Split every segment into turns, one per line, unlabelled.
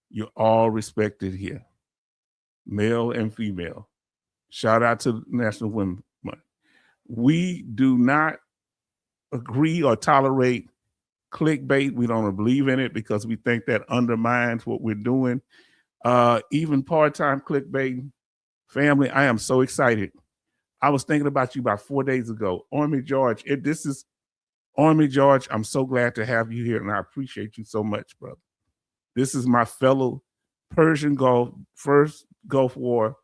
You're all respected here, male and female. Shout out to National Women's Month. We do not agree or tolerate clickbait. We don't believe in it because we think that undermines what we're doing. Even part-time clickbait. Family, I am so excited. I was thinking about you about 4 days ago. Army George, this is Army George. I'm so glad to have you here, and I appreciate you so much, brother. This is my fellow Persian Gulf, first Gulf War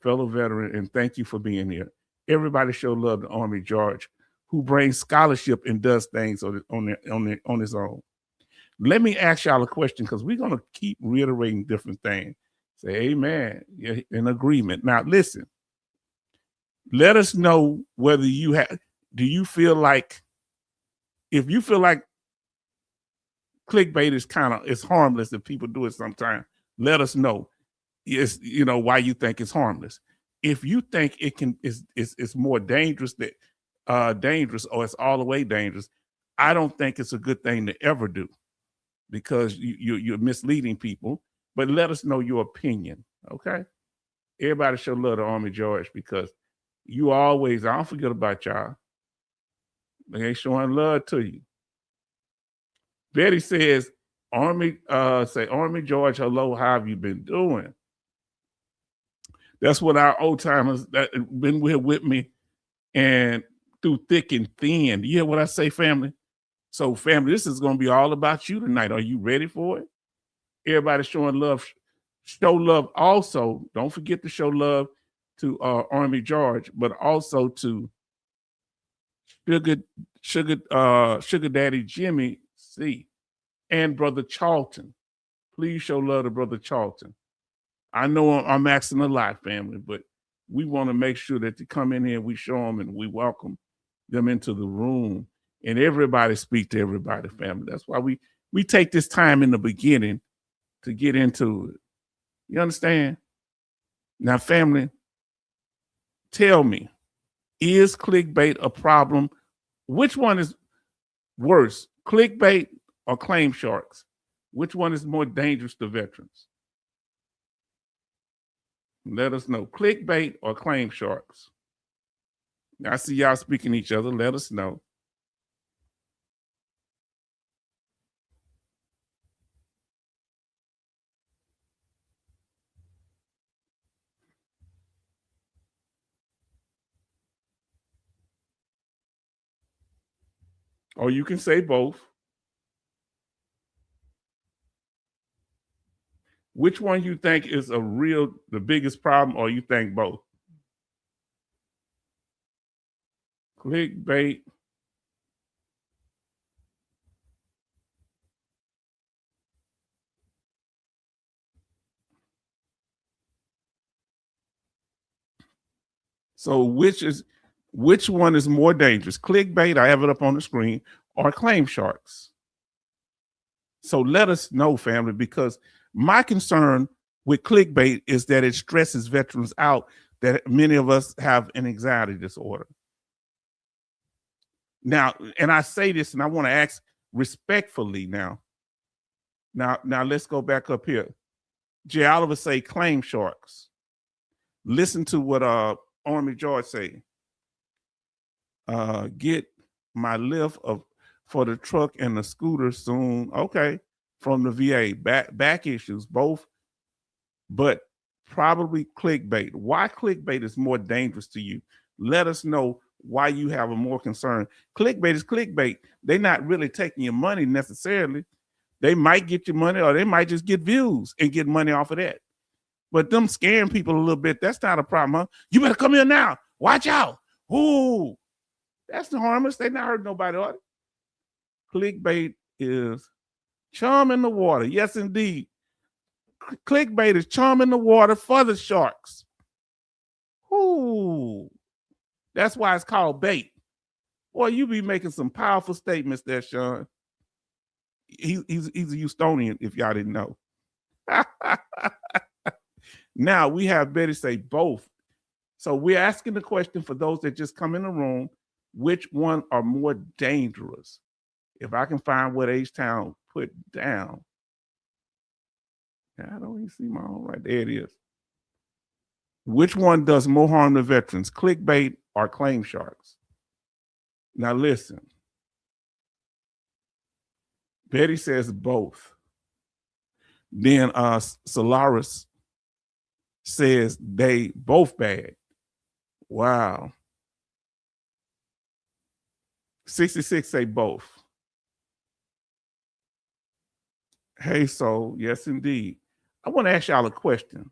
fellow veteran, and thank you for being here. Everybody show love to Army George, who brings scholarship and does things on his own. Let me ask y'all a question, because we're going to keep reiterating different things. Say amen, in agreement. Now, listen, let us know whether do you feel like, if you feel like clickbait is harmless, if people do it sometimes, let us know. It's, why you think it's harmless. If you think it's more dangerous dangerous, or it's all the way dangerous, I don't think it's a good thing to ever do, because you're misleading people. But let us know your opinion, okay? Everybody show love to Army George, because you always, I don't forget about y'all. They ain't showing love to you. Betty says, Army George, hello, how have you been doing? That's what our old timers that been here with me and through thick and thin. You hear what I say, family? So, family, this is going to be all about you tonight. Are you ready for it? Everybody showing love. Show love also. Don't forget to show love to Army George, but also to Sugar Daddy Jimmy C. and Brother Charlton. Please show love to Brother Charlton. I know I'm asking a lot, family, but we want to make sure that they come in here, we show them, and we welcome them into the room. And everybody speak to everybody, family. That's why we take this time in the beginning to get into it. You understand? Now, family, tell me, is clickbait a problem? Which one is worse, clickbait or claim sharks? Which one is more dangerous to veterans? Let us know. Clickbait or claim sharks? I see y'all speaking to each other. Let us know. Or you can say both. Which one you think is the biggest problem, or you think both? Clickbait. So which one is more dangerous? Clickbait, I have it up on the screen, or claim sharks? So let us know, family, because my concern with clickbait is that it stresses veterans out, that many of us have an anxiety disorder. Now, and I say this, and I want to ask respectfully now. Now let's go back up here. Jay Oliver say claim sharks. Listen to what Army George say. Get my lift for the truck and the scooter soon. Okay, from the VA. Back issues, both, but probably clickbait. Why clickbait is more dangerous to you? Let us know why you have a more concern. Clickbait is clickbait. They're not really taking your money necessarily. They might get your money, or they might just get views and get money off of that. But them scaring people a little bit, that's not a problem, huh? You better come here now. Watch out. Ooh, that's the harmless. They not hurting nobody, are they? Clickbait is charm in the water. Yes, indeed. Clickbait is charm in the water for the sharks. Ooh, that's why it's called bait. Boy, you be making some powerful statements there, Sean. He's a Houstonian, if y'all didn't know. Now we have Betty say both. So we're asking the question for those that just come in the room, which one are more dangerous? If I can find what H-Town put down. I don't even see my own right. There it is. Which one does more harm to veterans, clickbait or claim sharks? Now listen. Betty says both. Then Solaris says they both bad. Wow. 66 say both. Hey, so yes, indeed. I want to ask y'all a question.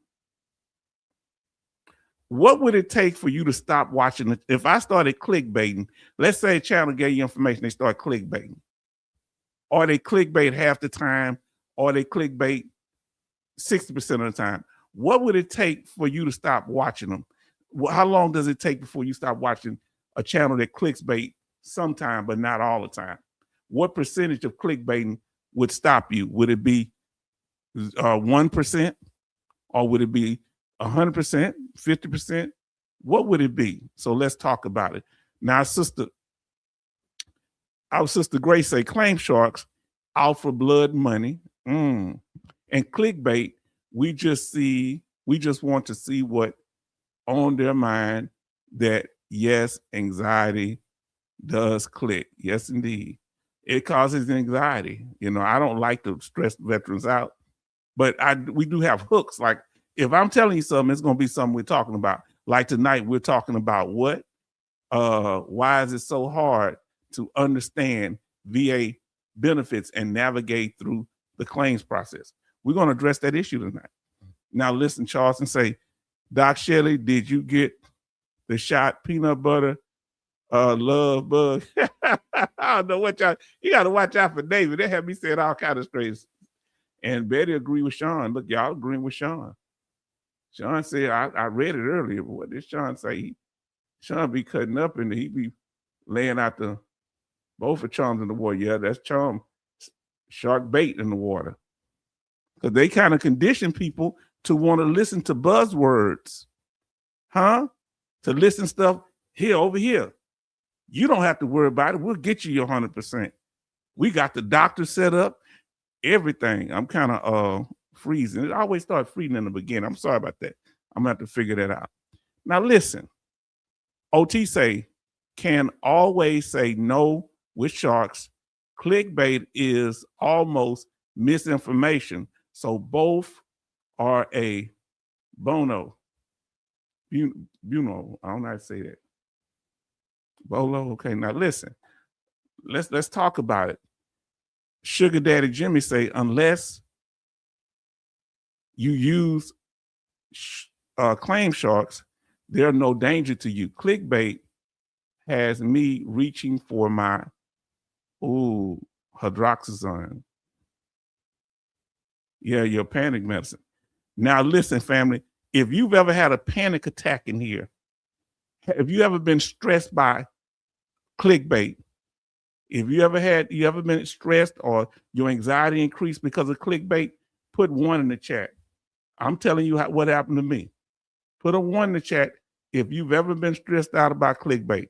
What would it take for you to stop watching it? If I started clickbaiting, let's say a channel gave you information, they start clickbaiting. Or they clickbait half the time, or they clickbait 60% of the time. What would it take for you to stop watching them? How long does it take before you stop watching a channel that clickbait sometime, but not all the time? What percentage of clickbaiting would stop you? Would it be 1%? Or would it be 100%, 50%? What would it be? So let's talk about it. Now, our sister Grace say claim sharks out for blood money. And clickbait, we just want to see what on their mind that yes, anxiety does click. Yes, indeed. It causes anxiety. You know, I don't like to stress veterans out, but we do have hooks. Like if I'm telling you something, it's going to be something we're talking about. Like tonight, we're talking about what? Why is it so hard to understand VA benefits and navigate through the claims process? We're going to address that issue tonight. Now, listen, Charleston say, Doc Shelley, did you get the shot peanut butter love bug? I don't know what y'all, you got to watch out for David. They have me saying all kind of strays. And Betty agreed with Sean. Look, y'all agreeing with Sean. Sean said, I read it earlier, but what did Sean say? Sean be cutting up and he be laying out both of charms in the water. Yeah, that's charm shark bait in the water. Because they kind of condition people to want to listen to buzzwords. To listen stuff here, over here. You don't have to worry about it. We'll get you your 100%. We got the doctor set up, everything. I'm kind of freezing. It always starts freezing in the beginning. I'm sorry about that. I'm going to have to figure that out. Now, listen. OT say, can always say no with sharks. Clickbait is almost misinformation. So both are a bono. I don't know how to say that. Bolo. Okay, now listen. Let's talk about it. Sugar Daddy Jimmy say, unless you use claim sharks, they're no danger to you. Clickbait has me reaching for my hydroxyzone. Yeah, your panic medicine. Now listen, family, if you've ever had a panic attack in here, have you ever been stressed by clickbait? If you ever been stressed or your anxiety increased because of clickbait, put 1 in the chat. I'm telling you what happened to me. Put a 1 in the chat if you've ever been stressed out about clickbait.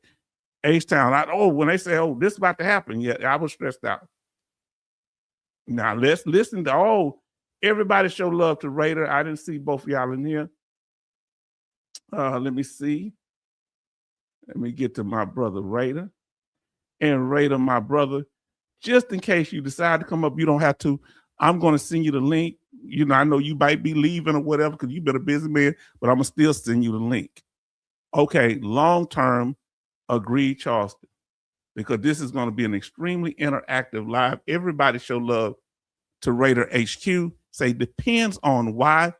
H-Town, when they say, this is about to happen, yeah, I was stressed out. Now let's listen to, everybody show love to Raider. I didn't see both of y'all in here. Let me see. Let me get to my brother Raider. And Raider, my brother, just in case you decide to come up, you don't have to. I'm going to send you the link. You know, I know you might be leaving or whatever because you've been a busy man, but I'm going to still send you the link. Okay, long-term, agree, Charleston, because this is going to be an extremely interactive live. Everybody show love to Raider HQ. Say, depends on why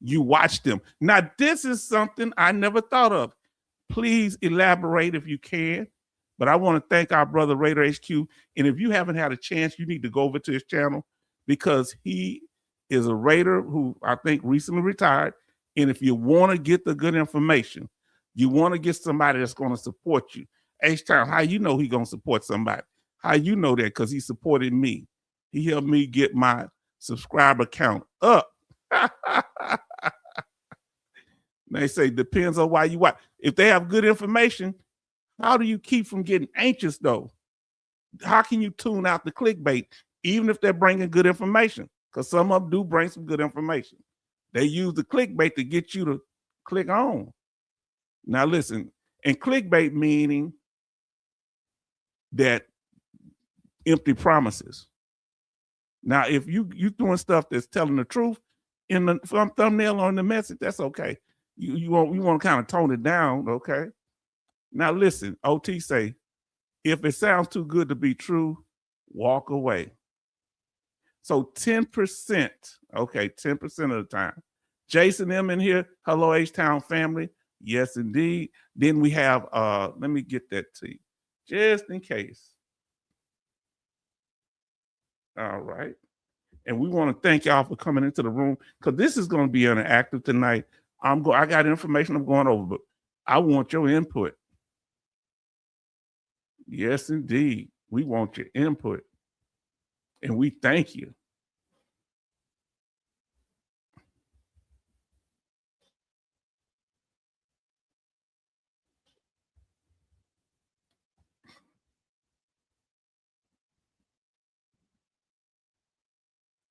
you watch them. Now, this is something I never thought of. Please elaborate if you can. But I want to thank our brother Raider HQ. And if you haven't had a chance, you need to go over to his channel because he is a Raider who I think recently retired. And if you want to get the good information, you want to get somebody that's going to support you. H-Town, how you know he's going to support somebody? How you know that? Because he supported me. He helped me get my subscriber count up. They say depends on why you watch. If they have good information, how do you keep from getting anxious though? How can you tune out the clickbait even if they're bringing good information? because some of them do bring some good information. They use the clickbait to get you to click on. Now listen, and clickbait meaning that empty promises. Now, if you doing stuff that's telling the truth in the thumbnail or in the message, that's okay. You want to kind of tone it down, okay? Now listen, OT say, if it sounds too good to be true, walk away. So 10%, okay, 10% of the time. Jason M in here, hello H-Town family. Yes, indeed. Then we have, let me get that to you, just in case. All right. And we want to thank y'all for coming into the room, because this is going to be interactive tonight. I got information I'm going over, but I want your input. Yes, indeed. We want your input. And we thank you.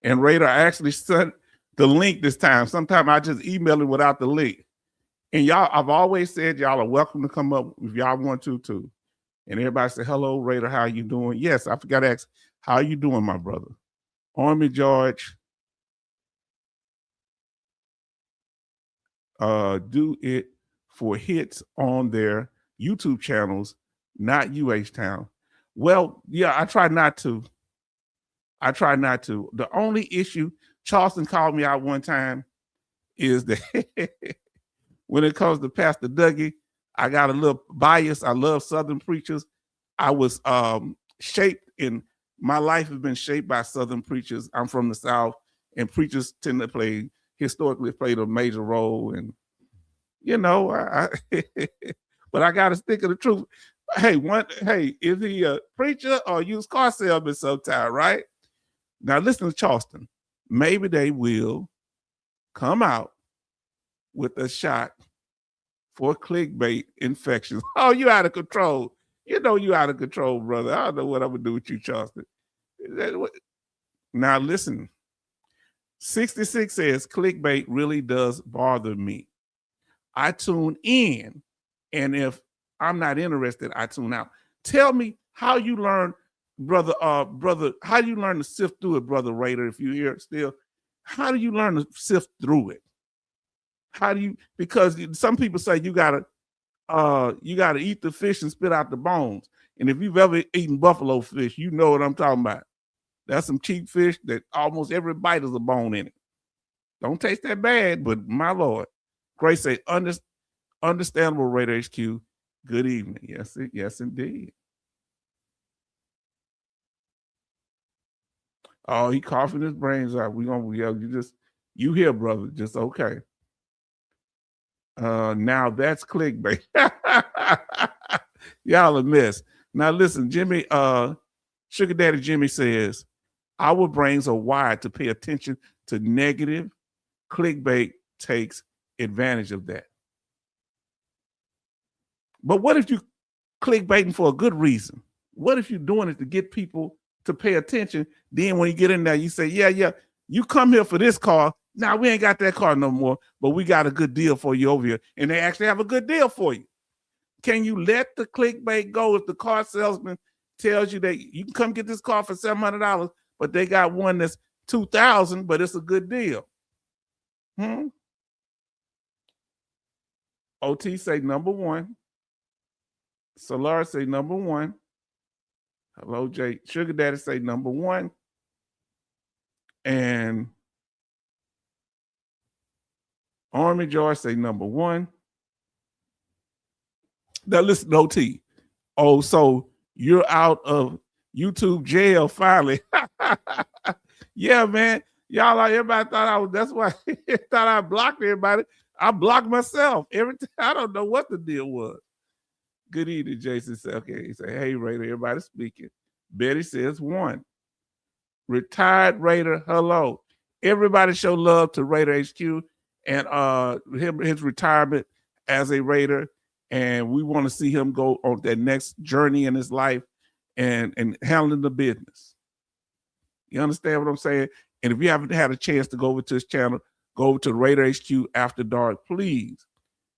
And Raider, I actually sent the link this time. Sometimes I just email it without the link. And y'all, I've always said y'all are welcome to come up if y'all want to too. And everybody say, hello, Raider, how you doing? Yes, I forgot to ask, how you doing, my brother? Army George. Do it for hits on their YouTube channels, not UH-Town. Well, yeah, I try not to. The only issue, Charleston called me out one time, is that when it comes to Pastor Dougie, I got a little bias. I love Southern preachers. I was my life has been shaped by Southern preachers. I'm from the South, and preachers tend to historically played a major role. And, you know, but I got to stick to the truth. Hey, is he a preacher or used car salesman sometime, right? Now listen to Charleston. Maybe they will come out with a shot for clickbait infections. Oh, you out of control. You know you out of control, brother. I don't know what I'm going to do with you, Charleston. Now listen. 66 says, clickbait really does bother me. I tune in, and if I'm not interested, I tune out. Tell me how you learn, brother, how do you learn to sift through it, brother Raider, if you're here still? How do you learn to sift through it? Because some people say you gotta eat the fish and spit out the bones. And if you've ever eaten buffalo fish, you know what I'm talking about. That's some cheap fish that almost every bite is a bone in it. Don't taste that bad, but my Lord. Grace say, understandable, Raider HQ. Good evening. Yes, indeed. Oh, he coughing his brains out. You here, brother. Just okay. Now that's clickbait. Y'all a mess. Now listen, Jimmy, Sugar Daddy Jimmy says, our brains are wired to pay attention to negative. Clickbait takes advantage of that. But what if you clickbaiting for a good reason? What if you're doing it to get people to pay attention? Then when you get in there, you say, yeah, you come here for this car. Now we ain't got that car no more, but we got a good deal for you over here. And they actually have a good deal for you. Can you let the clickbait go if the car salesman tells you that you can come get this car for $700, but they got one that's $2,000, but it's a good deal? OT say number one. Solar say number one. Hello, Jay. Sugar Daddy say number one. And Army George say number one. Now listen, OT. Oh, so you're out of YouTube jail finally. Yeah, man. Y'all, everybody thought that's why thought I blocked everybody. I blocked myself every time. I don't know what the deal was. Good evening, Jason said, okay. He said, hey, Raider, everybody speaking. Betty says one. Retired Raider, hello. Everybody show love to Raider HQ and his retirement as a Raider. And we want to see him go on that next journey in his life and handling the business. You understand what I'm saying? And if you haven't had a chance to go over to his channel, go over to Raider HQ After Dark, please.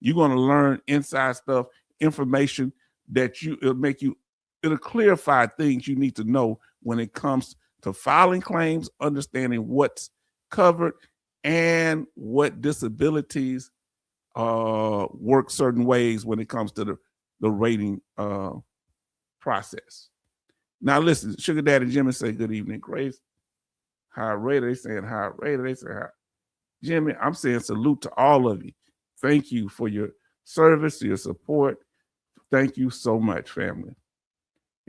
You're going to learn inside stuff, information that it'll clarify things you need to know when it comes to filing claims, understanding what's covered, and what disabilities work certain ways when it comes to the rating process. Now listen, Sugar Daddy Jimmy say good evening, Grace. Hi, Raider. They saying hi, Raider. They say hi. Jimmy, I'm saying salute to all of you. Thank you for your service, your support. Thank you so much, family.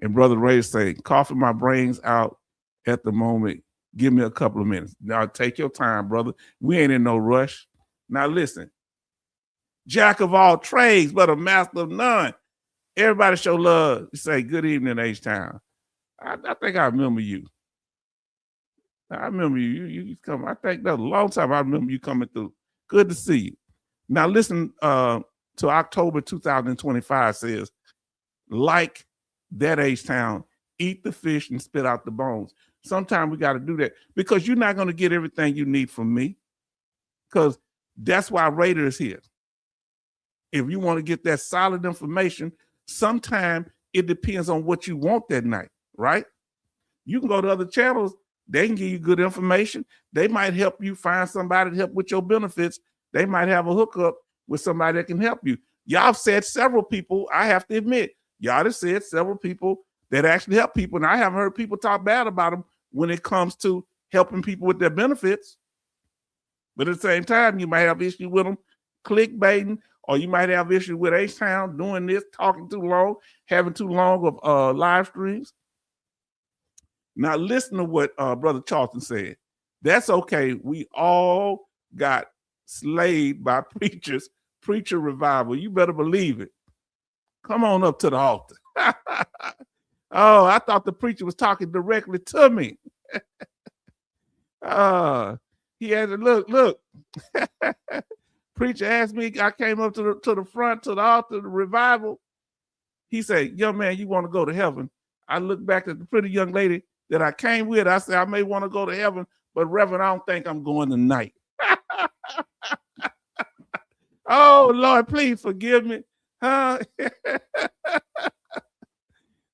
And Brother Ray say, coughing my brains out at the moment. Give me a couple of minutes. Now take your time, brother. We ain't in no rush. Now listen. Jack of all trades, but a master of none. Everybody show love. Say good evening, H-Town. I think I remember you. I remember you. You come. I think that was a long time. I remember you coming through. Good to see you. Now listen to October 2025 says, like that H-Town, eat the fish and spit out the bones. Sometimes we got to do that because you're not going to get everything you need from me, because that's why Raider is here. If you want to get that solid information, sometimes it depends on what you want that night, right? You can go to other channels. They can give you good information. They might help you find somebody to help with your benefits. They might have a hookup with somebody that can help you. Y'all said several people, I have to admit, y'all have said several people that actually help people. And I haven't heard people talk bad about them when it comes to helping people with their benefits. But at the same time, you might have issue with them clickbaiting, or you might have issue with H-Town doing this, talking too long, having too long of live streams. Now listen to what Brother Charlton said. That's okay. We all got slayed by preachers, preacher revival. You better believe it. Come on up to the altar. Oh, I thought the preacher was talking directly to me. He had to look. Preacher asked me, I came up to the front, to the altar, the revival. He said, young man, you want to go to heaven? I looked back at the pretty young lady that I came with. I said, I may want to go to heaven, but Reverend, I don't think I'm going tonight. Oh, Lord, please forgive me. Huh?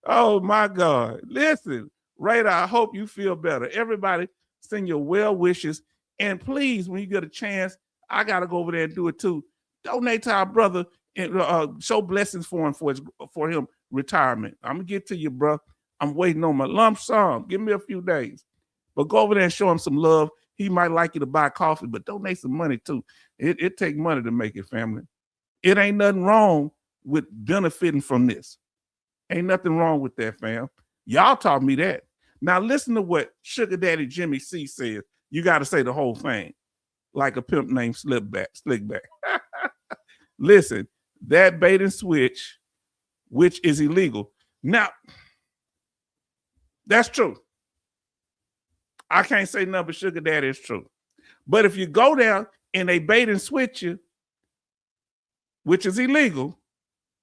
Oh, my God. Listen, Raider, I hope you feel better. Everybody send your well wishes. And please, when you get a chance, I got to go over there and do it too. Donate to our brother and show blessings for him for him retirement. I'm going to get to you, bro. I'm waiting on my lump sum. Give me a few days. But go over there and show him some love. He might like you to buy coffee, but donate some money too. It takes money to make it, family. It ain't nothing wrong with benefiting from this. Ain't nothing wrong with that, fam. Y'all taught me that. Now listen to what Sugar Daddy Jimmy C says. You got to say the whole thing, like a pimp named Slickback. Listen, that bait and switch, which is illegal. Now, that's true. I can't say nothing but Sugar Daddy is true. But if you go down and they bait and switch you, which is illegal,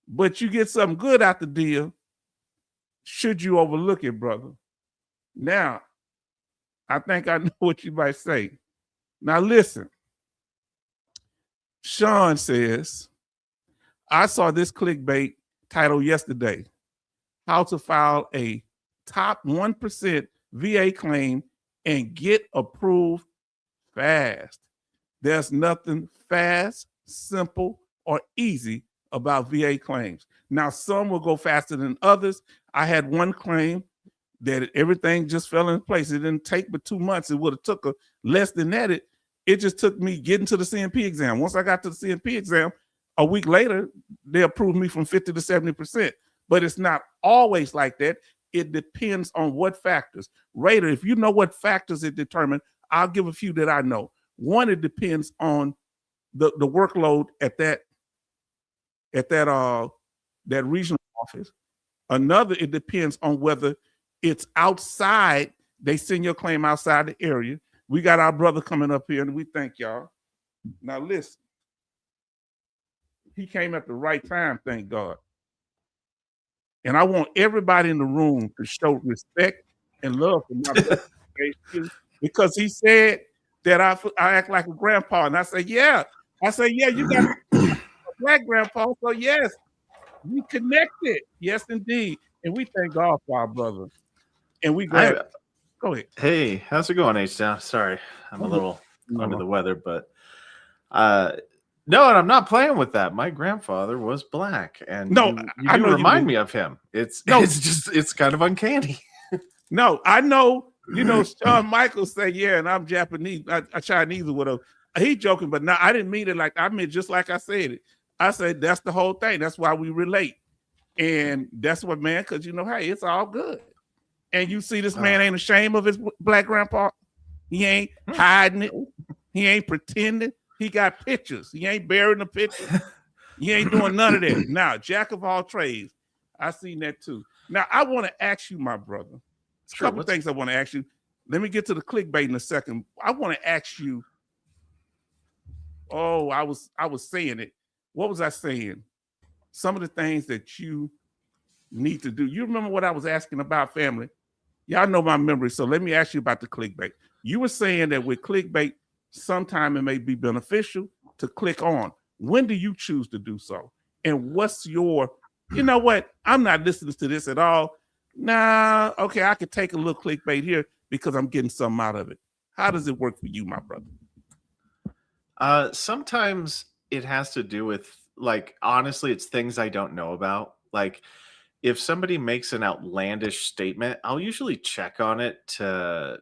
but you get something good out the deal, should you overlook it, brother? Now, I think I know what you might say. Now listen. Sean says, I saw this clickbait title yesterday, how to file a top 1% VA claim and get approved fast. There's nothing fast, simple, or easy about VA claims. Now, some will go faster than others. I had one claim that everything just fell in place. It didn't take but 2 months. It would have took less than that. It just took me getting to the CNP exam. Once I got to the CNP exam, a week later, they approved me from 50 to 70%. But it's not always like that. It depends on what factors. Raider, if you know what factors it determine, I'll give a few that I know. One, it depends on the workload at that regional office. Another, it depends on whether it's outside. They send your claim outside the area. We got our brother coming up here, and we thank y'all. Now listen, he came at the right time, thank God. And I want everybody in the room to show respect and love for my brother. because he said that I act like a grandpa, and I said, yeah. You got a black grandpa, so yes, we connected. Yes, indeed, and we thank God for our brother, and we glad. Go ahead.
Hey, how's it going, H-Town? Sorry, I'm a little under the weather, but no, and I'm not playing with that. My grandfather was black, and you do remind me of him. It's kind of uncanny.
No, I know. Shawn Michaels say, yeah, and I'm Japanese, I Chinese or whatever. He joking, but no, I didn't mean it like I meant just like I said it. I said that's the whole thing. That's why we relate, and that's what, man. Because hey, it's all good. And you see, this man ain't ashamed of his black grandpa. He ain't hiding it. He ain't pretending. He got pictures. He ain't burying the pictures. He ain't doing none of that. Now, jack of all trades. I seen that too. Now, I want to ask you, my brother, a couple things I want to ask you. Let me get to the clickbait in a second. I want to ask you. Oh, I was saying it. What was I saying? Some of the things that you need to do. You remember what I was asking about, family? Y'all know my memory, so let me ask you about the clickbait. You were saying that with clickbait, sometime it may be beneficial to click on. When do you choose to do so? And what's your, you know what? I'm not listening to this at all. Nah, okay, I could take a little clickbait here because I'm getting something out of it. How does it work for you, my brother?
Sometimes it has to do with, like, honestly, it's things I don't know about. Like, if somebody makes an outlandish statement, I'll usually check on it to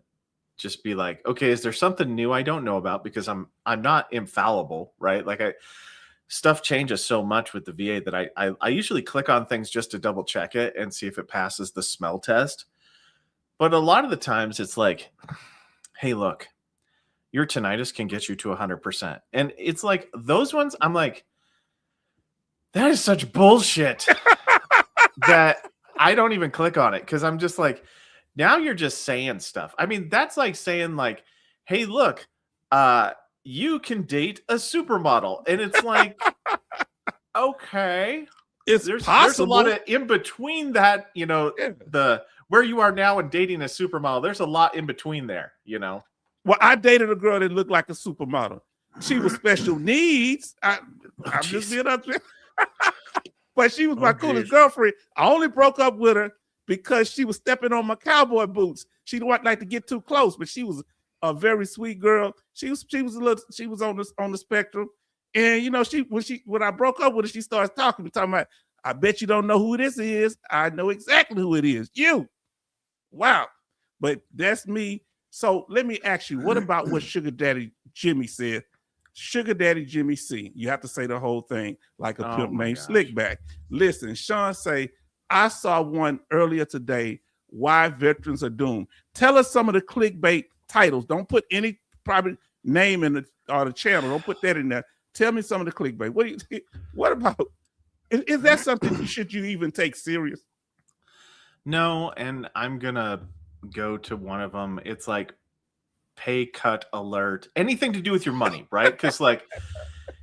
just be like, okay, is there something new I don't know about? Because I'm not infallible, right? Like, stuff changes so much with the VA that I usually click on things just to double check it and see if it passes the smell test. But a lot of the times it's like, hey, look, your tinnitus can get you to 100%. And it's like those ones, I'm like, that is such bullshit that I don't even click on it, because I'm just like, now you're just saying stuff. I mean, that's like saying like, hey, look, you can date a supermodel. And it's like, okay. There's a lot of in between that, the where you are now and dating a supermodel. There's a lot in between there,
Well, I dated a girl that looked like a supermodel. She was special needs. I'm just being up there. But she was my coolest girlfriend. I only broke up with her because she was stepping on my cowboy boots. She didn't like to get too close, but she was a very sweet girl. She was on the spectrum. And when I broke up with her, she starts talking about, I bet you don't know who this is. I know exactly who it is. You. Wow. But that's me. So let me ask you, what about what Sugar Daddy Jimmy said? Sugar Daddy Jimmy C. You have to say the whole thing like a pimp named Slickback. Listen, Sean say, I saw one earlier today, Why Veterans Are Doomed. Tell us some of the clickbait titles. Don't put any private name in the channel. Don't put that in there. Tell me some of the clickbait. What about, is that something should you even take serious?
No, and I'm going to go to one of them. It's like, pay cut alert, anything to do with your money, right? Because like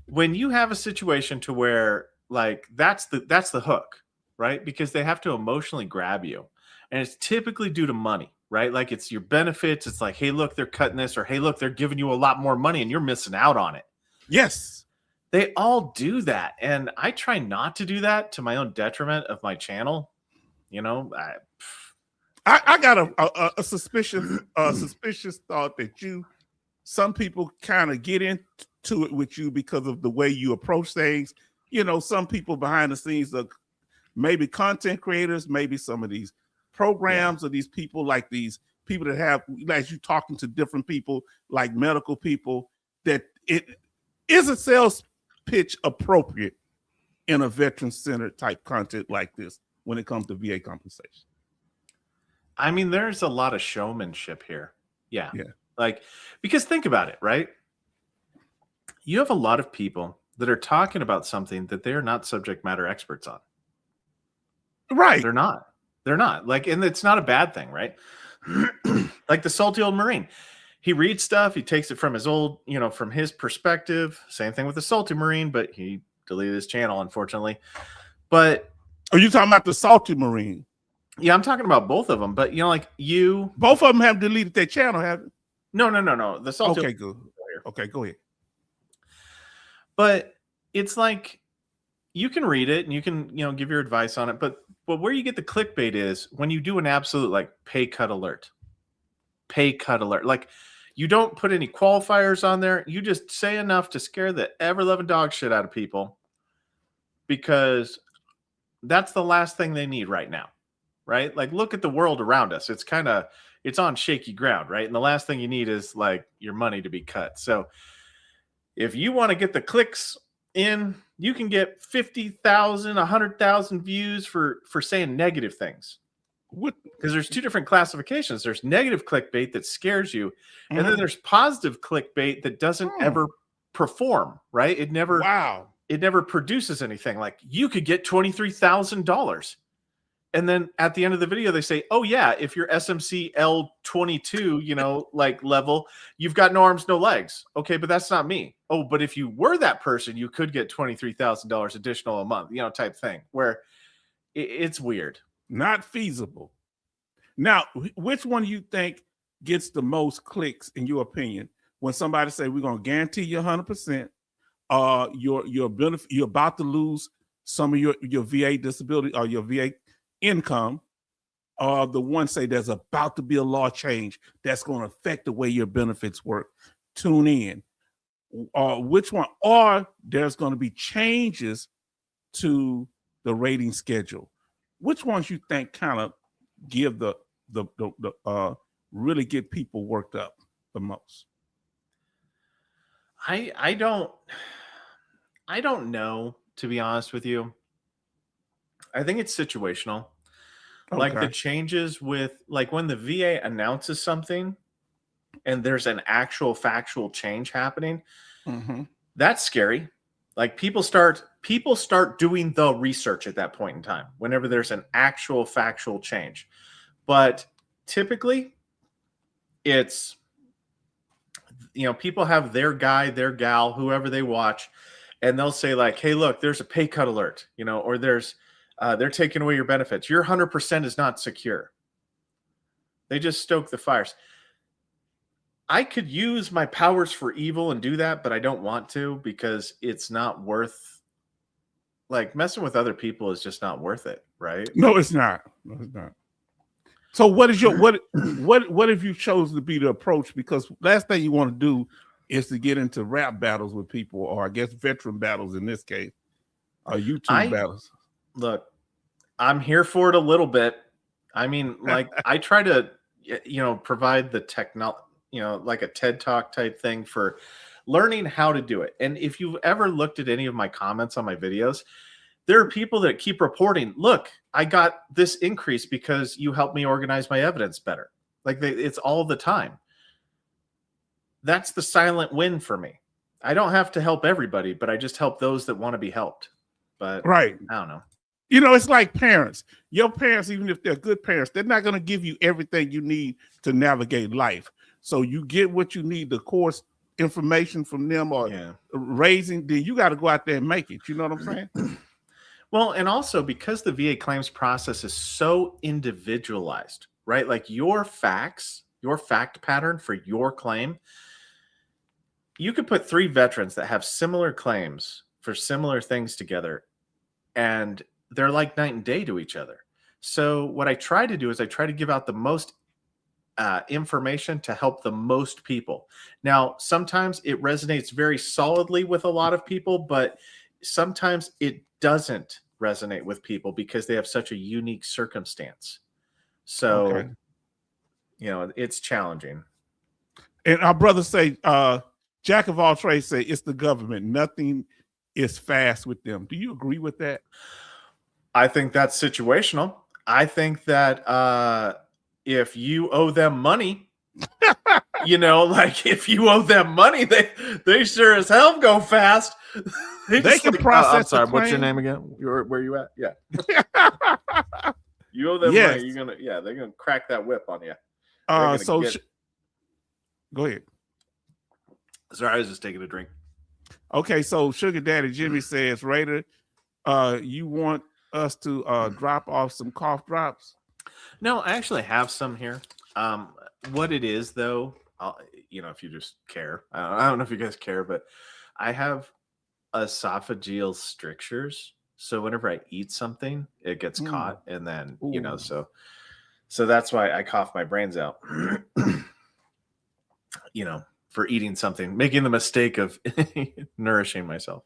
when you have a situation to where like that's the hook, right? Because they have to emotionally grab you, and it's typically due to money, right? Like it's your benefits. It's like, hey, look, they're cutting this, or hey, look, they're giving you a lot more money and you're missing out on it.
Yes,
they all do that, and I try not to do that to my own detriment of my channel.
I got a suspicious thought that some people kind of get into it with you because of the way you approach things. Some people behind the scenes are maybe content creators, maybe some of these programs or these people, like these people that have, like you talking to different people, like medical people, that it is a sales pitch appropriate in a veteran-centered type content like this when it comes to VA compensation.
I mean, there's a lot of showmanship here. Yeah. Like, because think about it, right? You have a lot of people that are talking about something that they're not subject matter experts on.
Right.
They're not. Like, and it's not a bad thing, right? Like the salty old Marine. He reads stuff. He takes it from his old, from his perspective. Same thing with the salty Marine, but he deleted his channel, unfortunately. But
are you talking about the salty Marine?
Yeah, I'm talking about both of them, but both
of them have deleted their channel, haven't?
No. The salty.
Okay, good. Okay, go ahead.
But it's like you can read it and you can, give your advice on it. But where you get the clickbait is when you do an absolute like pay cut alert. Like you don't put any qualifiers on there. You just say enough to scare the ever-loving dog shit out of people because that's the last thing they need right now, right? Like look at the world around us. It's on shaky ground, right? And the last thing you need is like your money to be cut. So if you want to get the clicks in, you can get 50,000, 100,000 views for saying negative things. Because there's two different classifications. There's negative clickbait that scares you, and then there's positive clickbait that doesn't ever perform, right? It never produces anything. Like you could get $23,000. And then at the end of the video, they say, oh yeah, if you're SMC L22, like level, you've got no arms, no legs. Okay, but that's not me. Oh, but if you were that person, you could get $23,000 additional a month, type thing where it's weird.
Not feasible. Now, which one do you think gets the most clicks in your opinion? When somebody say we're going to guarantee you 100%, your benefit, you're about to lose some of your VA disability or your VA income, or the one say there's about to be a law change that's going to affect the way your benefits work. Tune in. Which one? Or there's going to be changes to the rating schedule. Which ones you think kind of give the really get people worked up the most?
I don't know, to be honest with you. I think it's situational. Okay. Like the changes with like when the VA announces something and there's an actual factual change happening, that's scary. Like people start doing the research at that point in time whenever there's an actual factual change. But typically it's, people have their guy, their gal, whoever they watch, and they'll say like, hey, look, there's a pay cut alert, or there's, they're taking away your benefits. Your 100% is not secure. They just stoke the fires. I could use my powers for evil and do that, but I don't want to because it's not worth, like messing with other people is just not worth it, right?
No, it's not. No, it's not. So what is your what if you chose to be the approach? Because last thing you want to do is to get into rap battles with people, or I guess veteran battles in this case, or YouTube battles.
Look, I'm here for it a little bit. I mean, like I try to, provide the technology, like a TED Talk type thing for learning how to do it. And if you've ever looked at any of my comments on my videos, there are people that keep reporting, look, I got this increase because you helped me organize my evidence better. Like it's all the time. That's the silent win for me. I don't have to help everybody, but I just help those that want to be helped. But
right.
I don't know.
It's like parents. Your parents, even if they're good parents, they're not going to give you everything you need to navigate life. So you get what you need, the course information from them or raising, then you got to go out there and make it. You know what I'm saying?
Well, and also because the VA claims process is so individualized, right? Like your facts, your fact pattern for your claim, you could put 3 veterans that have similar claims for similar things together, and they're like night and day to each other. So what I try to do is I try to give out the most information to help the most people. Now, sometimes it resonates very solidly with a lot of people, but sometimes it doesn't resonate with people because they have such a unique circumstance. So, it's challenging.
And our brothers say, Jack of all trades say it's the government. Nothing is fast with them. Do you agree with that?
I think that's situational. I think that if you owe them money, like if you owe them money, they sure as hell go fast.
They can process.
I'm sorry, what's your name again? Where you at? Yeah. You owe them money. They're gonna crack that whip on you.
Go ahead.
Sorry, I was just taking a drink.
Okay, so Sugar Daddy Jimmy says, Raider, you want us to drop off some cough drops?
No, I actually have some here. What it is, though, if you just care. I don't know if you guys care, but I have esophageal strictures. So whenever I eat something, it gets caught, and then
Ooh.
so that's why I cough my brains out. For eating something, making the mistake of nourishing myself.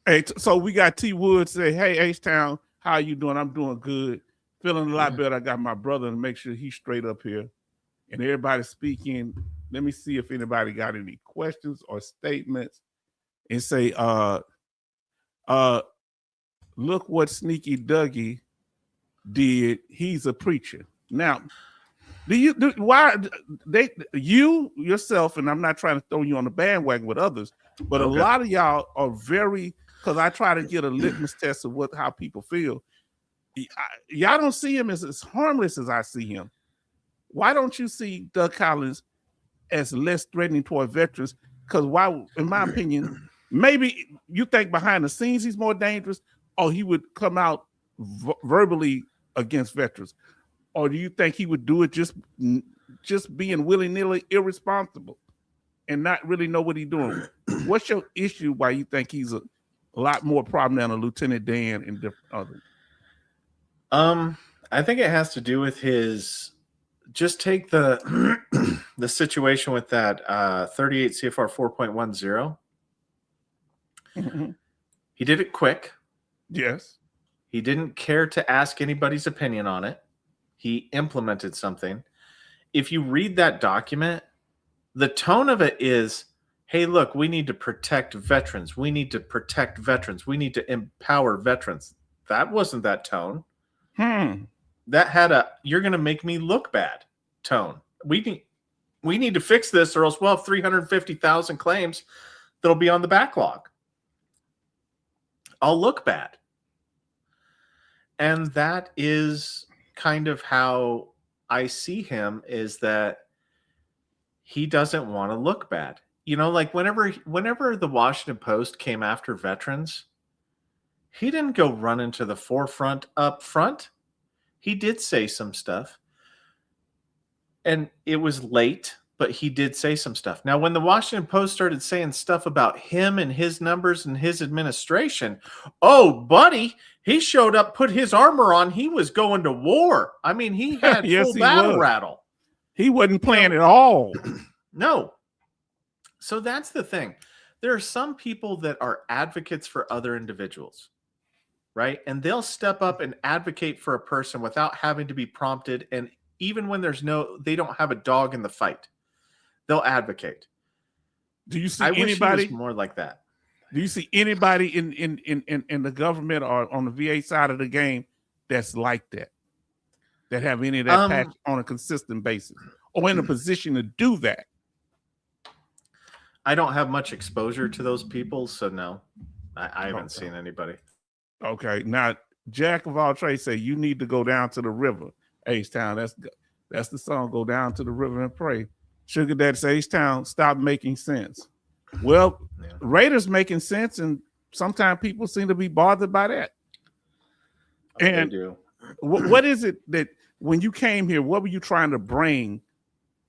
Hey, so we got T Wood say, "Hey, H-Town, how you doing? I'm doing good. Feeling a lot better. I got my brother to make sure he's straight up here. And everybody speaking. Let me see if anybody got any questions or statements." And say, look what Sneaky Dougie did. He's a preacher. Now, you yourself, and I'm not trying to throw you on the bandwagon with others, but a lot of y'all are very, because I try to get a litmus test of how people feel. Y'all don't see him as harmless as I see him. Why don't you see Doug Collins as less threatening toward veterans? Because why, in my opinion, maybe you think behind the scenes he's more dangerous, or he would come out verbally against veterans, or do you think he would do it just being willy-nilly irresponsible and not really know what he's doing? What's your issue why you think he's a lot more problem than a Lieutenant Dan and different others?
I think it has to do with his. Just take the the situation with that 38 CFR 4.10.
Mm-hmm.
He did it quick.
Yes.
He didn't care to ask anybody's opinion on it. He implemented something. If you read that document, the tone of it is, hey, look, we need to protect veterans. We need to protect veterans. We need to empower veterans. That wasn't that tone. That had a "you're going to make me look bad" tone. We need to fix this, or else we'll have 350,000 claims that'll be on the backlog. I'll look bad. And that is kind of how I see him, is that he doesn't want to look bad. Like whenever the Washington Post came after veterans, he didn't go run into the forefront up front. He did say some stuff, and it was late, but he did say some stuff. Now, when the Washington Post started saying stuff about him and his numbers and his administration, oh, buddy, he showed up, put his armor on. He was going to war. I mean, he had full battle rattle.
He wasn't playing at all.
No. So that's the thing. There are some people that are advocates for other individuals, right? And they'll step up and advocate for a person without having to be prompted. And even when they don't have a dog in the fight, they'll advocate.
Do you see
anybody?
Wish
he was more like that.
Do you see anybody in the government or on the VA side of the game that's like that have any of that patch on a consistent basis, or in a position to do that?
I don't have much exposure to those people, so no, I haven't seen anybody.
Okay, now Jack of all trades say you need to go down to the river, H-Town. That's the song. Go down to the river and pray. Sugar Daddy says, H-Town, stop making sense. Well, Raiders making sense, and sometimes people seem to be bothered by that. And
they do.
What is it that when you came here, what were you trying to bring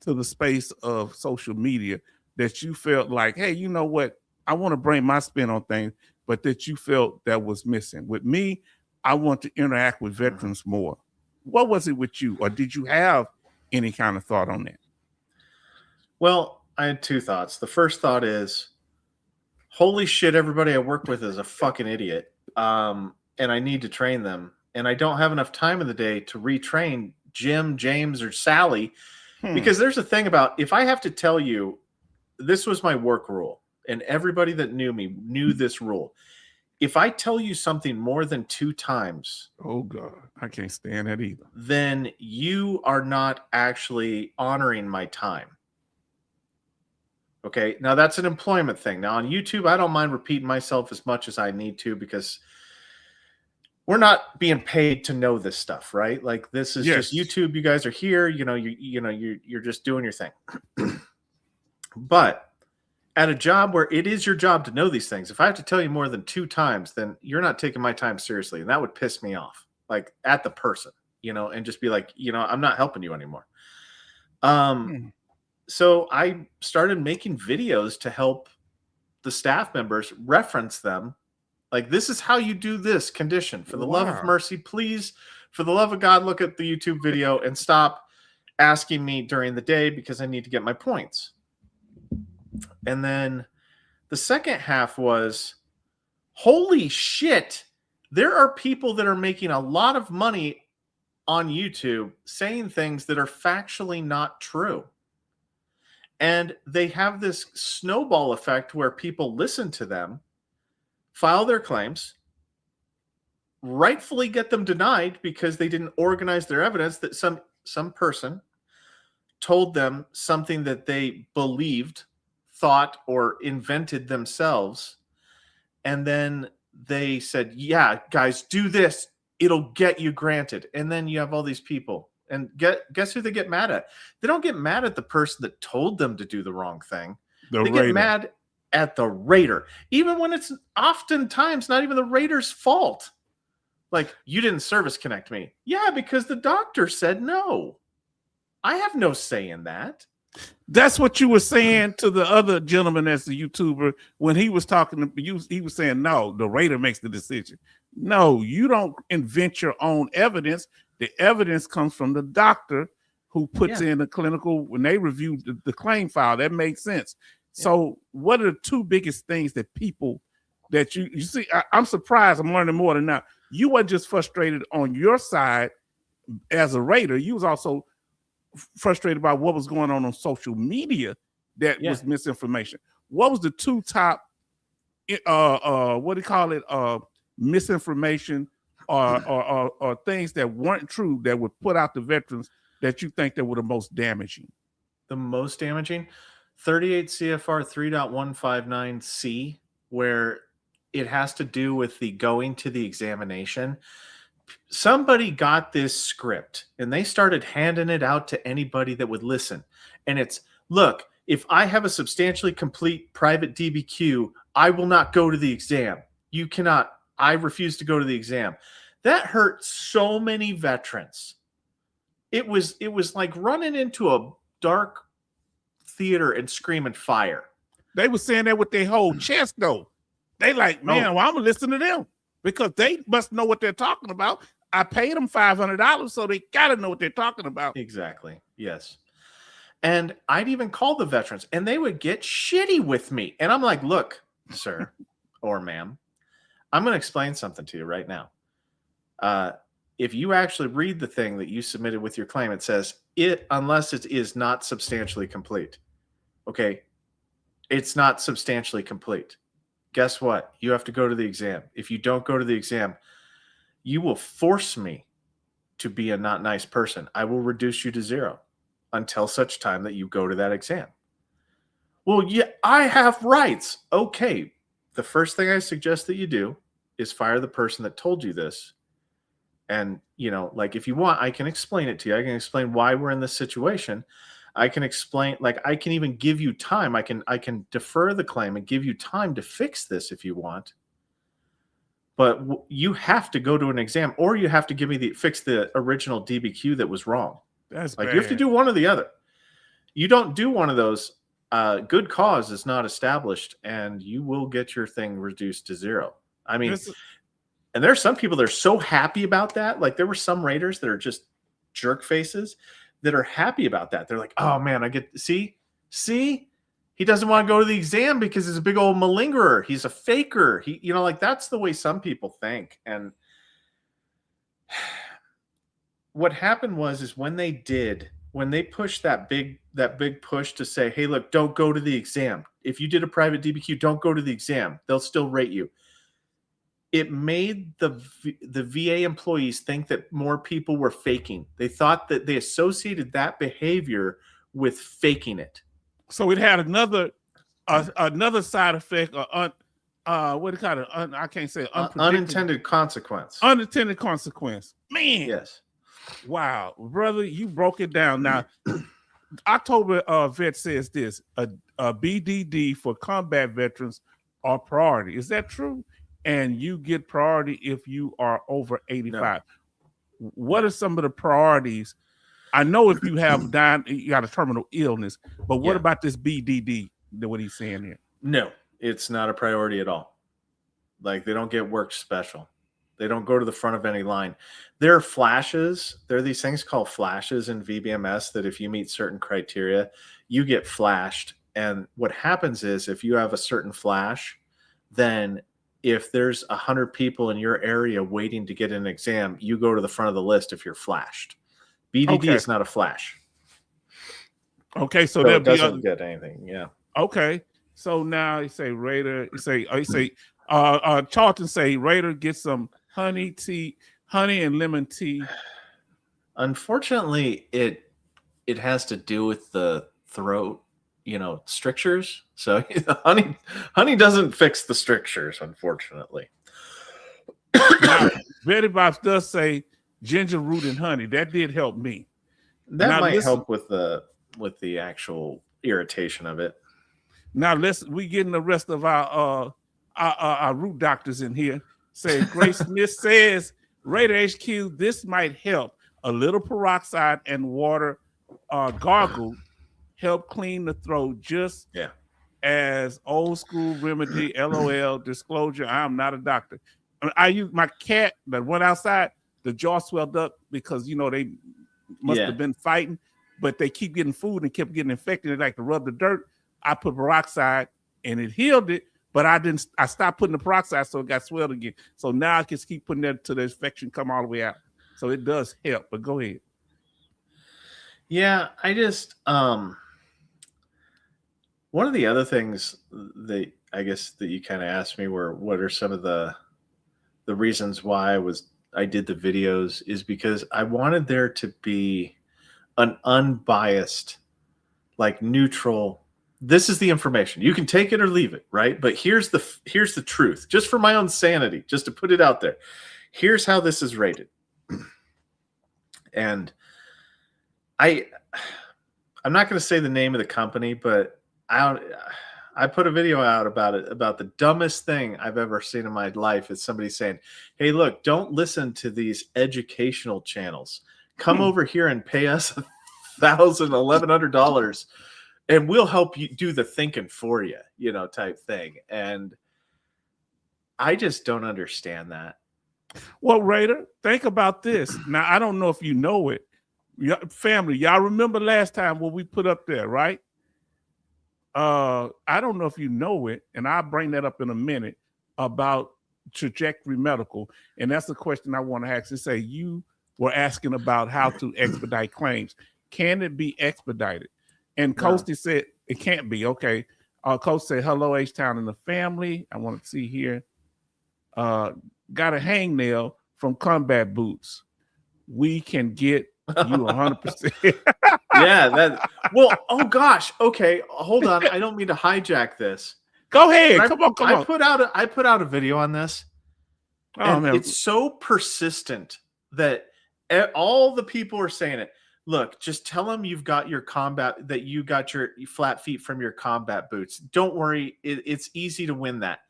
to the space of social media that you felt like, hey, you know what? I want to bring my spin on things, but that you felt that was missing. With me, I want to interact with veterans more. What was it with you? Or did you have any kind of thought on that?
Well, I had two thoughts. The first thought is, holy shit, everybody I work with is a fucking idiot. And I need to train them. And I don't have enough time in the day to retrain Jim, James, or Sally. Because there's a thing about, if I have to tell you, this was my work rule, and everybody that knew me knew this rule. If I tell you something more than 2 times,
oh God, I can't stand that either,
then you are not actually honoring my time. Okay, now that's an employment thing. Now on YouTube, I don't mind repeating myself as much as I need to, because we're not being paid to know this stuff, right? Like, this is just YouTube. You guys are here, you're just doing your thing. But at a job where it is your job to know these things, if I have to tell you more than 2 times, then you're not taking my time seriously. And that would piss me off, like, at the person, and just be like, I'm not helping you anymore. So I started making videos to help the staff members reference them. Like, this is how you do this condition. For the love of mercy, please, for the love of God, look at the YouTube video and stop asking me during the day because I need to get my points. And then the second half was, holy shit, there are people that are making a lot of money on YouTube saying things that are factually not true. And they have this snowball effect where people listen to them, file their claims, rightfully get them denied because they didn't organize their evidence, that some person told them something that they believed, thought, or invented themselves. And then they said, yeah, guys, do this. It'll get you granted. And then you have all these people. And guess who they get mad at? They don't get mad at the person that told them to do the wrong thing. They get mad at the rater, even when it's oftentimes not even the rater's fault. Like, you didn't service connect me. Yeah, because the doctor said no. I have no say in that.
That's what you were saying to the other gentleman as the YouTuber when he was talking to you. He was saying, no, the rater makes the decision. No, you don't invent your own evidence. The evidence comes from the doctor who puts in the clinical, when they review the claim file. That makes sense. Yeah. So what are the two biggest things that people that you see? I'm surprised. I'm learning more than that. You weren't just frustrated on your side as a rater. You was also frustrated about what was going on social media that was misinformation. What was the two top what do you call it, misinformation or things that weren't true that would put out the veterans that you think that were the most damaging?
The most damaging? 38 CFR 3.159C, where it has to do with the going to the examination. Somebody got this script and they started handing it out to anybody that would listen. And it's, look, if I have a substantially complete private DBQ, I will not go to the exam. You cannot. I refuse to go to the exam. That hurt so many veterans. It was like running into a dark theater and screaming fire.
They were saying that with their whole chest, though. They like, man, well, I'm gonna listen to them because they must know what they're talking about. I paid them $500, so they gotta know what they're talking about.
Exactly. Yes. And I'd even call the veterans, and they would get shitty with me. And I'm like, look, sir or ma'am, I'm going to explain something to you right now. If you actually read the thing that you submitted with your claim, it says, unless it is not substantially complete. Okay. It's not substantially complete. Guess what? You have to go to the exam. If you don't go to the exam, you will force me to be a not nice person. I will reduce you to 0 until such time that you go to that exam. Well, yeah, I have rights. Okay. The first thing I suggest that you do is fire the person that told you this. And, you know, like, if you want, I can explain it to you. I can explain why we're in this situation. I can explain, like, I can even give you time. I can defer the claim and give you time to fix this if you want. But you have to go to an exam, or you have to give me fix the original DBQ that was wrong.
That's
like
bad.
You have to do one or the other. You don't do one of those. Good cause is not established, and you will get your thing reduced to 0. I mean, and there's some people that are so happy about that. Like, there were some raters that are just jerk faces that are happy about that. They're like, oh man, I get, see, he doesn't want to go to the exam because he's a big old malingerer. He's a faker. He, you know, like, that's the way some people think. And what happened is when they pushed that big push to say, hey, look, don't go to the exam. If you did a private DBQ, don't go to the exam. They'll still rate you. It made the VA employees think that more people were faking. They thought that they associated that behavior with faking it.
So it had another side effect, or what do you call it? I can't say
unintended consequence.
Unintended consequence. Man.
Yes.
Wow, brother, you broke it down. Now, October Vet says this: a BDD for combat veterans are priority. Is that true? And you get priority if you are over 85. No. What are some of the priorities I know if you have you got a terminal illness, but what
Yeah.
about this BDD? What he's saying here?
No, it's not a priority at all. Like, they don't get worked special. They don't go to the front of any line. There are flashes. There are these things called flashes in VBMS that if you meet certain criteria, you get flashed. And what happens is if you have a certain flash, then if there's 100 people in your area waiting to get an exam, you go to the front of the list if you're flashed. BDD is not a flash.
Okay, so
it doesn't get anything. Yeah.
Okay, so now you say Raider. You say Charlton say Raider get some honey and lemon tea.
Unfortunately, it has to do with the throat, strictures. So honey doesn't fix the strictures, unfortunately.
Now, Betty Bops does say ginger root and honey. That did help me.
That might help with the actual irritation of it.
Now we getting the rest of our root doctors in here. Say Grace Smith says Raider HQ, this might help. A little peroxide and water gargle help clean the throat, just as old school remedy. LOL. Disclosure, I'm not a doctor. I use my cat that went outside, the jaw swelled up because they must have been fighting, but they keep getting food and kept getting infected. They like to rub the dirt. I put peroxide and it healed it, but I stopped putting the peroxide, so it got swelled again. So now I can keep putting that till the infection come all the way out. So it does help, but go ahead.
Yeah, I just one of the other things that I guess that you kind of asked me were what are some of the reasons why I did the videos is because I wanted there to be an unbiased, like neutral. This is the information. You can take it or leave it, right? But here's the truth, just for my own sanity, just to put it out there. Here's how this is rated. And I'm not going to say the name of the company, but I put a video out about it, about the dumbest thing I've ever seen in my life is somebody saying, hey, look, don't listen to these educational channels. Come over here and pay us $1,100 and we'll help you do the thinking for you, type thing. And I just don't understand that.
Well, Raider, think about this. Now, I don't know if you know it. Family, y'all remember last time what we put up there, right? I don't know if you know it, and I'll bring that up in a minute about Trajectory Medical. And that's the question I want to ask. Say you were asking about how to expedite claims. Can it be expedited? And Coasty said it can't be. Okay. Coach said, hello, H-Town and the family. I want to see here. Got a hangnail from Combat Boots. We can get you 100%.
Well, oh gosh. Okay, hold on. I don't mean to hijack this.
Go ahead. Come on.
I put out a video on this. And it's so persistent that all the people are saying it. Look, just tell them you got your flat feet from your combat boots. Don't worry. It's easy to win that.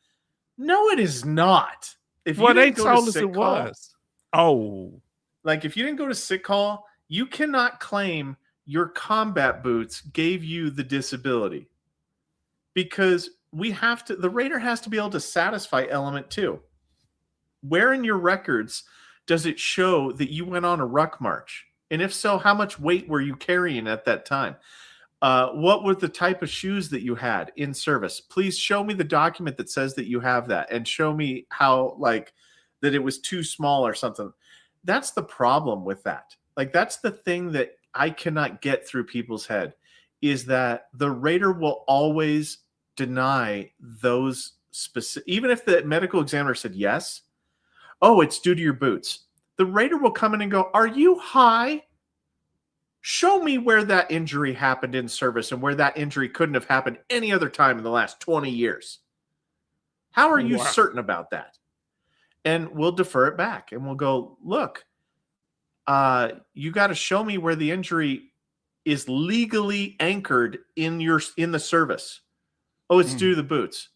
No, it is not. If
they told us it was. Oh.
Like if you didn't go to sick call, you cannot claim your combat boots gave you the disability. Because the Raider has to be able to satisfy element 2. Where in your records does it show that you went on a ruck march? And if so, how much weight were you carrying at that time? What were the type of shoes that you had in service? Please show me the document that says that you have that and show me how that it was too small or something. That's the problem with that. Like, that's the thing that I cannot get through people's head is that the Raider will always deny those specific, even if the medical examiner said yes, oh, it's due to your boots. The Raider will come in and go, are you high? Show me where that injury happened in service and where that injury couldn't have happened any other time in the last 20 years. How are you certain about that? And we'll defer it back and we'll go, look, you got to show me where the injury is legally anchored in the service. Oh, it's due to the boots.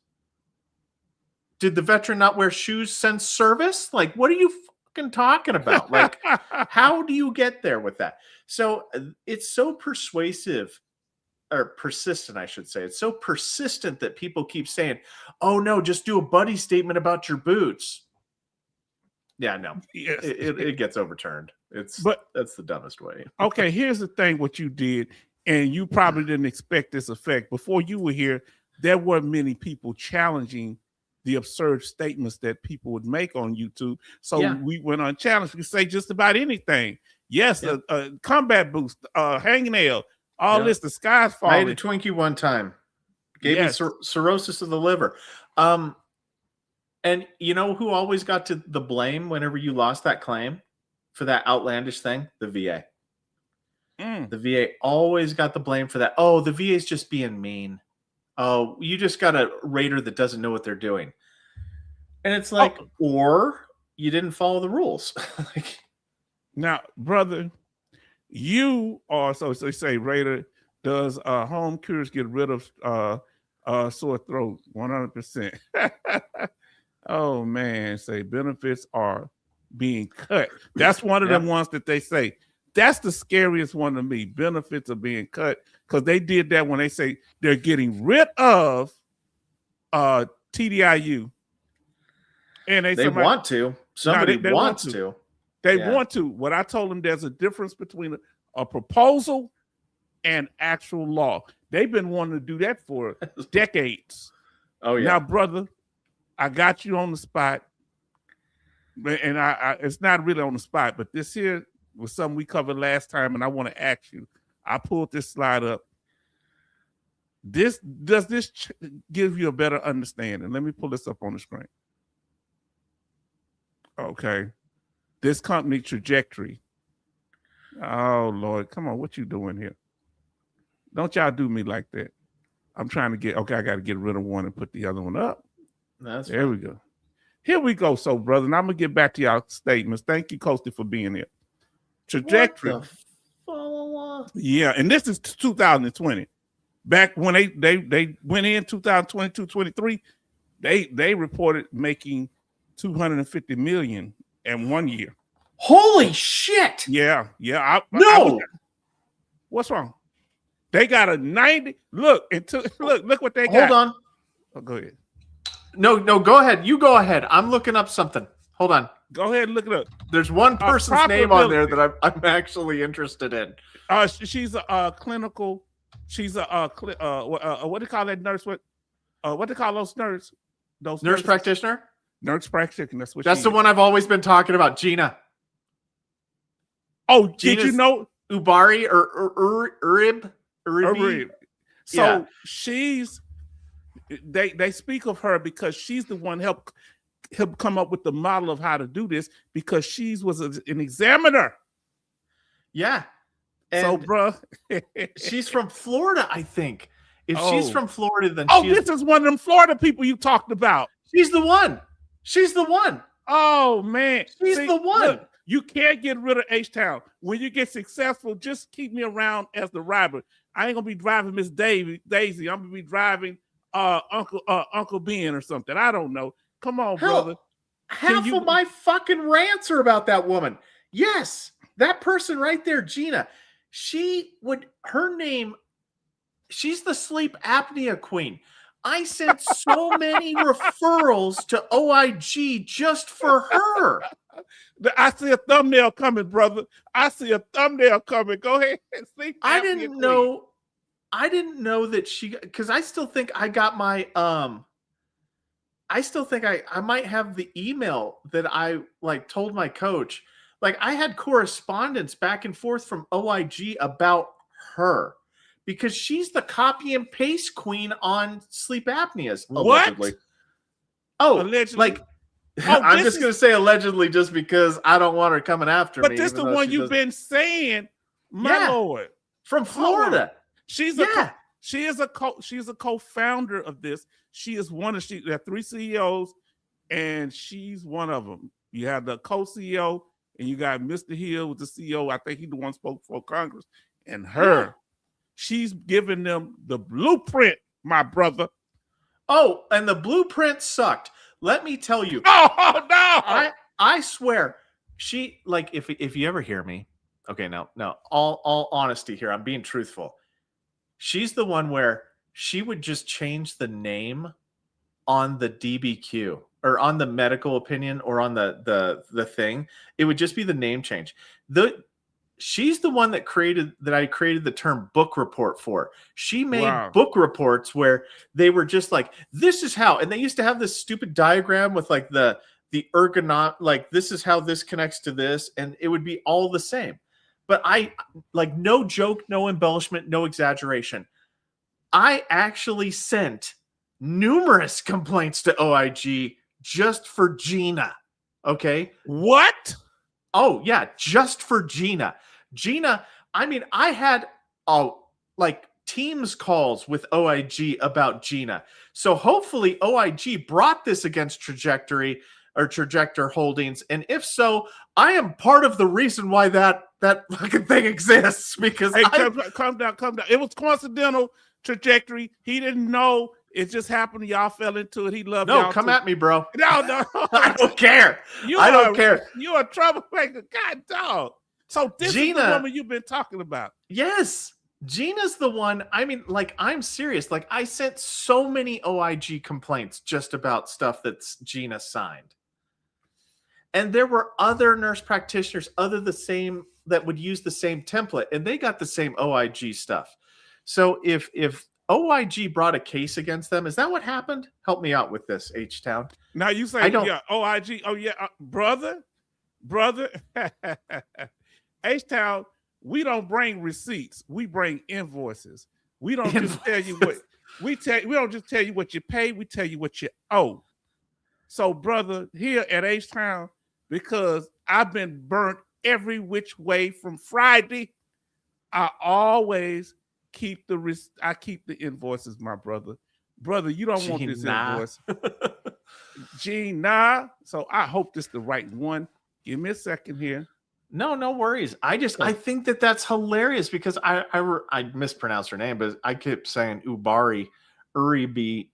Did the veteran not wear shoes since service? Like, what are you? fucking talking about? Like, how do you get there with that? So it's so persuasive or persistent, I should say. It's so persistent that people keep saying, oh no, just do a buddy statement about your boots. Yeah, no,
Yes.
it gets overturned. That's the dumbest way.
Okay, here's the thing: what you did, and you probably didn't expect this effect. Before you were here, there weren't many people challenging the absurd statements that people would make on YouTube. So we went on challenge. We say just about anything. Yes, a combat boost, hangnail, all this. The sky's falling.
I ate a Twinkie one time. Gave me cirrhosis of the liver. And you know who always got to the blame whenever you lost that claim for that outlandish thing? The VA. The VA always got the blame for that. Oh, the VA is just being mean. Oh, you just got a raider that doesn't know what they're doing. And it's like, or you didn't follow the rules. Like,
now, brother, you are, so say Raider, does home cures get rid of sore throat? 100%. Oh man, say benefits are being cut. That's one of them ones that they say. That's the scariest one to me. Benefits are being cut, because they did that when they say they're getting rid of TDIU. And they
want to. Somebody wants to.
They want to. What I told them, there's a difference between a proposal and actual law. They've been wanting to do that for decades.
Oh yeah.
Now, brother, I got you on the spot, and I it's not really on the spot, but this here was something we covered last time, and I want to ask you. I pulled this slide up. Does this give you a better understanding? Let me pull this up on the screen. Okay, this company trajectory. Oh Lord, come on, what you doing here? Don't y'all do me like that. I'm trying to get, okay, I got to get rid of one and put the other one up. There fine. We go. Here we go. So, brother, and I'm going to get back to y'all statements. Thank you, Coasty, for being here. Trajectory. Yeah, and this is 2020. Back when they went in 2022, 23, they reported making 250 million in 1 year.
Holy shit!
Yeah. What's wrong? They got a 90. Look what they got.
Hold on.
Oh, go ahead.
No, go ahead. You go ahead. I'm looking up something. Hold on.
Go ahead and look it up.
There's one person's name on there that I'm actually interested in.
She's a clinical. She's a what do you call that nurse? What do you call those nurses? Those
nurse practitioner.
Nurse practitioner.
That's the one I've always been talking about. Gina.
Oh, did you know
Ubari or Urib?
So she's. They speak of her because she's the one helped come up with the model of how to do this, because she was an examiner.
Yeah. And
so, bro,
she's from Florida, I think. If she's from Florida, then
this is one of them Florida people you talked about.
She's the one. She's the one.
Oh man,
she's the one.
Look, you can't get rid of H-Town. When you get successful, just keep me around as the rival. I ain't gonna be driving Miss Daisy. I'm gonna be driving Uncle Ben or something. I don't know. Come on, brother.
Half of my fucking rants are about that woman. Yes, that person right there, Gina. Her name, she's the sleep apnea queen. I sent so many referrals to OIG just for her.
I see a thumbnail coming, brother. I see a thumbnail coming. Go ahead and sleep.
I didn't know that because I still think I got my I still think I might have the email that I told my coach. I had correspondence back and forth from OIG about her, because she's the copy and paste queen on sleep apneas. Allegedly.
What?
Oh, allegedly. I'm just going to say allegedly just because I don't want her coming after me.
But this is the one you've been saying, my Lord.
From Florida.
She's a co-founder of this. She is one of there are 3 CEOs, and she's one of them. You have the co-CEO, and you got Mr. Hill with the CEO. I think he's the one spoke for Congress. And her, she's giving them the blueprint, my brother.
Oh, and the blueprint sucked. Let me tell you.
Oh no!
I swear, she like if you ever hear me, okay, no, all honesty here, I'm being truthful. She's the one where she would just change the name on the DBQ or on the medical opinion or on the thing. It would just be the name change. She's the one that I created the term book report for. She made
Wow.
book reports where they were just like, this is how, and they used to have this stupid diagram with like the ergonomic, like this is how this connects to this, and it would be all the same. But I like, no joke, no embellishment, no exaggeration, I actually sent numerous complaints to OIG just for Gina. Okay.
What?
Oh, yeah, just for Gina. Gina, I mean, I had like Teams calls with OIG about Gina. So hopefully OIG brought this against Trajectory or Trajector Holdings. And if so, I am part of the reason why that fucking thing exists, because
Hey, calm down. It was coincidental. Trajectory. He didn't know. It just happened. Y'all fell into it. He loved y'all.
No, come at me, bro.
No.
I don't care. I don't care.
You're a troublemaker. God, dog. So this is the woman you've been talking about.
Yes. Gina's the one. I mean, like, I'm serious. Like, I sent so many OIG complaints just about stuff that's Gina signed. And there were other nurse practitioners that would use the same template, and they got the same OIG stuff. So if OIG brought a case against them, is that what happened? Help me out with this, H-Town.
Now you say, yeah, OIG. Oh, yeah, brother. H-Town, we don't bring receipts. We bring invoices. We don't just tell you what we don't just tell you what you pay. We tell you what you owe. So, brother, here at H-Town, because I've been burnt every which way from Friday, I always keep the invoices, my brother. Brother, you don't want this invoice. Gina. So I hope this is the right one. Give me a second here.
No worries. I think that's hilarious, because I mispronounced her name, but I kept saying Uribi,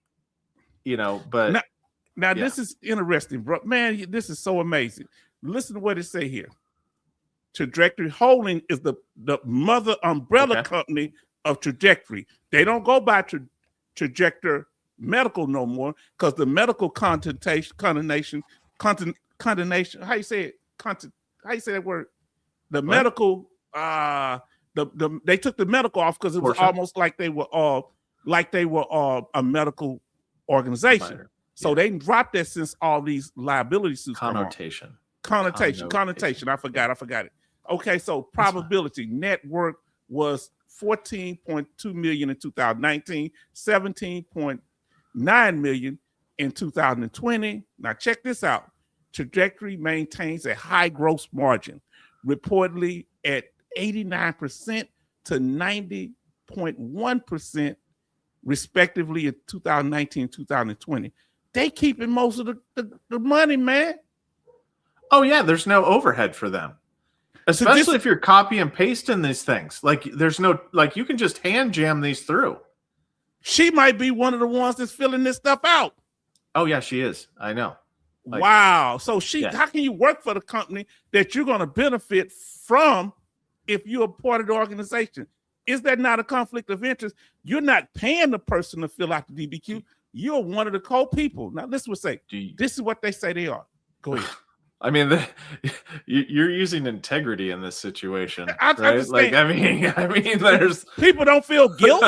but
now this is interesting, bro. Man, this is so amazing. Listen to what it say here. Trajectory Holding is the mother umbrella company of Trajectory. They don't go by Trajector Medical no more, because the medical condemnation. How you say it? How you say that word? The what? Medical. They took the medical off because it was almost like they were a medical organization. So they dropped that since all these liability suits. Connotation. I forgot it. Okay, so probability net worth was 14.2 million in 2019, 17.9 million in 2020. Now check this out. Trajectory maintains a high gross margin, reportedly at 89% to 90.1% respectively in 2019 and 2020. They keeping most of the money, man.
Oh yeah, there's no overhead for them. Especially if you're copy and pasting these things. Like, there's no, like, you can just hand jam these through.
She might be one of the ones that's filling this stuff out.
Oh yeah, she is. I know.
Like, wow. So how can you work for the company that you're going to benefit from if you're a part of the organization? Is that not a conflict of interest? You're not paying the person to fill out the DBQ. You're one of the co-people. Now, this would say, this is what they say they are. Go ahead.
I mean, you're using integrity in this situation, right? Like, I mean, there's
people don't feel guilt.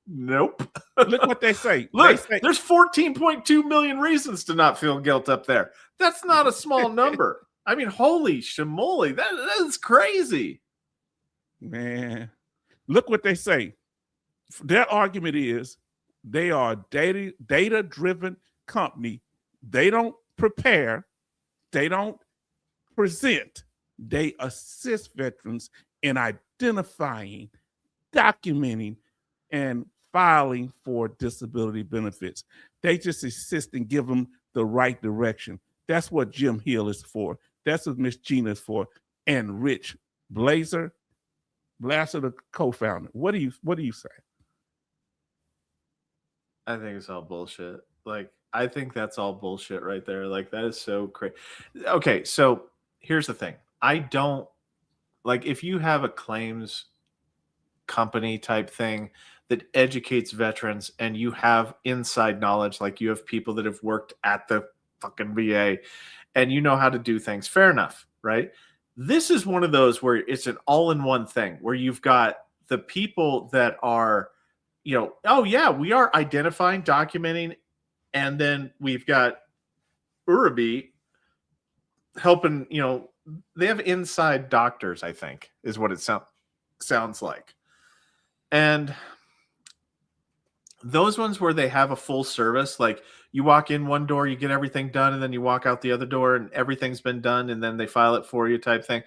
Nope.
Look what they say.
Look, there's 14.2 million reasons to not feel guilt up there. That's not a small number. I mean, holy shimoly, that is crazy.
Man, look what they say. Their argument is they are a data-driven company. They don't prepare. They don't present. They assist veterans in identifying, documenting, and filing for disability benefits. They just assist and give them the right direction. That's what Jim Hill is for. That's what Miss Gina is for. And Rich Blazer, the co-founder. What do you say?
I think it's all bullshit. Like, I think that's all bullshit right there. Like, that is so crazy. Okay, so here's the thing. I don't like if you have a claims company type thing that educates veterans and you have inside knowledge, like you have people that have worked at the fucking VA and you know how to do things, fair enough, right? This is one of those where it's an all-in-one thing where you've got the people that are, oh yeah, we are identifying, documenting, and then we've got Urabi helping, they have inside doctors, I think, is what it sounds like. And those ones where they have a full service, like you walk in one door, you get everything done, and then you walk out the other door and everything's been done, and then they file it for you type thing.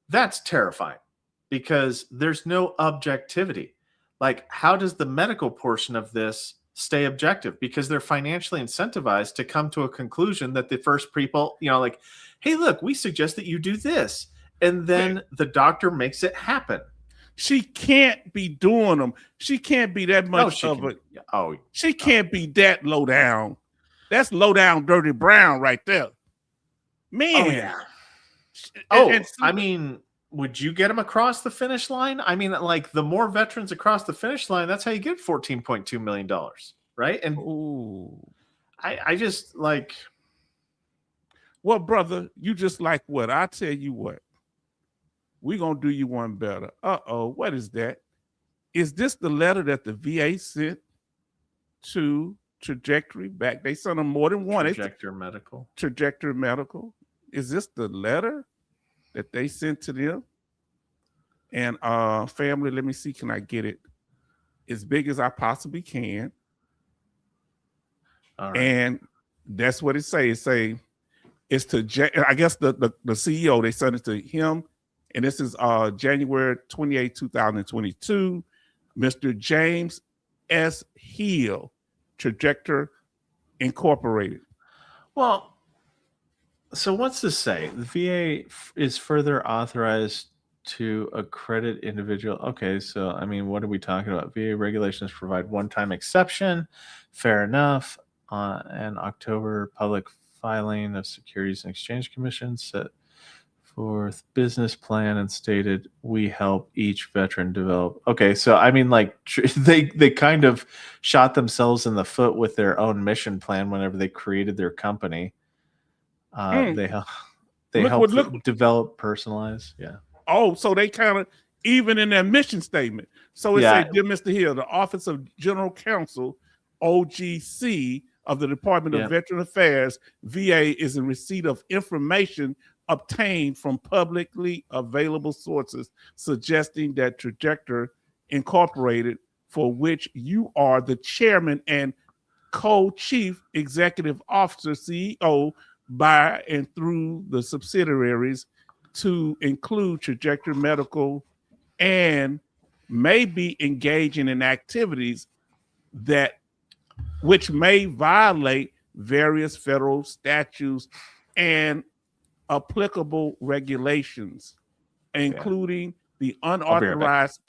That's terrifying because there's no objectivity. Like, how does the medical portion of this stay objective? Because they're financially incentivized to come to a conclusion that the first people, like, hey, look, we suggest that you do this. And then the doctor makes it happen.
She can't be doing them. She can't be that much of it. She can't be that low down. That's low down, dirty brown right there. Man.
I mean, would you get them across the finish line? I mean, like the more veterans across the finish line, that's how you get $14.2 million, right? And I just like.
Well, brother, you just like what? I tell you what. We're going to do you one better. What is that? Is this the letter that the VA sent to Trajectory back? They sent them more than one.
Trajectory
Medical. Is this the letter that they sent to them? And family, let me see, can I get it as big as I possibly can? All right. And that's what it says. It's to, I guess the CEO, they sent it to him. And this is January 28, 2022. Mr. James S. Hill, Trajectory Incorporated.
Well, so what's this say? The VA is further authorized to accredit individual. Okay, so I mean, what are we talking about? VA regulations provide one-time exception. Fair enough. And October public filing of Securities and Exchange Commission set forth business plan and stated we help each veteran develop. Okay, so I mean, like they kind of shot themselves in the foot with their own mission plan whenever they created their company. They help develop, personalize. Yeah.
Oh, so they kind of even in their mission statement. So it says, dear Mr. Hill, the Office of General Counsel, OGC of the Department of Veteran Affairs, VA, is in receipt of information obtained from publicly available sources suggesting that Trajectory Incorporated, for which you are the chairman and co-chief executive officer, CEO, by and through the subsidiaries, to include Trajectory Medical, and may be engaging in activities which may violate various federal statutes and applicable regulations, including the unauthorized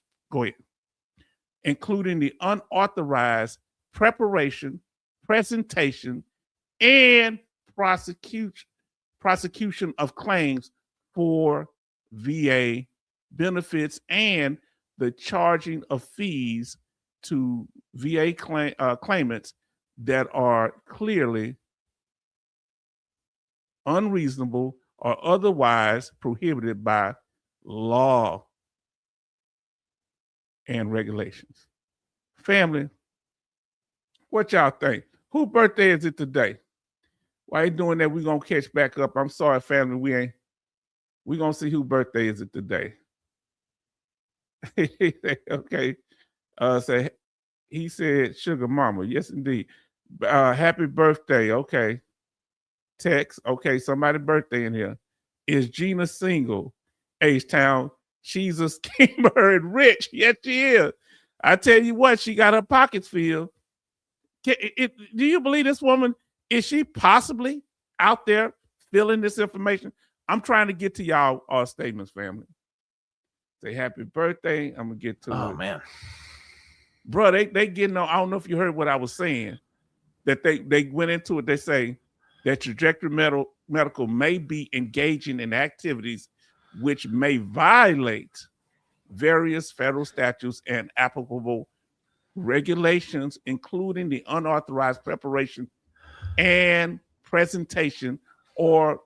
preparation, presentation, and prosecution of claims for VA benefits and the charging of fees to VA claimants that are clearly unreasonable or otherwise prohibited by law and regulations. Family, what y'all think? Whose birthday is it today? Why you doing that? We're going to catch back up. I'm sorry, family. We're going to see whose birthday is it today. Okay. So he said, Sugar Mama. Yes, indeed. Happy birthday. Okay. Text. Okay, somebody's birthday in here. Is Gina single? H-Town. She's a schemer and rich. Yes, she is. I tell you what, she got her pockets filled. Do you believe this woman? Is she possibly out there filling this information? I'm trying to get to y'all statements, family. Say happy birthday. I'm gonna get to it.
Oh man,
bro, they getting on. I don't know if you heard what I was saying. That they went into it. They say that Trajectory Medical may be engaging in activities which may violate various federal statutes and applicable regulations, including the unauthorized preparation and presentation or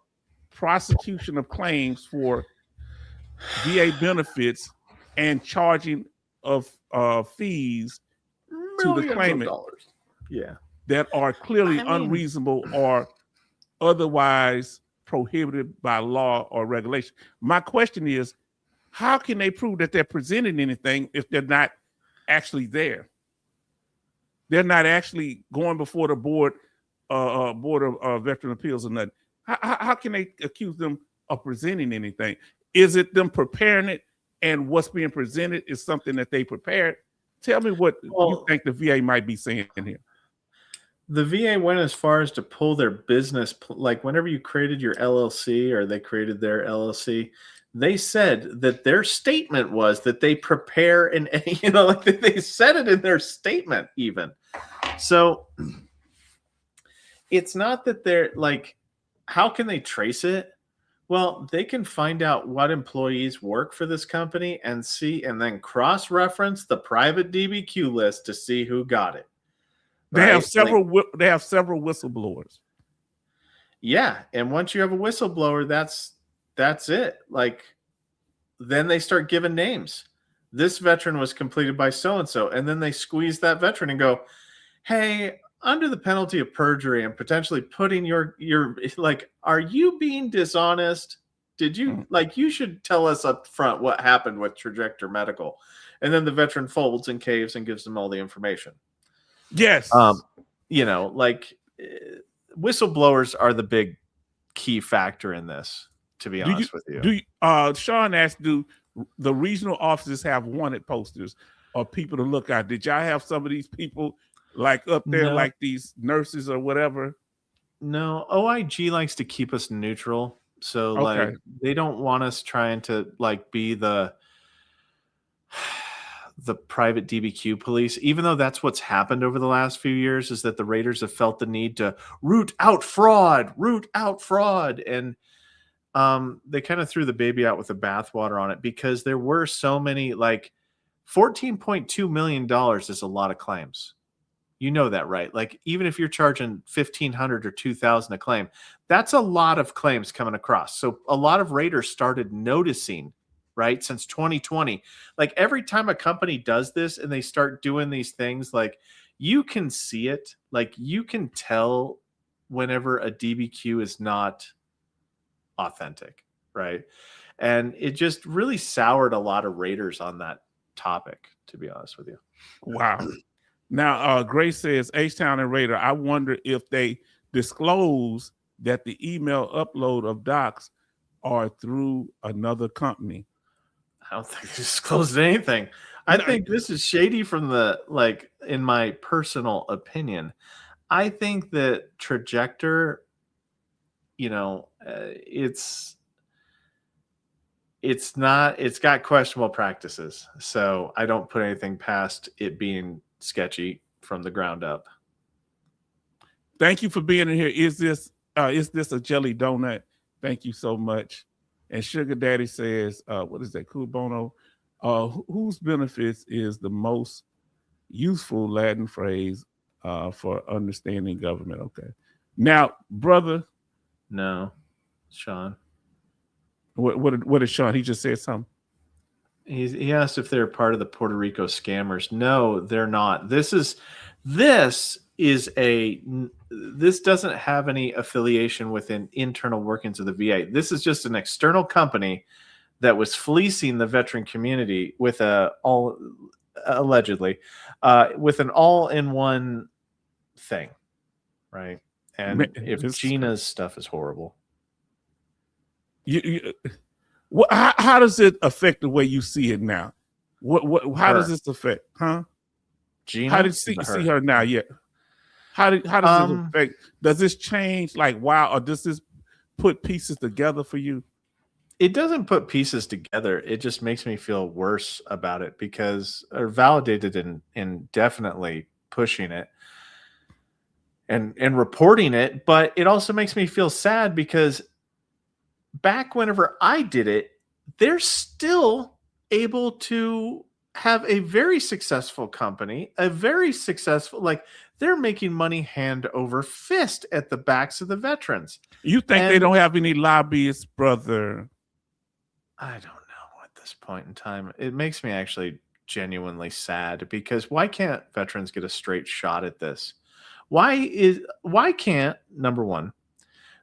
prosecution of claims for VA benefits and charging of fees to the
Millions of
claimant
dollars. Yeah.
that are clearly
I mean-
unreasonable or otherwise prohibited by law or regulation. My question is, how can they prove that they're presenting anything if they're not actually there? They're not actually going before the board of Veteran Appeals or nothing. How can they accuse them of presenting anything? Is it them preparing it, and what's being presented is something that they prepared? Tell me what you think the VA might be saying here.
The VA went as far as to pull their business, like whenever you created your LLC or they created their LLC, they said that their statement was that they prepare and like they said it in their statement even. So it's not that they're like, how can they trace it? Well, they can find out what employees work for this company and see, and then cross-reference the private DBQ list to see who got it.
They have several. They have several whistleblowers.
Yeah, and once you have a whistleblower, that's it. Like, then they start giving names. This veteran was completed by so and so, and then they squeeze that veteran and go, "Hey, under the penalty of perjury and potentially putting your like, are you being dishonest? Did you like? You should tell us up front what happened with Trajector Medical." And then the veteran folds and caves and gives them all the information.
Yes.
Like whistleblowers are the big key factor in this, to be honest with you.
Sean asked, do the regional offices have wanted posters or people to look at? Did y'all have some of these people like up there, like these nurses or whatever?
No, OIG likes to keep us neutral. So like they don't want us trying to like be the private DBQ police, even though that's what's happened over the last few years, is that the Raiders have felt the need to root out fraud. And they kind of threw the baby out with the bathwater on it, because there were so many, like $14.2 million is a lot of claims. You know that, right? Like, even if you're charging $1,500 or $2,000 a claim, that's a lot of claims coming across. So a lot of Raiders started noticing, right, since 2020. Like, every time a company does this and they start doing these things, like, you can see it. Like, you can tell whenever a DBQ is not authentic, right? And it just really soured a lot of Raiders on that topic, to be honest with you.
Wow. Now, Grace says, H-Town and Raider, I wonder if they disclose that the email upload of docs are through another company.
I don't think they disclosed anything. I think this is shady from the, like, in my personal opinion. I think that Trajector, it's got questionable practices. So I don't put anything past it being sketchy from the ground up.
Thank you for being in here. Is this a jelly donut? Thank you so much. And Sugar Daddy says, what is that? Cool Bono. Whose benefits is the most useful Latin phrase for understanding government? Okay. Now, brother.
No, Sean.
What is Sean? He just said something.
He asked if they're part of the Puerto Rico scammers. No, they're not. This doesn't have any affiliation with an internal workings of the VA. This is just an external company that was fleecing the veteran community with allegedly with an all-in-one thing, right? And if Gina's stuff is horrible,
how does it affect the way you see it now? How does this affect?
Gina?
How did you see her now? Yeah. How does it affect? Does this change? Like, wow, or does this put pieces together for you?
It doesn't put pieces together. It just makes me feel worse about it, because, or validated in definitely pushing it. and reporting it, but it also makes me feel sad because back whenever I did it, they're still able to have a very successful company, a very successful, like they're making money hand over fist at the backs of the veterans.
You think they
And
don't have any lobbyists, brother?
I don't know at this point in time. It makes me actually genuinely sad because why can't veterans get a straight shot at this? Why can't, number one,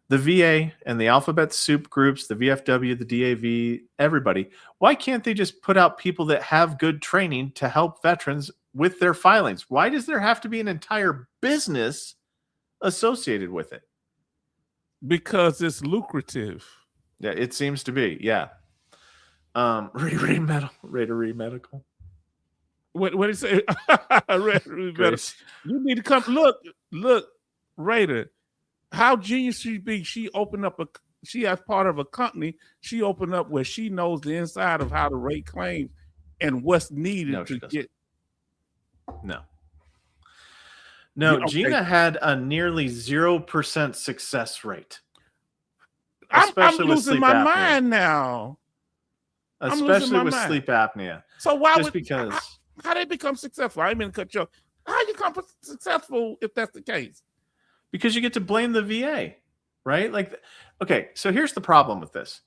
the VA and the alphabet soup groups, the VFW, the DAV, everybody, why can't they just put out people that have good training to help veterans with their filings? Why does there have to be an entire business associated with it?
Because it's lucrative.
Yeah, it seems to be. Yeah. Raider Medical.
What did he say?
Grace.
You need to come look, Raider. How genius she be? She opened up she as part of a company. She opened up where she knows the inside of how to rate claims and what's needed to get.
No.
Yeah, okay.
Gina had a nearly 0% success rate.
I'm losing my mind now.
Especially with sleep apnea.
So why
just because
how they become successful? I didn't cut you off. How you become successful if that's the case?
Because you get to blame the VA, right? Like, okay, so here's the problem with this.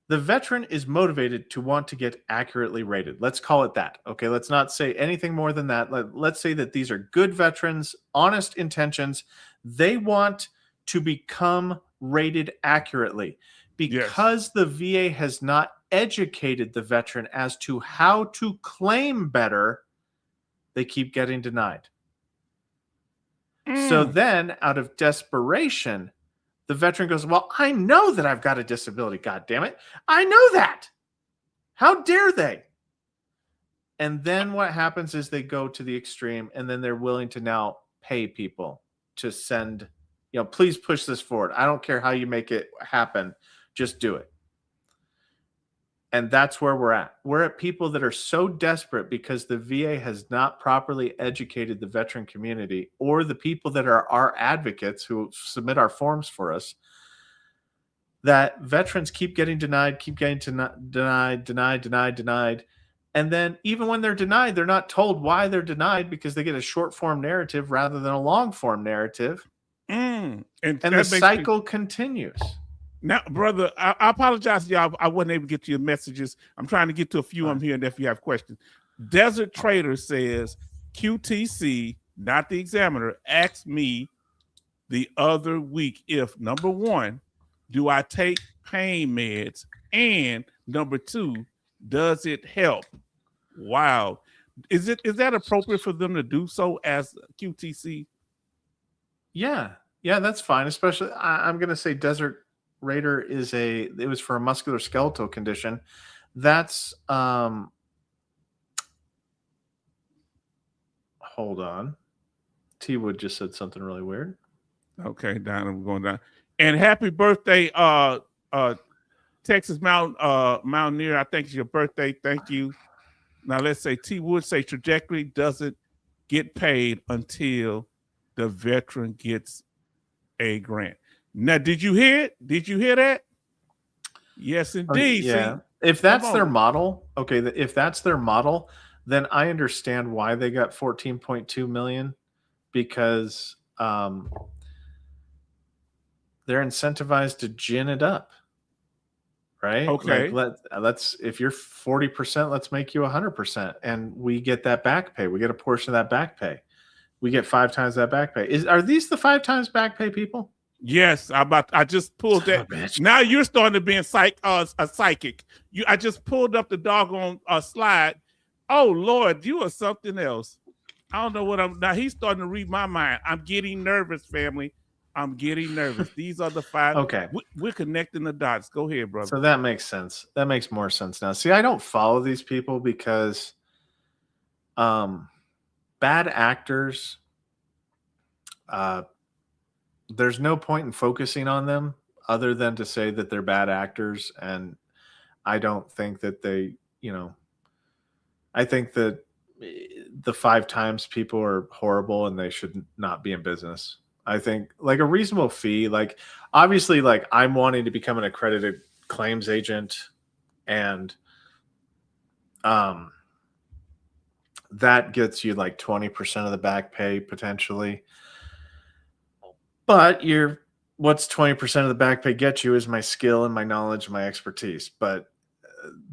The veteran is motivated to want to get accurately rated. Let's call it that. Okay, let's not say anything more than that. Let's say that these are good veterans, honest intentions. They want to become rated accurately because the VA has not educated the veteran as to how to claim better. They keep getting denied. So then, out of desperation, the veteran goes, well, I know that I've got a disability. God damn it. I know that. How dare they? And then what happens is they go to the extreme, and then they're willing to now pay people to send, please push this forward. I don't care how you make it happen. Just do it. And that's where we're at. We're at people that are so desperate because the VA has not properly educated the veteran community or the people that are our advocates who submit our forms for us, that veterans keep getting denied. And then even when they're denied, they're not told why they're denied because they get a short form narrative rather than a long form narrative. And the cycle continues.
Now, brother, I apologize, y'all. I wasn't able to get to your messages. I'm trying to get to a few of them here, and if you have questions. Desert Trader says, QTC, not the examiner, asked me the other week if, number one, do I take pain meds? And number two, does it help? Wow. Is that appropriate for them to do so as QTC?
Yeah, that's fine. Especially, I'm going to say Desert Raider it was for a musculoskeletal condition. That's hold on. T Wood just said something really weird.
Okay, down, I'm going down. And happy birthday, Texas Mountaineer. I think it's your birthday. Thank you. Now let's say T Wood say trajectory doesn't get paid until the veteran gets a grant. Now, did you hear it? Did you hear that? Yes, indeed.
Yeah. If that's their model, okay, if that's their model, then I understand why they got 14.2 million because they're incentivized to gin it up. Right?
Okay.
Like let's if you're 40%, let's make you 100%. And we get that back pay. We get a portion of that back pay. We get 5 times that back pay. Are these the 5 times back pay people?
Yes, I just pulled that. Now you're starting to be a psychic. I just pulled up the doggone slide. Oh Lord, you are something else. I don't know what now. He's starting to read my mind. I'm getting nervous, family. I'm getting nervous. These are the 5.
Okay.
We're connecting the dots. Go ahead, brother.
So that makes sense. That makes more sense now. See, I don't follow these people because bad actors, there's no point in focusing on them other than to say that they're bad actors. And I don't think that I think that the 5 times people are horrible and they should not be in business. I think like a reasonable fee, like obviously like I'm wanting to become an accredited claims agent, and that gets you like 20% of the back pay potentially. But what's 20% of the back pay get you is my skill and my knowledge and my expertise. But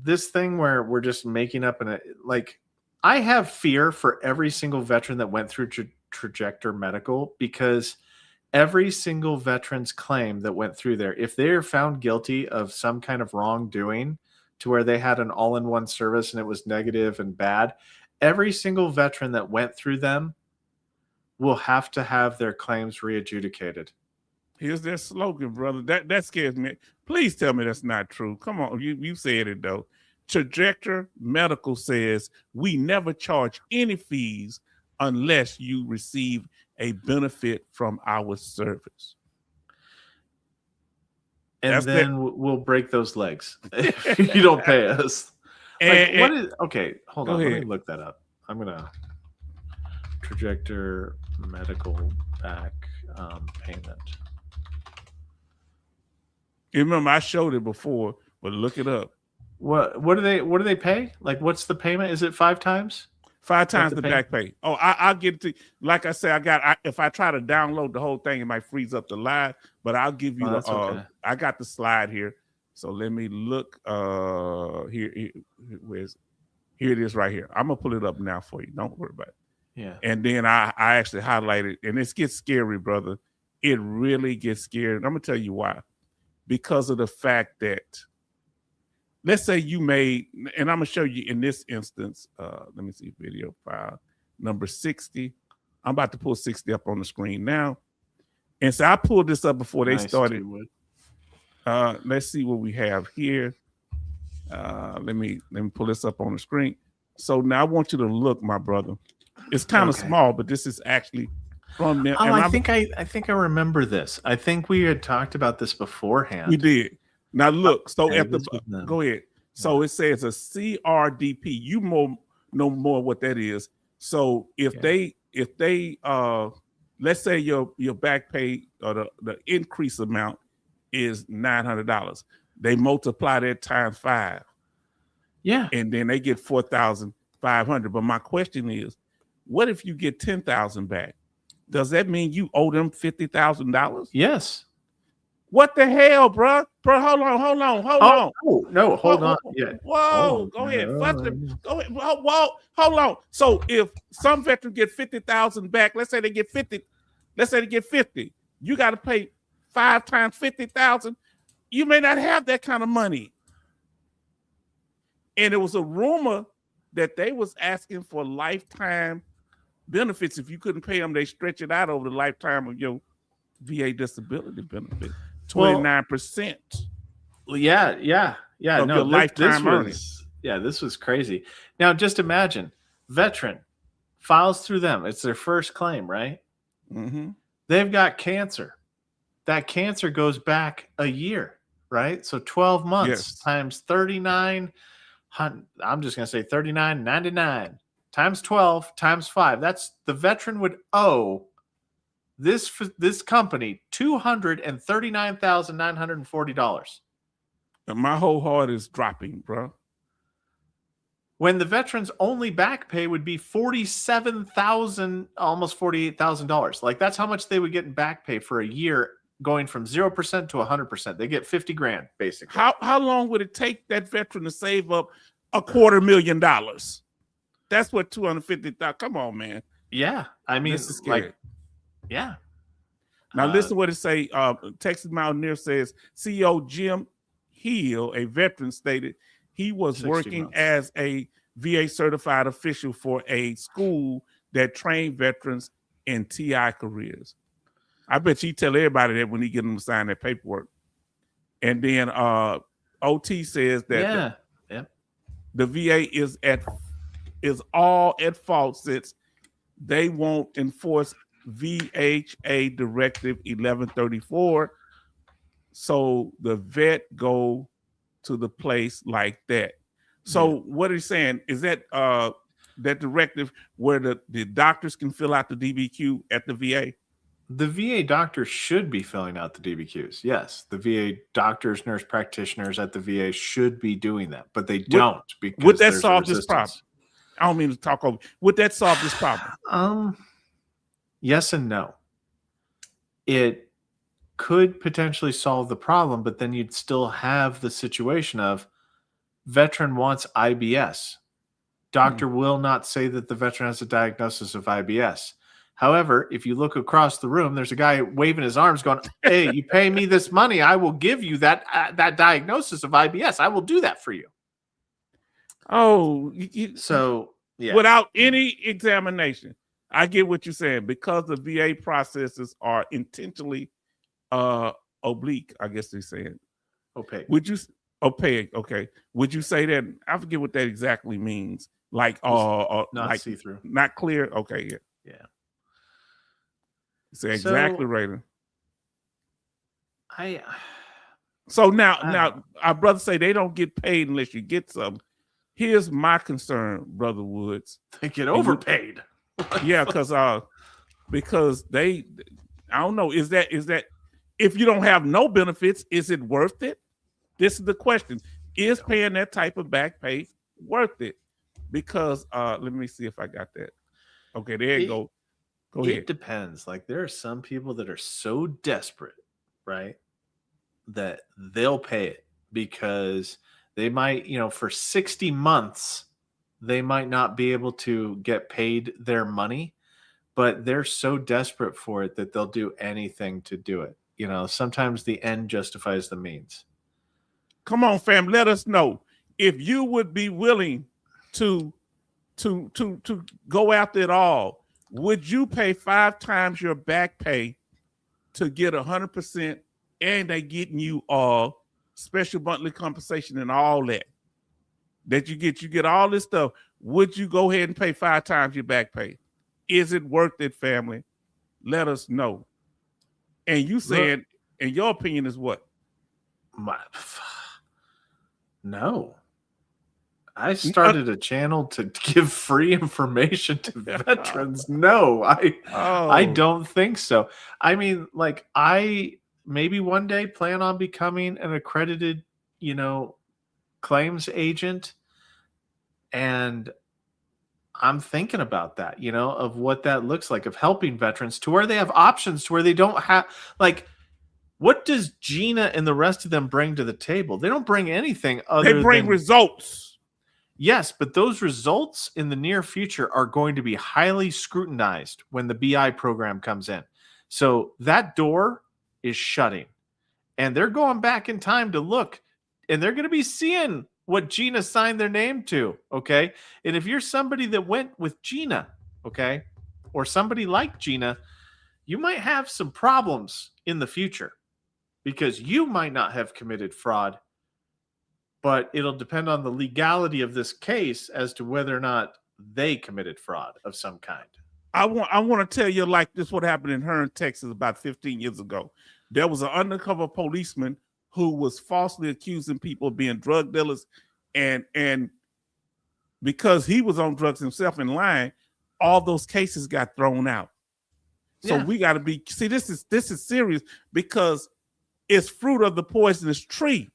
this thing where we're just making up like I have fear for every single veteran that went through Trajector Medical, because every single veteran's claim that went through there, if they are found guilty of some kind of wrongdoing to where they had an all-in-one service and it was negative and bad, every single veteran that went through them will have to have their claims re-adjudicated.
Here's their slogan, brother. That scares me. Please tell me that's not true. Come on, you said it though. Trajector Medical says we never charge any fees unless you receive a benefit from our service.
And that's then we'll break those legs if you don't pay us. Okay, hold on. Let me look that up. I'm gonna Trajector Medical back payment.
You remember I showed it before, but look it up.
What do they pay? Like, what's the payment? Is it 5 times?
5 times the back pay. Oh, I'll get to, like I said, if I try to download the whole thing, it might freeze up the live, but I'll give you okay. I got the slide here. So let me look here it is right here. I'm gonna pull it up now for you. Don't worry about it.
Yeah.
And then I actually highlighted, and it gets scary, brother. It really gets scary. And I'm gonna tell you why. Because of the fact that, let's say you made, and I'm gonna show you in this instance, let me see, video file number 60. I'm about to pull 60 up on the screen now. And so I pulled this up before they started. Let's see what we have here. Let me pull this up on the screen. So now I want you to look, my brother. It's kind of small, but this is actually from them.
Oh, I think I remember this. I think we had talked about this beforehand.
We did. Now look, so at the go ahead. So it says a CRDP. You know more what that is. So if they let's say your back pay or the increase amount is $900, they multiply that times 5.
Yeah.
And then they get $4,500. But my question is, what if you get $10,000 back? Does that mean you owe them $50,000?
Yes.
What the hell, bro? Bro, hold on.
No, hold on. Yeah.
Whoa, go ahead. Go ahead. Whoa, hold on. So if some veterans get $50,000 back, let's say they get 50. You got to pay 5 times 50,000. You may not have that kind of money. And it was a rumor that they was asking for lifetime benefits. If you couldn't pay them, they stretch it out over the lifetime of your VA disability benefit. 29%.
Well, yeah.
Of your lifetime earnings.
This was crazy. Now, just imagine, veteran files through them. It's their first claim, right?
Mm-hmm.
They've got cancer. That cancer goes back a year, right? So 12 months times 39. I'm just going to say 39.99 times 12 times 5. That's the veteran would owe this company $239,940.
And my whole heart is dropping, bro.
When the veteran's only back pay would be $47,000, almost $48,000. Like, that's how much they would get in back pay for a year, going from 0% to 100%. They get $50,000 basically.
How long would it take that veteran to save up $250,000? That's what $250,000. Come on, man.
Yeah, I mean,
this is scary.
Like, yeah.
Now listen to what it say. Texas Mountaineer says CEO Jim Hill, a veteran, stated he was working as a VA certified official for a school that trained veterans in TI careers. I bet you tell everybody that when he get them to sign their paperwork. And then OT says that the VA is all at fault since they won't enforce VHA Directive 1134. So the vet go to the place like that. So what he's saying is that directive where the doctors can fill out the DBQ at the VA?
The VA doctors should be filling out the DBQs. Yes, the VA doctors, nurse practitioners at the VA should be doing that, but they don't
Would
because
that
there's a
solve this problem?
resistance.
I don't mean to talk over. Would that solve this problem?
Yes and no. It could potentially solve the problem, but then you'd still have the situation of veteran wants IBS. Doctor will not say that the veteran has a diagnosis of IBS. However, if you look across the room, there's a guy waving his arms going, hey, you pay me this money, I will give you that diagnosis of IBS. I will do that for you.
Oh,
so yeah.
Without any examination. I get what you're saying, because the VA processes are intentionally oblique, I guess they're saying.
Opaque.
Opaque, okay. Would you say that? I forget what that exactly means. Like
not
like
see-through.
Not clear? Okay, yeah.
Yeah.
So exactly right.
So
now our brothers say they don't get paid unless you get some. Here's my concern, Brother Woods.
They get overpaid.
Yeah, because they, I don't know, is that if you don't have no benefits, is it worth it? This is the question. Is paying that type of back pay worth it? Because let me see if I got that. Okay, there you go. Go ahead.
It depends. Like, there are some people that are so desperate, right, that they'll pay it because they might, for 60 months, they might not be able to get paid their money, but they're so desperate for it that they'll do anything to do it. Sometimes the end justifies the means.
Come on, fam. Let us know if you would be willing to go after it all. Would you pay 5 times your back pay to get 100%, and they getting you all special monthly compensation and all that you get all this stuff? Would you go ahead and pay 5 times your back pay? Is it worth it, family? Let us know. And you saying, and your opinion is what?
No. I started a channel to give free information to veterans. No, I don't think so. I mean, like, I maybe one day plan on becoming an accredited, claims agent. And I'm thinking about that, of what that looks like, of helping veterans to where they have options, to where they don't have, like, what does Gina and the rest of them bring to the table? They don't bring anything other
They bring results.
Yes, but those results in the near future are going to be highly scrutinized when the BI program comes in. So that door is shutting, and they're going back in time to look, and they're going to be seeing what Gina signed their name to, okay? And if you're somebody that went with Gina, okay, or somebody like Gina, you might have some problems in the future because you might not have committed fraud, but it'll depend on the legality of this case as to whether or not they committed fraud of some kind.
I want to tell you, like, this what happened in Hearn, Texas about 15 years ago. There was an undercover policeman who was falsely accusing people of being drug dealers, and because he was on drugs himself and lying, all those cases got thrown out. So we got to be, see, this is serious because it's fruit of the poisonous tree.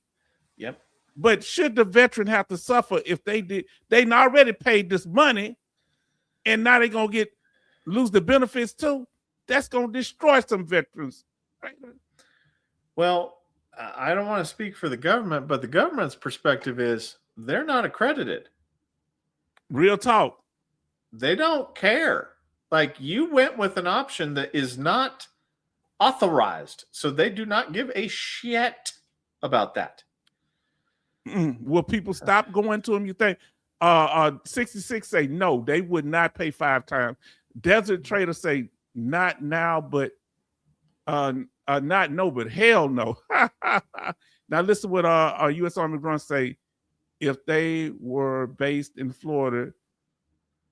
Yep.
But should the veteran have to suffer if they already paid this money and now they're going to lose the benefits too? That's going to destroy some veterans. Right?
Well, I don't want to speak for the government, but the government's perspective is they're not accredited.
Real talk.
They don't care. Like, you went with an option that is not authorized, so they do not give a shit about that.
Will people stop going to them, you think? 66 say no, they would not pay 5 times. Desert Trader say not now, but not no, but hell no. Now listen what our U.S. Army grunts say. If they were based in Florida,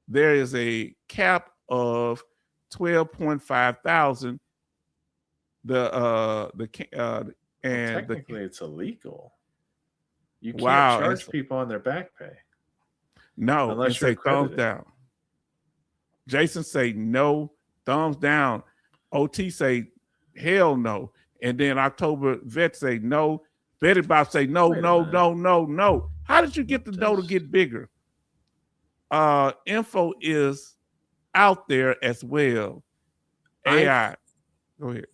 there is a cap of 12.5 thousand. Technically
it's illegal. You can't charge people on their back pay.
No,
unless
you're
accredited.
thumbs down. Jason say no, thumbs down. OT say hell no. And then October Vet say no. Betty Bob say no,
Wait a
no,
minute.
no, no, no. How did you get the
What
dough to
does-
get bigger? Info is out there as well. AI. Go ahead.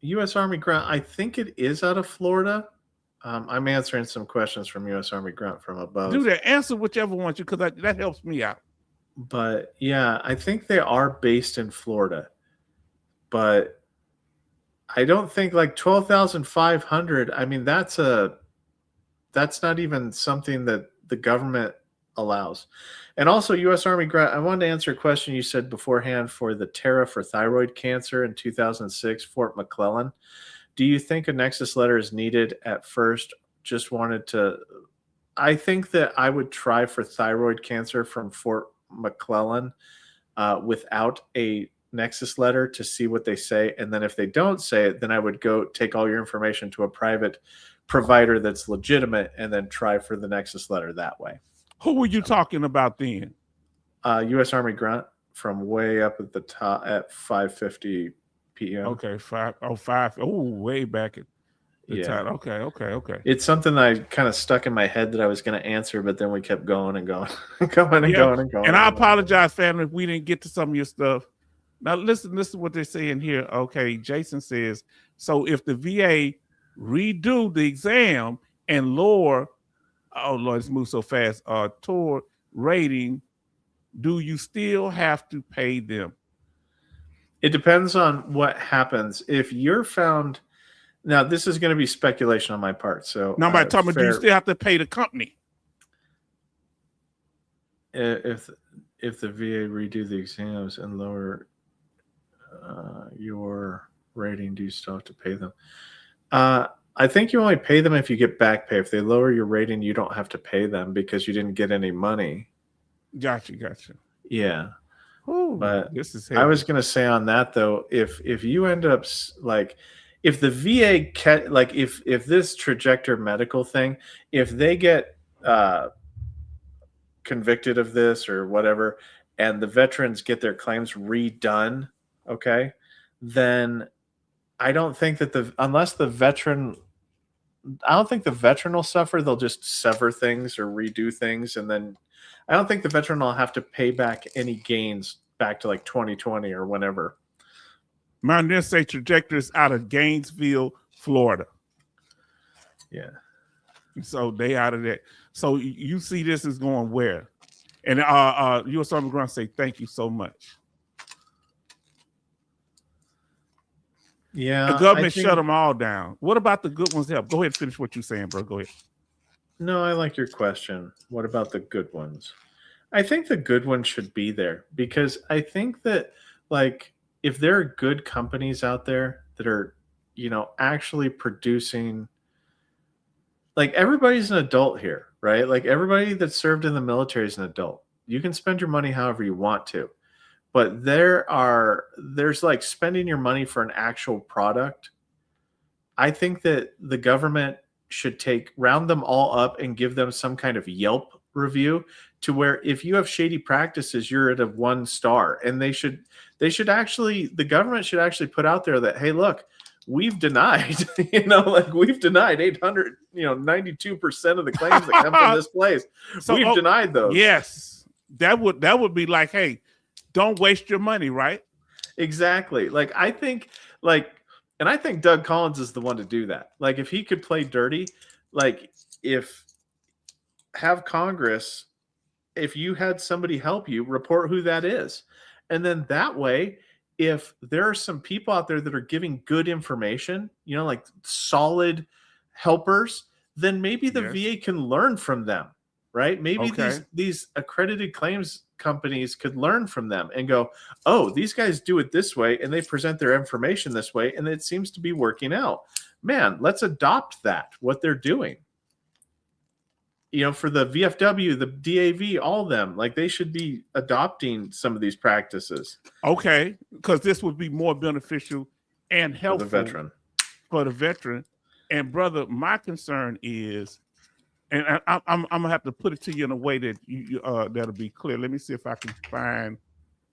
U.S. Army Grunt, I think it is out of Florida. I'm answering some questions from U.S. Army Grunt from above.
Do that. Answer whichever one you, because that helps me out.
But yeah, I think they are based in Florida. But I don't think like 12,500. I mean, that's not even something that the government allows. And also, U.S. Army Grunt, I wanted to answer a question you said beforehand for the tariff for thyroid cancer in 2006, Fort McClellan. Do you think a nexus letter is needed at first? Just wanted to. I think that I would try for thyroid cancer from Fort McClellan without a nexus letter to see what they say. And then if they don't say it, then I would go take all your information to a private provider that's legitimate and then try for the nexus letter that way.
Who were you talking about then?
U.S. Army Grunt from way up at the top at 5:50 p.m.
Okay, 5:05. Oh, way back at the time. Okay.
It's something that I kind of stuck in my head that I was going to answer, but then we kept going and going, going and going and going.
And I apologize, family, if we didn't get to some of your stuff. Now, listen to what they're saying here. Okay, Jason says, so if the VA redo the exam and lower, oh Lord, it's moved so fast, toward rating, do you still have to pay them?
It depends on what happens. If you're found, now this is going to be speculation on my part. So
now, by talking, do you still have to pay the company?
If the VA redo the exams and lower your rating, do you still have to pay them? I think you only pay them if you get back pay. If they lower your rating, you don't have to pay them because you didn't get any money.
Gotcha.
Yeah.
Ooh,
but
this is
I was going to say on that though, if you end up like, if the VA like if this Trajector Medical thing, if they get convicted of this or whatever, and the veterans get their claims redone, okay, then I don't think that unless the veteran, I don't think the veteran will suffer. They'll just sever things or redo things, and then I don't think the veteran will have to pay back any gains back to like 2020 or whenever.
My next say Trajector is out of Gainesville, Florida.
Yeah.
So they out of that. So you see this is going where? And U.S. Army Grunt say thank you so much.
Yeah.
The government shut them all down. What about the good ones help? Go ahead and finish what you're saying, bro. Go ahead.
No, I like your question. What about the good ones? I think the good ones should be there because I think that like if there are good companies out there that are, actually producing, like everybody's an adult here, right? Like everybody that served in the military is an adult. You can spend your money however you want to, but there's like spending your money for an actual product. I think that the government should round them all up and give them some kind of Yelp review to where if you have shady practices, you're at a 1 star, and the government should actually put out there that, hey, look, we've denied, we've denied 92% of the claims that come from this place. So, we've denied those.
Yes. That would be like, hey, don't waste your money, right?
Exactly. Like, I think and I think Doug Collins is the one to do that. Like, if he could play dirty, like have Congress, if you had somebody help you, report who that is. And then that way, if there are some people out there that are giving good information, like solid helpers, then maybe the VA can learn from them, right? Maybe these accredited claims companies could learn from them and go, oh, these guys do it this way and they present their information this way and it seems to be working out. Man, let's adopt what they're doing. For the VFW, the DAV, all of them, like they should be adopting some of these practices.
Okay, because this would be more beneficial and helpful for the veteran. And brother, my concern is, and I'm gonna have to put it to you in a way that that'll be clear. Let me see if I can find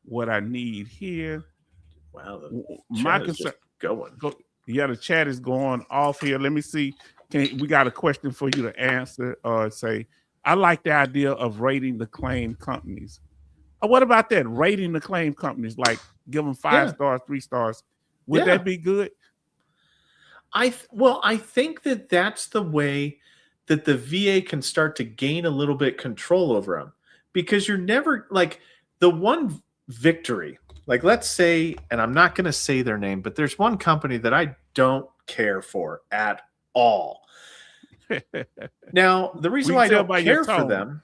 what I need here.
Wow, the
My
chat is
concern.
just going.
Yeah, the chat is going off here. Let me see. We got a question for you to answer or say? I like the idea of rating the claim companies. What about that? Rating the claim companies, like give them 5 stars, 3 stars. Would that be good?
I think that that's the way that the VA can start to gain a little bit control over them, because you're never like the one victory. Like, let's say, and I'm not going to say their name, but there's one company that I don't care for at all. Now, the reason why I don't care for them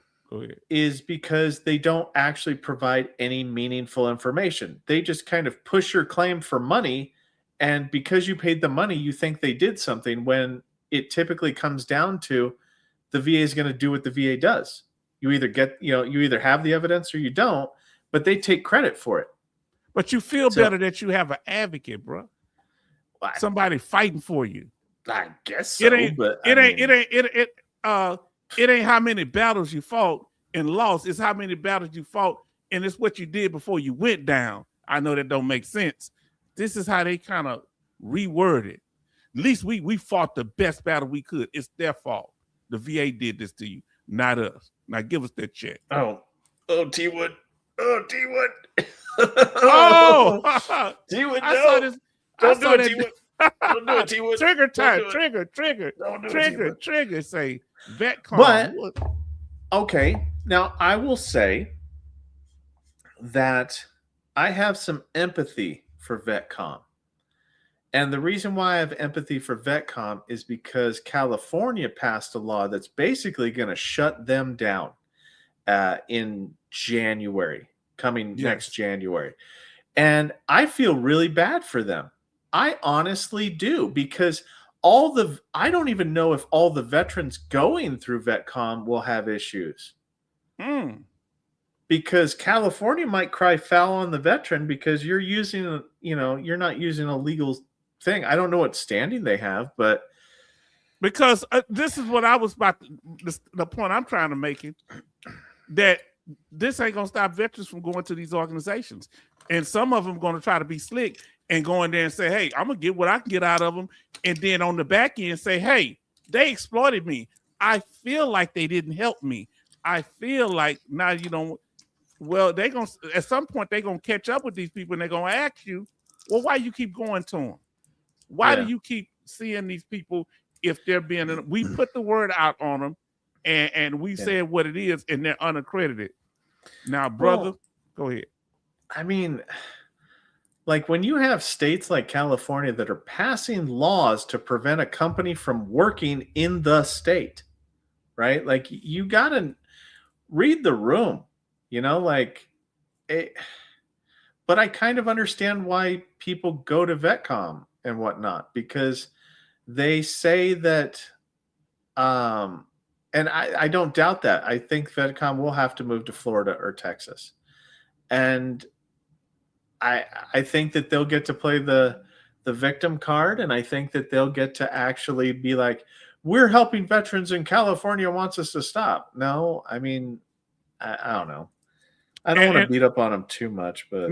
is because they don't actually provide any meaningful information. They just kind of push your claim for money. And because you paid the money, you think they did something, when it typically comes down to the VA is going to do what the VA does. You either have the evidence or you don't, but they take credit for it.
But you feel better that you have an advocate, bro. Somebody fighting for you.
I guess so.
It ain't how many battles you fought and lost. It's how many battles you fought, and it's what you did before you went down. I know that don't make sense. This is how they kind of reword it. At least we fought the best battle we could. It's their fault. The VA did this to you, not us. Now give us that check.
Oh, T-Wood. T-Wood. T-Wood,
I saw this.
Don't do it, T-Wood. Don't do it, T-Wood.
Trigger time. Trigger. Say VetCom.
But okay, now I will say that I have some empathy for VetCom. And the reason why I have empathy for VetCom is because California passed a law that's basically going to shut them down in January, next January. And I feel really bad for them. I honestly do, because I don't even know if all the veterans going through VetCom will have issues. Because California might cry foul on the veteran because you're not using a legal thing. I don't know what standing they have, but
because this is what I was about the point I'm trying to make it, that this ain't gonna stop veterans from going to these organizations, and some of them going to try to be slick and go in there and say, hey, I'm gonna get what I can get out of them, and then on the back end say, hey, they exploited me. I feel like they didn't help me. I feel like now you don't. Well, they gonna at some point they're gonna catch up with these people, and they're gonna ask you, well, why you keep going to them? Why do you keep seeing these people if they're being? We put the word out on them, and we said what it is, and they're unaccredited. Now, brother, go ahead.
I mean, like when you have states like California that are passing laws to prevent a company from working in the state, right? Like you gotta read the room. But I kind of understand why people go to VetCom and whatnot, because they say that, and I don't doubt that. I think VetCom will have to move to Florida or Texas. And I think that they'll get to play the victim card, and I think that they'll get to actually be like, we're helping veterans and California wants us to stop. No, I mean, I don't know. I don't want to beat up on them too much, but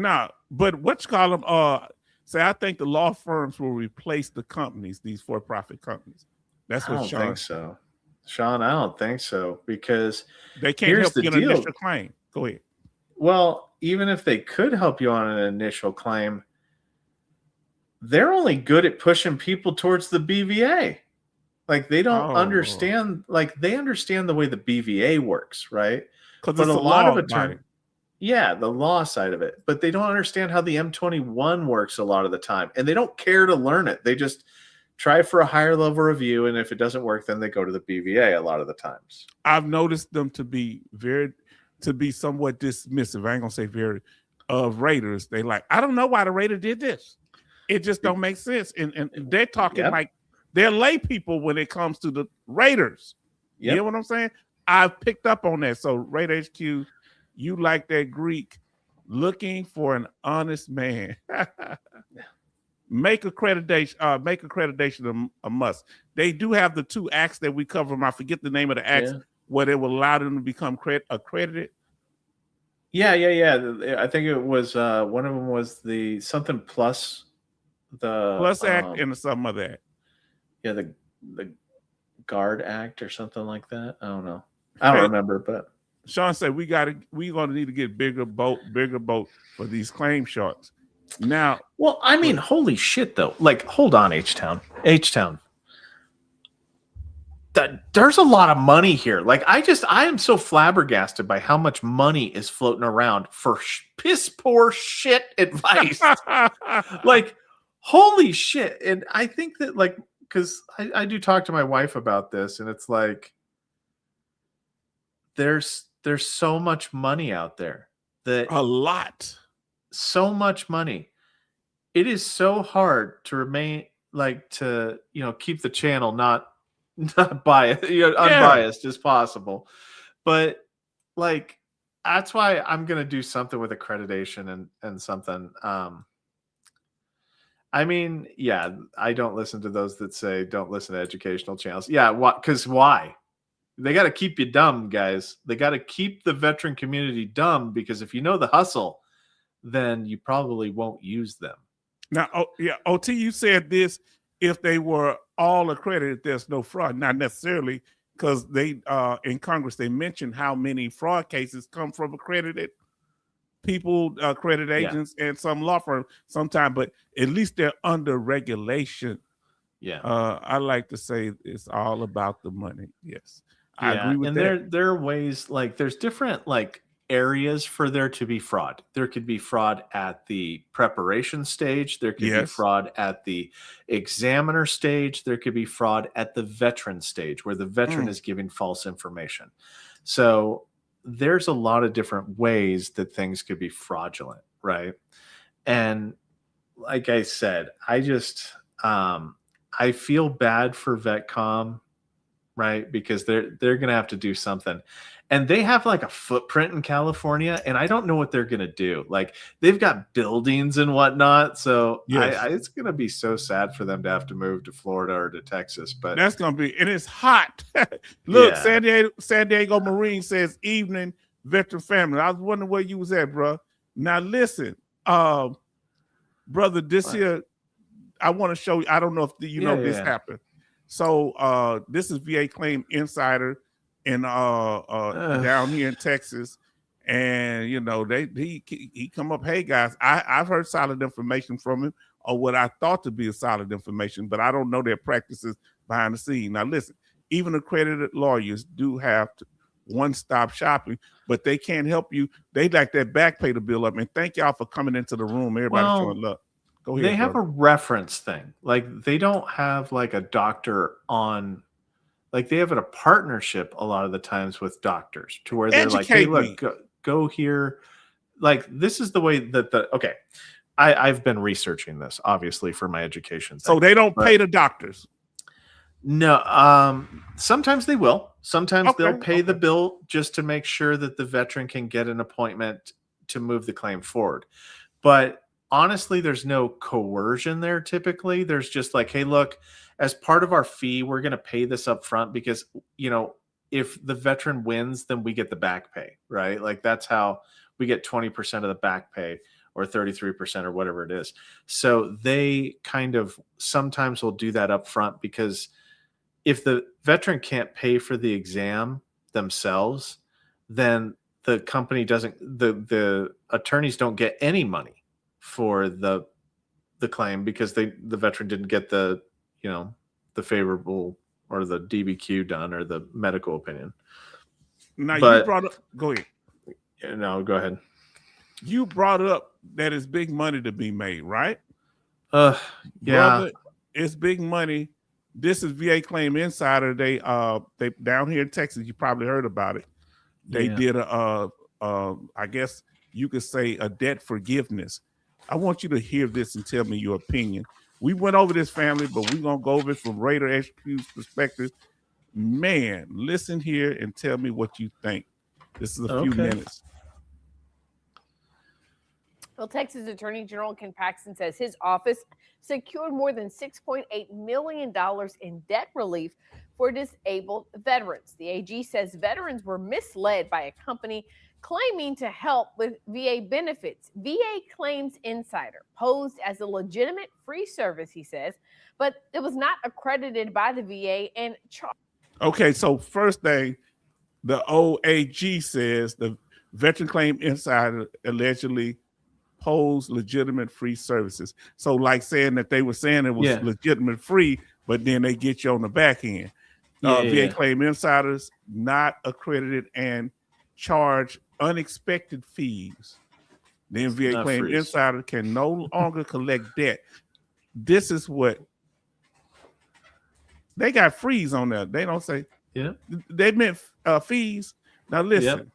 but what's call them? I think the law firms will replace the companies, these for-profit companies. That's what Sean.
I don't think so, Sean. I don't think so, because
they can't help you on an initial claim. Go ahead.
Well, even if they could help you on an initial claim, they're only good at pushing people towards the BVA. Like they don't understand. Like they understand the way the BVA works, right?
But a lot of attorneys.
Yeah, the law side of it. But they don't understand how the M21 works a lot of the time. And they don't care to learn it. They just try for a higher level review. And if it doesn't work, then they go to the BVA a lot of the times.
I've noticed them to be somewhat dismissive. I ain't gonna say very of raters. They like, I don't know why the rater did this. It just don't make sense. And they're talking like they're lay people when it comes to the raters. You know what I'm saying? I've picked up on that. So Raider HQ, you like that Greek, looking for an honest man. Make accreditation a must. They do have the 2 acts that we cover. I forget the name of the acts where they will allow them to become accredited.
Yeah. I think it was one of them was the something plus the
Plus Act and some other act.
yeah the Guard Act or something like that. I don't know. I don't
Hey,
remember, but
Sean said we're gonna need to get bigger boat for these claim sharks. Now,
well, I mean, holy shit though. Like, hold on, H-Town. There's a lot of money here. Like, I am so flabbergasted by how much money is floating around for piss poor shit advice. Like, holy shit. And I think that, like, because I do talk to my wife about this, and it's like there's so much money out there that
a lot.
so much money. It is so hard to remain like to keep the channel not biased, unbiased as possible. But like that's why I'm gonna do something with accreditation and something. I mean, yeah, I don't listen to those that say don't listen to educational channels. Yeah, because why? They got to keep you dumb, guys. They got to keep the veteran community dumb because if you know the hustle, then you probably won't use them.
Now, OT, you said this: if they were all accredited, there's no fraud. Not necessarily, because they in Congress they mentioned how many fraud cases come from accredited people, accredited agents, and some law firms sometimes. But at least they're under regulation.
Yeah.
I like to say it's all about the money. Yes, I
Yeah,
agree with
and
that.
there are ways like there's different like areas for there to be fraud. There could be fraud at the preparation stage, there could be
Yes.
fraud at the examiner stage, there could be fraud at the veteran stage where the veteran is giving false information. So there's a lot of different ways that things could be fraudulent, right? And like I said, I feel bad for VetCom, right? Because they're gonna have to do something, and they have like a footprint in California, and I don't know what they're gonna do. Like they've got buildings and whatnot, so
Yes.
it's gonna be so sad for them to have to move to Florida or to Texas. But
that's gonna be, and it's hot. Look,
yeah.
San Diego Marine says evening veteran family. I was wondering where you was at, bro. Now listen, brother, this here, I want to show you. I don't know if you know this happened. So this is VA Claim Insider in down here in Texas. And you know, he come up, hey guys, I've heard solid information from him, or what I thought to be a solid information, but I don't know their practices behind the scene. Now listen, even accredited lawyers do have one-stop shopping, but they can't help you. They like that back pay to build up. And thank y'all for coming into the room. Everybody showing love. Go ahead.
They have a reference thing. Like they don't have like a doctor on, like they have a partnership a lot of the times with doctors to where they're like, hey, look, go here. Like this is the way that okay. I've been researching this obviously for my education thing,
so they don't pay the doctors.
No, sometimes they will. Sometimes they'll pay the bill just to make sure that the veteran can get an appointment to move the claim forward. But honestly, there's no coercion there typically. There's just like, hey, look, as part of our fee, we're going to pay this up front because, if the veteran wins, then we get the back pay, right? Like that's how we get 20% of the back pay or 33% or whatever it is. So they kind of sometimes will do that up front because if the veteran can't pay for the exam themselves, then the company doesn't, the attorneys don't get any money for the claim because the veteran didn't get the favorable or the DBQ done or the medical opinion.
Now you brought up, go ahead.
No, go ahead.
You brought up that it's big money to be made, right?
Yeah.
Brother, it's big money. This is VA Claim Insider. They down here in Texas, you probably heard about it. They did I guess you could say a debt forgiveness. I want you to hear this and tell me your opinion. We went over this, family, but we're gonna go over it from Raider HQ's perspective. Man, listen here and tell me what you think. This is a few minutes.
Well, Texas Attorney General Ken Paxton says his office secured more than $6.8 million in debt relief for disabled veterans. The AG says veterans were misled by a company claiming to help with VA benefits. VA Claims Insider posed as a legitimate free service, he says, but it was not accredited by the VA and charged.
Okay, so first thing, the OAG says the Veteran Claim Insider allegedly posed legitimate free services. So like saying that they were saying it was legitimate free, but then they get you on the back end. VA Claim Insiders not accredited and charge unexpected fees. Then VA Claim Insider can no longer collect debt. This is what they got freeze on there. They don't say they meant fees. Now listen.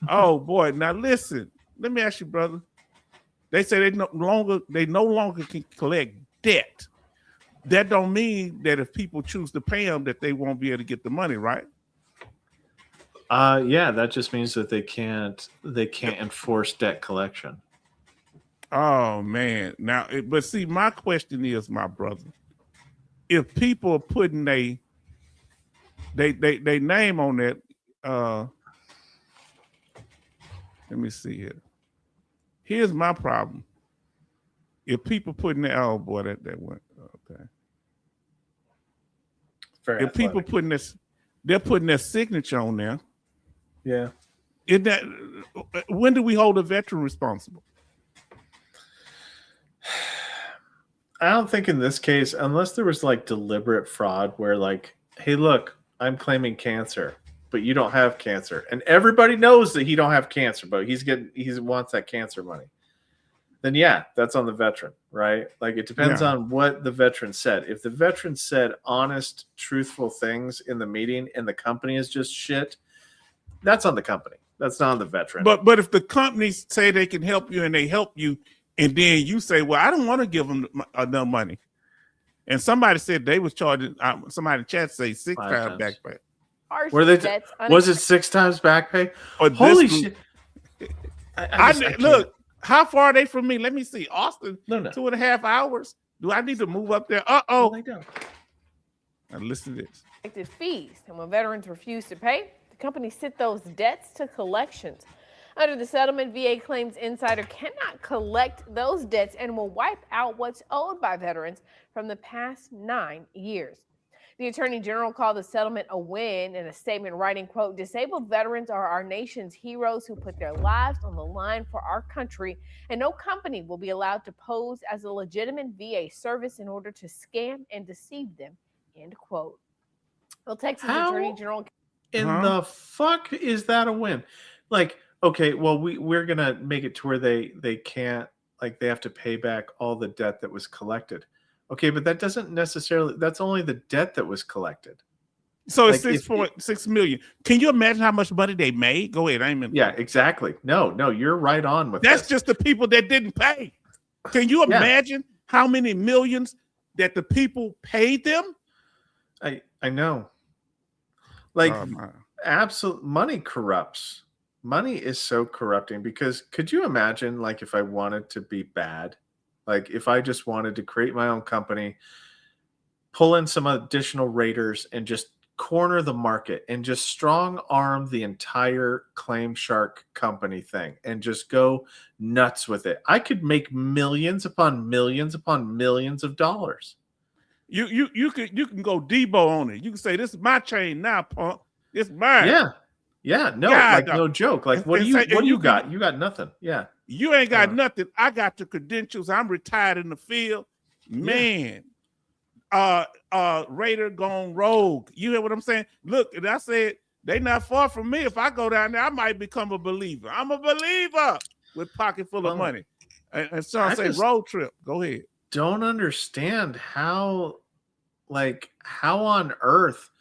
Oh boy, now listen. Let me ask you, brother. They say they no longer can collect debt. That don't mean that if people choose to pay them that they won't be able to get the money, right?
Yeah, that just means that they can't enforce debt collection.
Oh man. Now, but see, my question is, my brother, if people are putting they name on that, let me see here. Here's my problem. If people putting their, oh boy, that went okay. If people putting this, they're putting their signature on there.
Yeah.
In that, when do we hold a veteran responsible?
I don't think in this case, unless there was like deliberate fraud where like, hey, look, I'm claiming cancer, but you don't have cancer. And everybody knows that he don't have cancer, but he wants that cancer money. Then yeah, that's on the veteran, right? Like it depends on what the veteran said. If the veteran said honest, truthful things in the meeting and the company is just shit, that's on the company. That's not on the veteran.
But if the companies say they can help you and they help you, and then you say, well, I don't want to give them enough money. And somebody said they was charging, somebody in chat say 6 times back pay.
Were they? Was it 6 times back pay? Holy shit!
I look, how far are they from me? Let me see. Austin,
no.
2.5 hours. Do I need to move up there?
No, they don't.
Now listen to this.
Fees, and when veterans refuse to pay, the company sent those debts to collections. Under the settlement, VA Claims Insider cannot collect those debts and will wipe out what's owed by veterans from the past 9 years. The Attorney General called the settlement a win in a statement writing, quote, "Disabled veterans are our nation's heroes who put their lives on the line for our country, and no company will be allowed to pose as a legitimate VA service in order to scam and deceive them," end quote. Well, Texas Attorney General.
In the fuck is that a win? Like, okay, well, we're gonna make it to where they can't, like, they have to pay back all the debt that was collected. Okay, but that doesn't necessarily, that's only the debt that was collected.
So it's 6.6 million. Can you imagine how much money they made? Go ahead.
Yeah, exactly. No, you're right on with
that's just the people that didn't pay. Can you imagine how many millions that the people paid them?
I know. Like, absolute money corrupts. Money is so corrupting, because could you imagine, like, if I wanted to be bad, like if I just wanted to create my own company, pull in some additional raters and just corner the market and just strong arm the entire Claim Shark company thing and just go nuts with it, I could make millions upon millions upon millions of dollars.
You can go Debo on it. You can say, this is my chain now, punk. It's mine.
Yeah. No, no joke. Like, what do you got? You got nothing. Yeah.
You ain't got nothing. I got the credentials. I'm retired in the field. Man. Raider gone rogue. You hear what I'm saying? Look, and I said they not far from me. If I go down there, I might become a believer. I'm a believer with pocket full of money. And so I say road trip. Go ahead.
Don't understand how on earth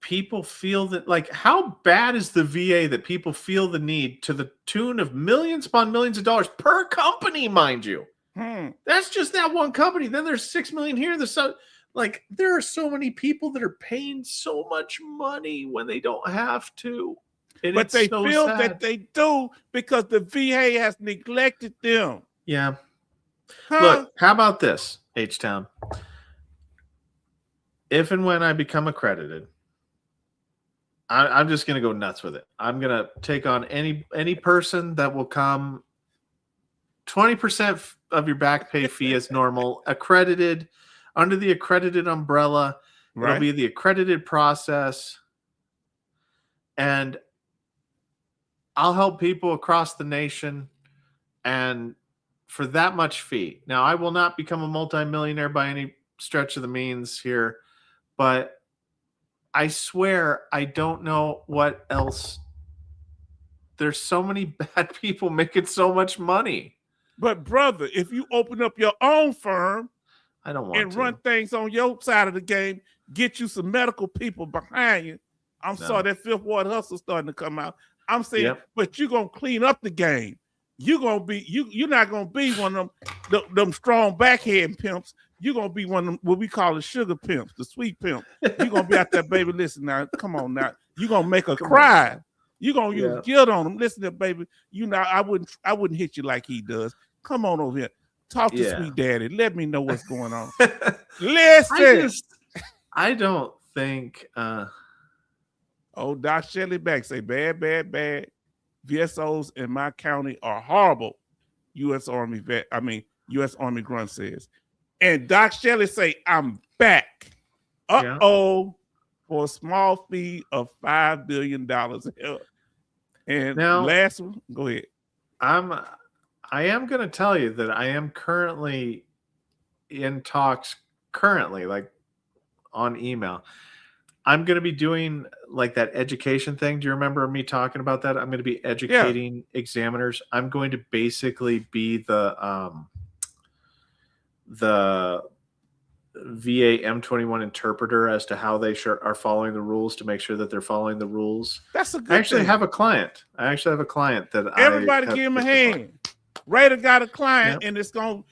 people feel that, like, how bad is the VA that people feel the need to the tune of millions upon millions of dollars per company, mind you. That's just that one company. Then there's 6 million here. There's there are so many people that are paying so much money when they don't have to.
But they feel that they do because the VA has neglected them.
Yeah. Look, how about this, H-Town? If and when I become accredited, I'm just gonna go nuts with it. I'm gonna take on any person that will come. 20% of your back pay fee is normal, accredited, under the accredited umbrella.
Right.
It'll be the accredited process, and I'll help people across the nation, and for that much fee. Now, I will not become a multimillionaire by any stretch of the means here, but I swear I don't know what else. There's so many bad people making so much money.
But brother, if you open up your own firm
I don't want
and
to
run things on your side of the game, get you some medical people behind you. I'm sorry, that fifth ward hustle starting to come out. I'm saying, but you're gonna clean up the game. You're gonna be you're not gonna be one of them strong backhand pimps. You're gonna be one of them, what we call the sugar pimps, the sweet pimp. You're gonna be out there, baby. Listen now, come on now. You're gonna make her cry. You're gonna use guilt on them. Listen to baby. You know, I wouldn't hit you like he does. Come on over here. Talk to sweet daddy. Let me know what's going on. Listen.
I don't think
Doc Shelley back say bad. VSOs in my county are horrible. U.S. Army grunt says. And Doc Shelley say, I'm back. For a small fee of $5 billion. And
now,
last one, go ahead.
I am going to tell you that I am currently in talks like on email. I'm going to be doing like that education thing. Do you remember me talking about that? I'm going to be educating examiners. I'm going to basically be the VA M21 interpreter as to how they are following the rules to make sure that they're following the rules.
That's a good
I actually
thing.
have a client. that
everybody give him a hand. Raider got a client, and it's gonna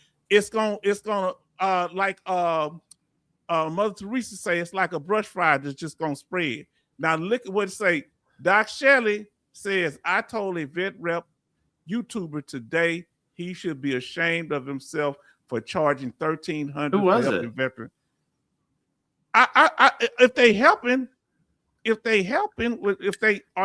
like Mother Teresa say, it's like a brush fire that's just gonna spread. Now look at what it say. Doc Shelley says, I told a vet rep YouTuber today he should be ashamed of himself for charging $1,300
Who was
for
it?
helping veterans. If they helping, are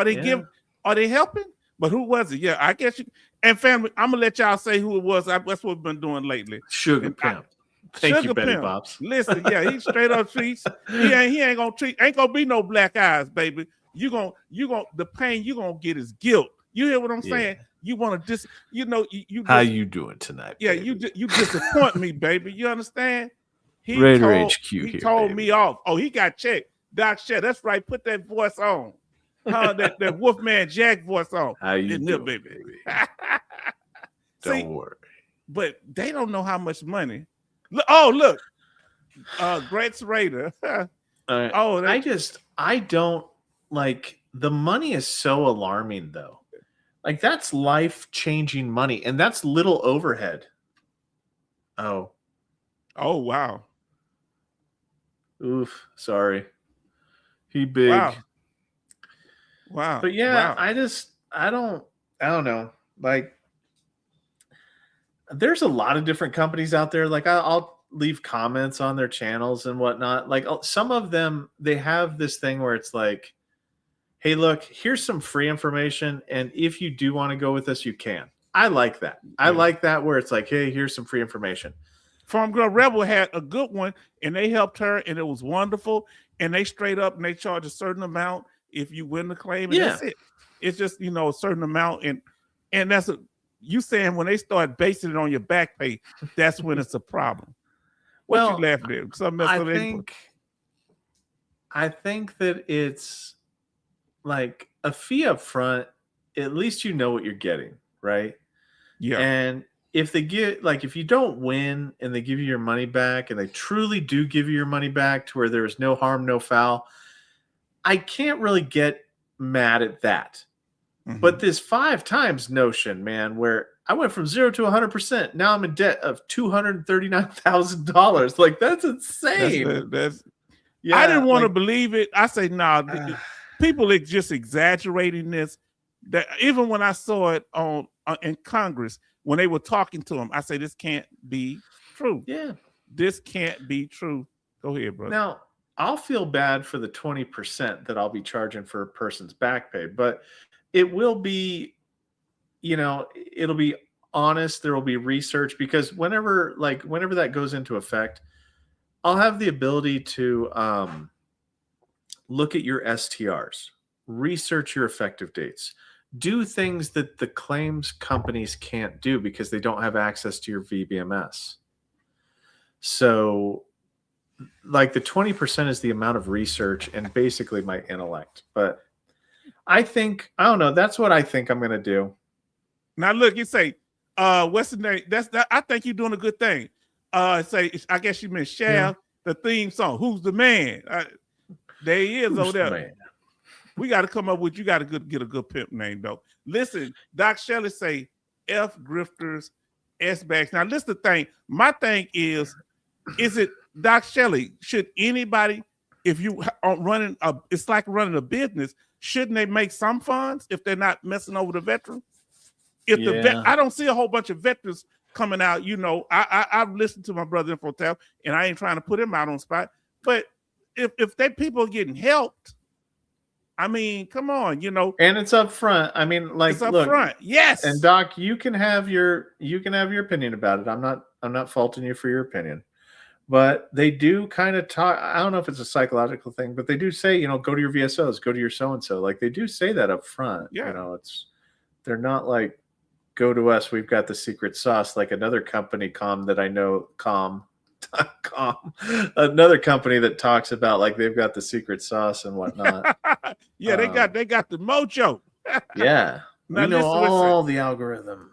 they helping? But who was it? Yeah, I guess you. And family, I'm gonna let y'all say who it was. That's what we've been doing lately.
Sugar Pimp. Thank you, Betty Bops.
Listen, he straight up treats. He ain't gonna be no black eyes, baby. You gonna the pain you gonna get is guilt. You hear what I'm saying? You want to
how you doing tonight?
Yeah,
baby?
you disappoint me, baby. You understand?
Raider HQ
he told me off. Oh, he got checked. Doc Shelley, that's right. Put that voice on. That Wolfman Jack voice on.
How you doing,
baby?
Don't worry.
But they don't know how much money. Look. Great Raider.
I don't like the money is so alarming though. Like that's life-changing money, and that's little overhead. Oh
wow.
Oof, sorry. He big.
Wow.
But yeah, I don't know. Like there's a lot of different companies out there. Like I'll leave comments on their channels and whatnot. Like some of them, they have this thing where it's like, hey, look, here's some free information. And if you do want to go with us, you can. I like that. I like that where it's like, hey, here's some free information.
Farm Girl Rebel had a good one, and they helped her, and it was wonderful. And they straight up, and they charge a certain amount if you win the claim, and that's it. It's just, a certain amount. And that's you saying when they start basing it on your back pay, that's when it's a problem. What you laughing at? Something else
I think that it's like a fee up front, at least you know what you're getting, right?
Yeah.
And if they if you don't win and they give you your money back, and they truly do give you your money back to where there's no harm, no foul, I can't really get mad at that. Mm-hmm. But this 5 times notion, man, where I went from 0 to 100%. Now I'm in debt of $239,000. Like that's insane.
I didn't want to believe it. I say, people are just exaggerating this. That even when I saw it on in Congress, when they were talking to him, I say this can't be true.
Yeah,
this can't be true. Go ahead, brother.
Now, I'll feel bad for the 20% that I'll be charging for a person's back pay, but it will be, it'll be honest. There will be research, because whenever that goes into effect, I'll have the ability to look at your STRs, research your effective dates, do things that the claims companies can't do because they don't have access to your VBMS. So like the 20% is the amount of research and basically my intellect. But I don't know. That's what I think I'm going to do.
Now look, you say, what's the name? I think you're doing a good thing. Say, I guess you meant Shaft, the theme song. Who's the man? There he is over there. Man? We got to come up with, you got to get a good pimp name though. Listen, Doc Shelley say F grifters, S bags. Now listen, the thing. My thing is it Doc Shelley? Should anybody, if you are running it's like running a business, shouldn't they make some funds if they're not messing over the veteran? I don't see a whole bunch of veterans coming out. I've listened to my brother Infotep, and I ain't trying to put him out on spot. But if they people are getting helped, I mean, come on,
And it's up front. I mean, like,
it's up front. Yes.
And Doc, you can have your opinion about it. I'm not faulting you for your opinion. But they do kind of talk. I don't know if it's a psychological thing, but they do say, go to your VSOs, go to your so-and-so. Like, they do say that up front.
Yeah.
They're not like, go to us, we've got the secret sauce, like another company that I know, another company that talks about like they've got the secret sauce and whatnot.
Yeah, they got the mojo.
Yeah.
Now,
we know all the algorithm.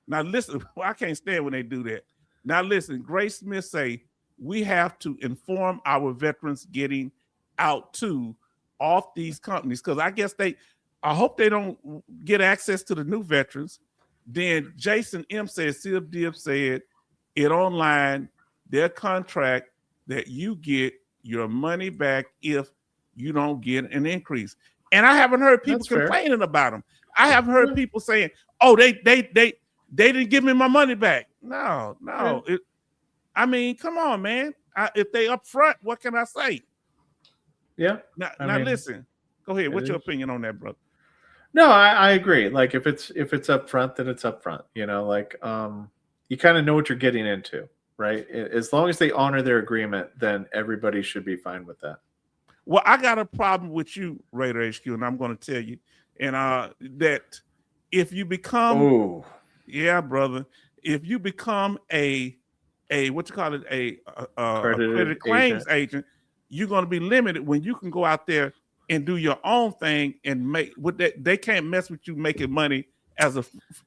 Now listen, I can't stand when they do that. Now listen, Grace Smith say we have to inform our veterans getting out too off these companies, because I hope they don't get access to the new veterans. Then Jason M says, Sib Dib said it online, their contract that you get your money back if you don't get an increase. And I haven't heard people complaining about them. I haven't heard people saying, oh, they didn't give me my money back. No. I mean, come on, man. If they up front, what can I say?
Yeah.
Now listen, go ahead. What's your opinion on that, brother?
No, I agree. Like if it's up front, then it's up front. You kind of know what you're getting into, right? As long as they honor their agreement, then everybody should be fine with that.
Well, I got a problem with you, Raider HQ, and I'm going to tell you, and that if you become, brother, if you become a accredited claims agent, you're going to be limited when you can go out there and do your own thing and make what they can't mess with you making money as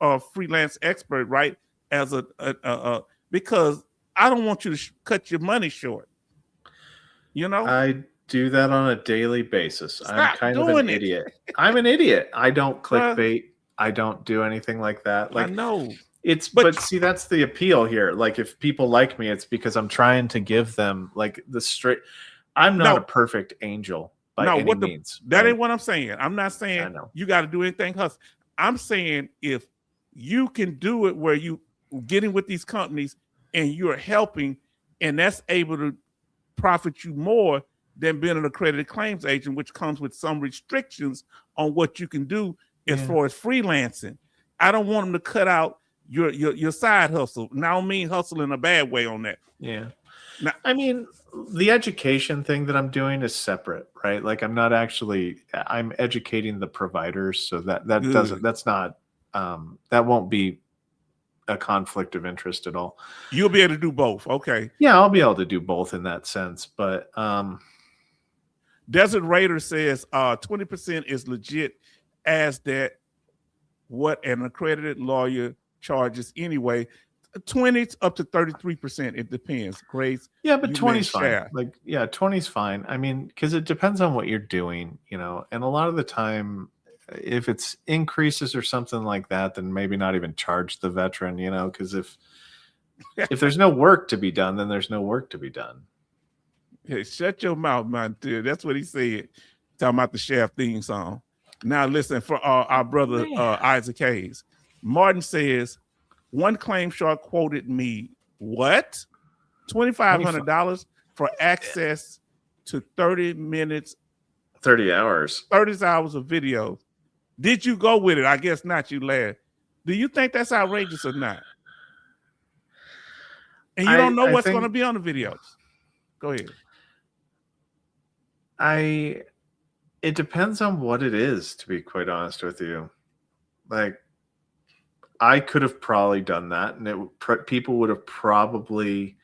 a freelance expert, right? As because I don't want you to cut your money short.
I do that on a daily basis. I'm kind of an idiot. I'm an idiot. I don't clickbait. I don't do anything like that. Like,
I know.
But see, that's the appeal here. Like, if people like me, it's because I'm trying to give them like the straight. I'm not a perfect angel. That ain't what I'm saying. I'm not saying you got to do anything hustle. I'm saying if you can do it where you getting with these companies and you're helping, and that's able to profit you more than being an accredited claims agent, which comes with some restrictions on what you can do as far as freelancing. I don't want them to cut out your side hustle. And I don't mean hustle in a bad way on that. Yeah. Now, I mean, the education thing that I'm doing is separate, right? Like I'm educating the providers, so that won't be a conflict of interest at all.
You'll be able to do both. Okay.
Yeah, I'll be able to do both in that sense. But
Desert Raider says 20% is legit, as that what an accredited lawyer charges anyway. 20 up to 33%. It depends. Grace.
Yeah, but 20 is fine. 20 is fine. I mean, because it depends on what you're doing, and a lot of the time, if it's increases or something like that, then maybe not even charge the veteran, because if there's no work to be done, then there's no work to be done.
Hey, shut your mouth, man. Dude. That's what he said. Talking about the Shaft theme song. Now listen, for our brother Isaac Hayes. Martin says, one claim shark quoted me, what? $2,500 for access to 30 minutes,
30 hours.
30 hours of video. Did you go with it? I guess not. You laughed. Do you think that's outrageous or not? And you don't know what's going to be on the videos. Go ahead.
It depends on what it is, to be quite honest with you. Like, I could have probably done that, and people would have probably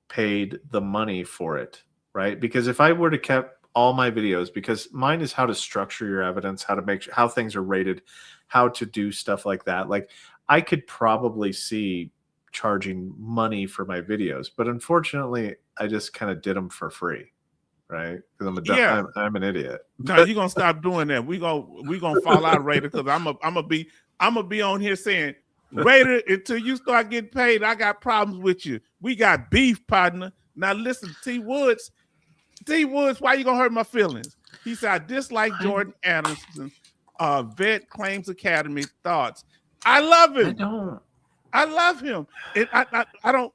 paid the money for it, right? Because if I were to kept all my videos, because mine is how to structure your evidence, how to make sure how things are rated, how to do stuff like that. Like, I could probably see charging money for my videos, but unfortunately, I just kind of did them for free, right? Because I'm an idiot.
No, you're gonna stop doing that. We gonna fall out, Raider, because I'm gonna be on here saying, Raider, until you start getting paid, I got problems with you. We got beef, partner. Now listen, T Woods, why you gonna hurt my feelings? He said, I dislike Jordan Anderson, Vet Claims Academy thoughts. I love him. I love him. I don't,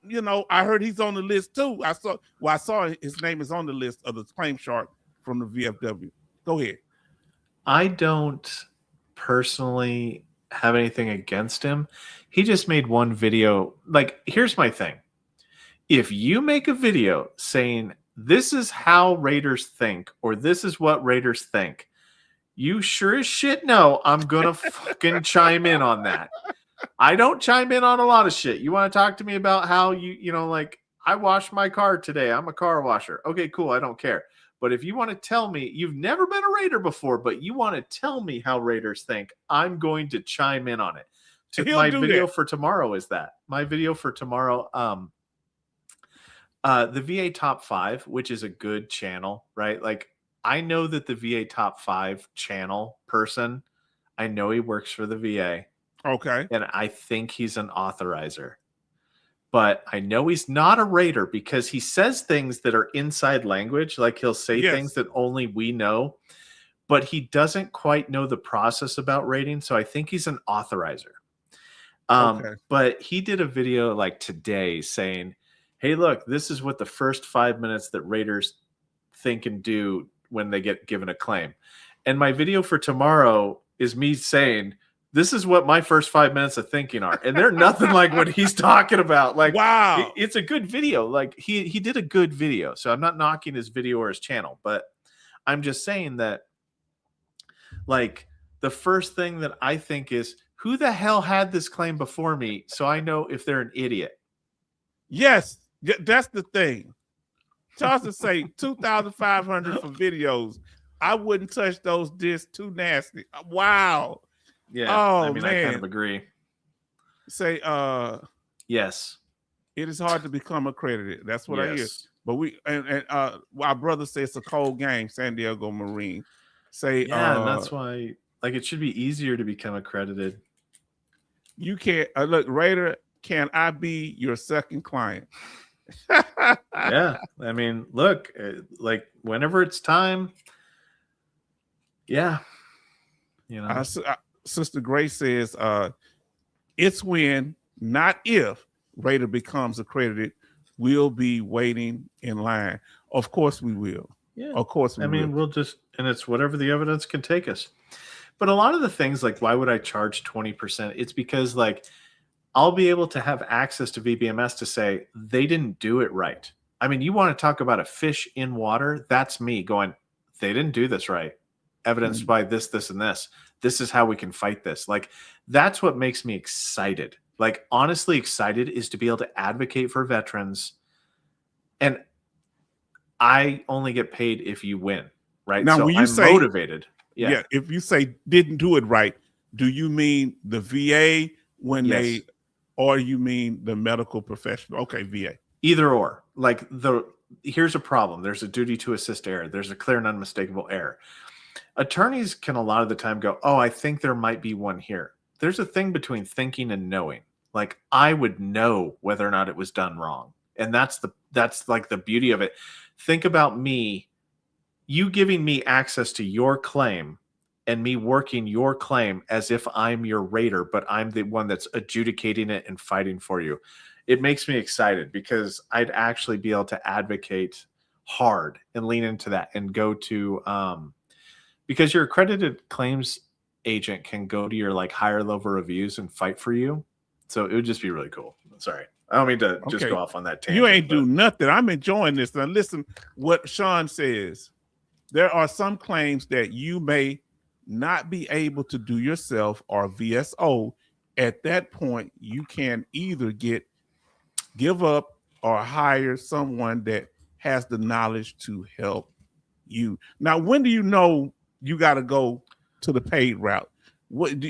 I heard he's on the list too. I saw his name is on the list of the claim shark from the VFW. Go ahead.
I don't personally have anything against him. He just made one video. Like, here's my thing. If you make a video saying this is how Raiders think, or this is what Raiders think, you sure as shit know I'm gonna fucking chime in on that. I don't chime in on a lot of shit. You want to talk to me about how like, I washed my car today. I'm a car washer. Okay, cool. I don't care. But if you want to tell me you've never been a Raider before, but you want to tell me how Raiders think, I'm going to chime in on it. My video for tomorrow is that. My video for tomorrow, the VA Top 5, which is a good channel, right? Like, I know that the VA Top 5 channel person, I know he works for the VA.
Okay.
And I think he's an authorizer. But I know he's not a Raider because he says things that are inside language. Like, he'll say things that only we know. But he doesn't quite know the process about rating. So I think he's an authorizer. But he did a video like today saying, hey, look, this is what the first 5 minutes that Raiders think and do when they get given a claim. And my video for tomorrow is me saying, this is what my first 5 minutes of thinking are. And they're nothing like what he's talking about. Like,
wow,
it's a good video. Like, he did a good video. So I'm not knocking his video or his channel, but I'm just saying that, like, the first thing that I think is, who the hell had this claim before me? So I know if they're an idiot.
Yes, that's the thing. Charleston say 2,500 for videos. I wouldn't touch those discs, too nasty. Wow.
Yeah, I kind of agree.
Say,
yes,
it is hard to become accredited. That's what I hear. But our brother says it's a cold game, San Diego Marine. Say,
and that's why, like, it should be easier to become accredited.
You can't look, Raider. Can I be your second client?
Yeah, I mean, look, like, whenever it's time. Yeah,
Sister Grace says, it's when, not if, Raider becomes accredited. We'll be waiting in line. Of course we will.
Yeah.
Of course we will.
I mean, we'll just, and it's whatever the evidence can take us. But a lot of the things, like, why would I charge 20%? It's because, like, I'll be able to have access to VBMS to say, they didn't do it right. I mean, you want to talk about a fish in water? That's me going, they didn't do this right. Evidenced by this, this, and this. This is how we can fight this. Like, that's what makes me excited. Like, honestly excited is to be able to advocate for veterans. And I only get paid if you win, right?
Now,
so
when you
I'm
say
motivated. Yeah.
If you say didn't do it right, do you mean the VA when they, or you mean the medical professional? Okay, VA.
Either or. Like, here's a problem. There's a duty to assist error. There's a clear and unmistakable error. Attorneys can a lot of the time go, oh, I think there might be one here. There's a thing between thinking and knowing. Like, I would know whether or not it was done wrong. And that's like the beauty of it. Think about me, you giving me access to your claim and me working your claim as if I'm your Raider, but I'm the one that's adjudicating it and fighting for you. It makes me excited because I'd actually be able to advocate hard and lean into that and go to because your accredited claims agent can go to your like higher level reviews and fight for you. So it would just be really cool. Sorry. I don't mean to just go off on that tangent.
You ain't do nothing. I'm enjoying this. Now listen what Sean says. There are some claims that you may not be able to do yourself or VSO. At that point, you can either give up or hire someone that has the knowledge to help you. Now, when do you know you got to go to the paid route?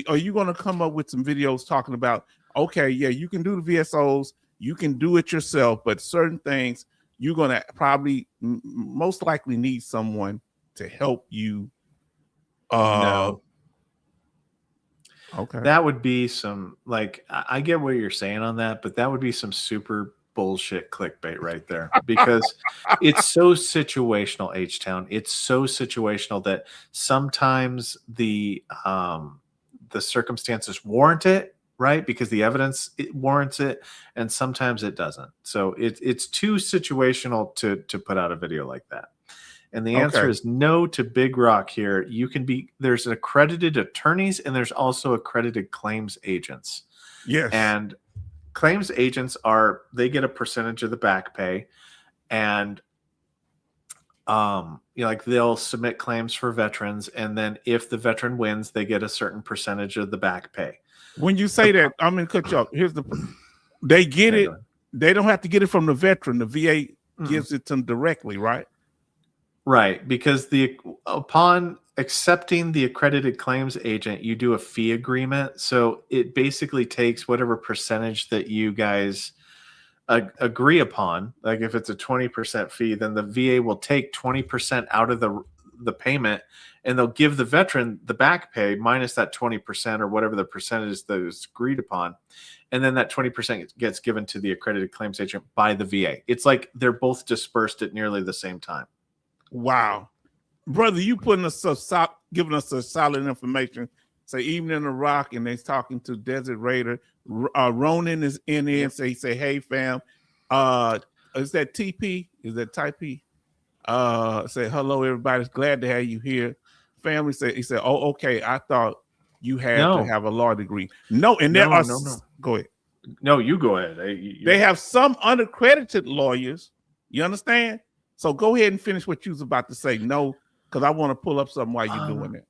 Are you going to come up with some videos talking about, okay, yeah, you can do the VSOs, you can do it yourself, but certain things you're going to probably most likely need someone to help you.
No.
Okay.
That would be some, like, I get what you're saying on that, but that would be some super bullshit clickbait right there, because it's so situational, H-Town. It's so situational that sometimes the circumstances warrant it, right? Because the evidence warrants it, and sometimes it doesn't. So it's too situational to put out a video like that. And the answer is no to Big Rock here. You can be, there's accredited attorneys and there's also accredited claims agents.
Yes.
And claims agents they get a percentage of the back pay, and like they'll submit claims for veterans, and then if the veteran wins, they get a certain percentage of the back pay.
When you say that, I'm gonna cut you off. They get it. They don't have to get it from the veteran. The VA gives it to them directly, right?
Right, because upon accepting the accredited claims agent, you do a fee agreement. So it basically takes whatever percentage that you guys agree upon. Like if it's a 20% fee, then the VA will take 20% out of the payment, and they'll give the veteran the back pay minus that 20% or whatever the percentage that is agreed upon. And then that 20% gets given to the accredited claims agent by the VA. It's like they're both dispersed at nearly the same time.
Wow, brother, you giving us a solid information. Say even in Iraq, and they're talking to Desert Raider. Ronan is in there and say, hey fam, is that TP? Is that Type P? Say hello, everybody's glad to have you here. Family he said, oh okay, I thought you had to have a law degree. No, and there are go ahead.
No, you go ahead.
They have some unaccredited lawyers. You understand? So go ahead and finish what you was about to say. No, because I want to pull up something while you're doing it.